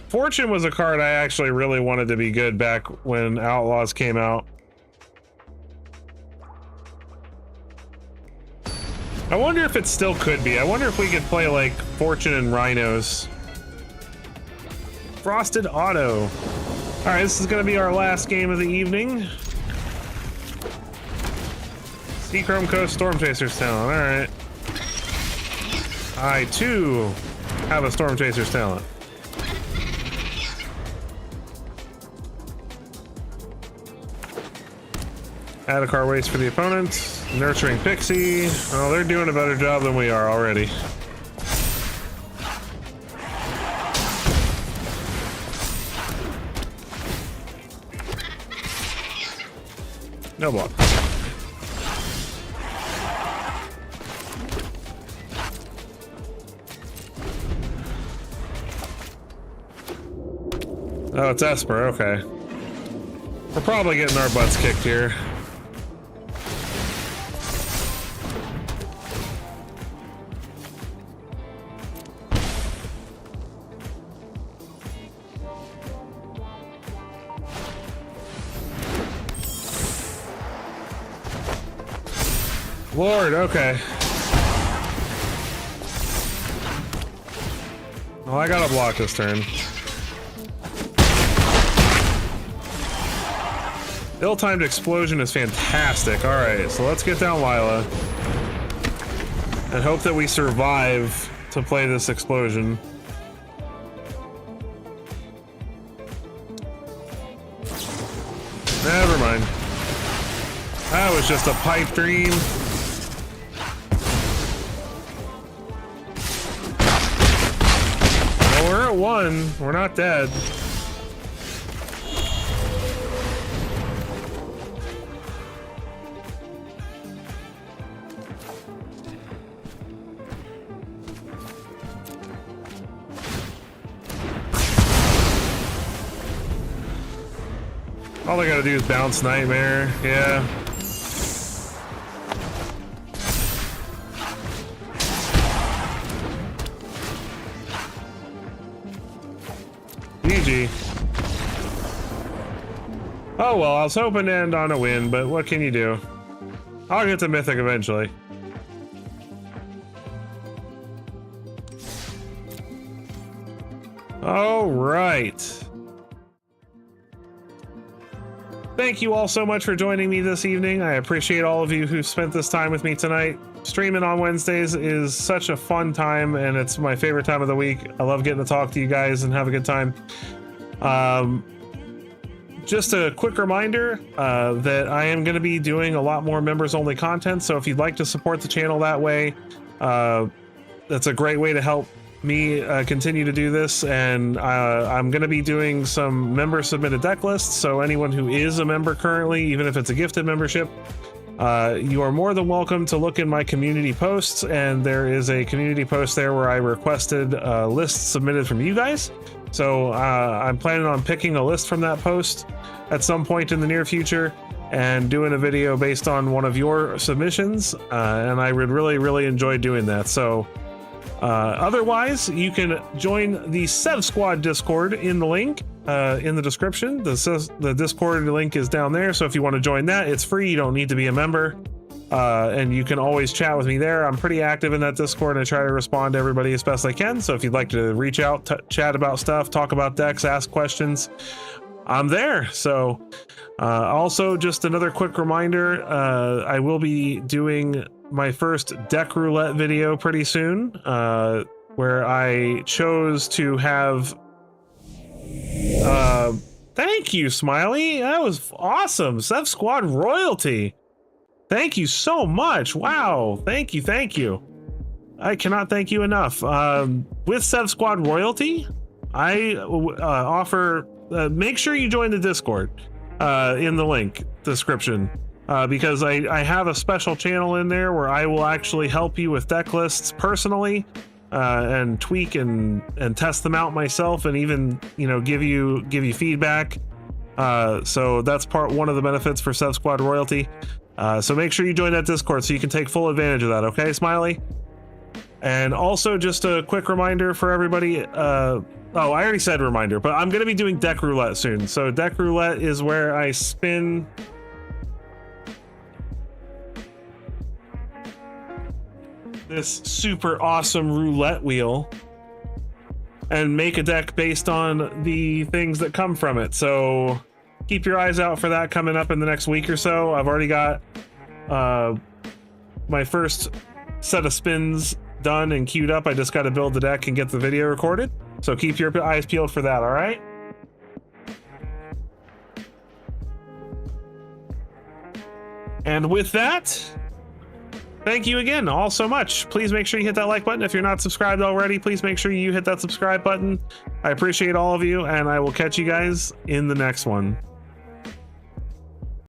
Fortune was a card I actually really wanted to be good back when Outlaws came out. I wonder if it still could be. I wonder if we could play like Fortune and Rhinos. Frosted Auto. All right, this is going to be our last game of the evening. Seachrome Coast Storm Chaser's talent. All right. I too have a Storm Chaser's talent. Add a card waste for the opponent. Nurturing Pixie. Oh, they're doing a better job than we are already. No block. Oh, it's Esper. Okay. We're probably getting our butts kicked here. Lord, okay. Well, I gotta block this turn. Ill-timed explosion is fantastic. Alright, so let's get down Lila. And hope that we survive to play this explosion. Never mind. That was just a pipe dream. one. We're not dead. All I gotta do is bounce Nightmare. Yeah. GG. Oh well, I was hoping to end on a win, but what can you do? I'll get to Mythic eventually. All right. Thank you all so much for joining me this evening. I appreciate all of you who spent this time with me tonight. Streaming on Wednesdays is such a fun time, and it's my favorite time of the week. I love getting to talk to you guys and have a good time. Just a quick reminder that I am going to be doing a lot more members-only content, so if you'd like to support the channel that way, that's a great way to help me continue to do this. And I'm going to be doing some member submitted deck lists, so anyone who is a member currently, even if it's a gifted membership, you are more than welcome to look in my community posts, and there is a community post there where I requested lists submitted from you guys. So I'm planning on picking a list from that post at some point in the near future and doing a video based on one of your submissions, and I would really enjoy doing that. So otherwise, you can join the Sev Squad Discord in the link in the description. The Discord link is down there, so if you want to join that, it's free. You don't need to be a member, and you can always chat with me there. I'm pretty active in that Discord, and I try to respond to everybody as best I can. So if you'd like to reach out, chat about stuff, talk about decks, ask questions, I'm there. So also, just another quick reminder, I will be doing my first deck roulette video pretty soon, where I chose to have thank you, Smiley. That was awesome. Sev Squad royalty. Thank you so much. Wow. Thank you. I cannot thank you enough. With Sev Squad royalty, I offer make sure you join the Discord in the link description. Because I have a special channel in there where I will actually help you with deck lists personally, and tweak and test them out myself, and even give you feedback. So that's one of the benefits for Sev Squad royalty. So make sure you join that Discord so you can take full advantage of that. Okay, Smiley? And also just a quick reminder for everybody. Oh, I already said reminder, but I'm going to be doing deck roulette soon. So deck roulette is where I spin this super awesome roulette wheel and make a deck based on the things that come from it. So keep your eyes out for that coming up in the next week or so. I've already got my first set of spins done and queued up. I just got to build the deck and get the video recorded. So keep your eyes peeled for that, all right? And with that, thank you again all so much. Please make sure you hit that like button. If you're not subscribed already, please make sure you hit that subscribe button. I appreciate all of you, and I will catch you guys in the next one.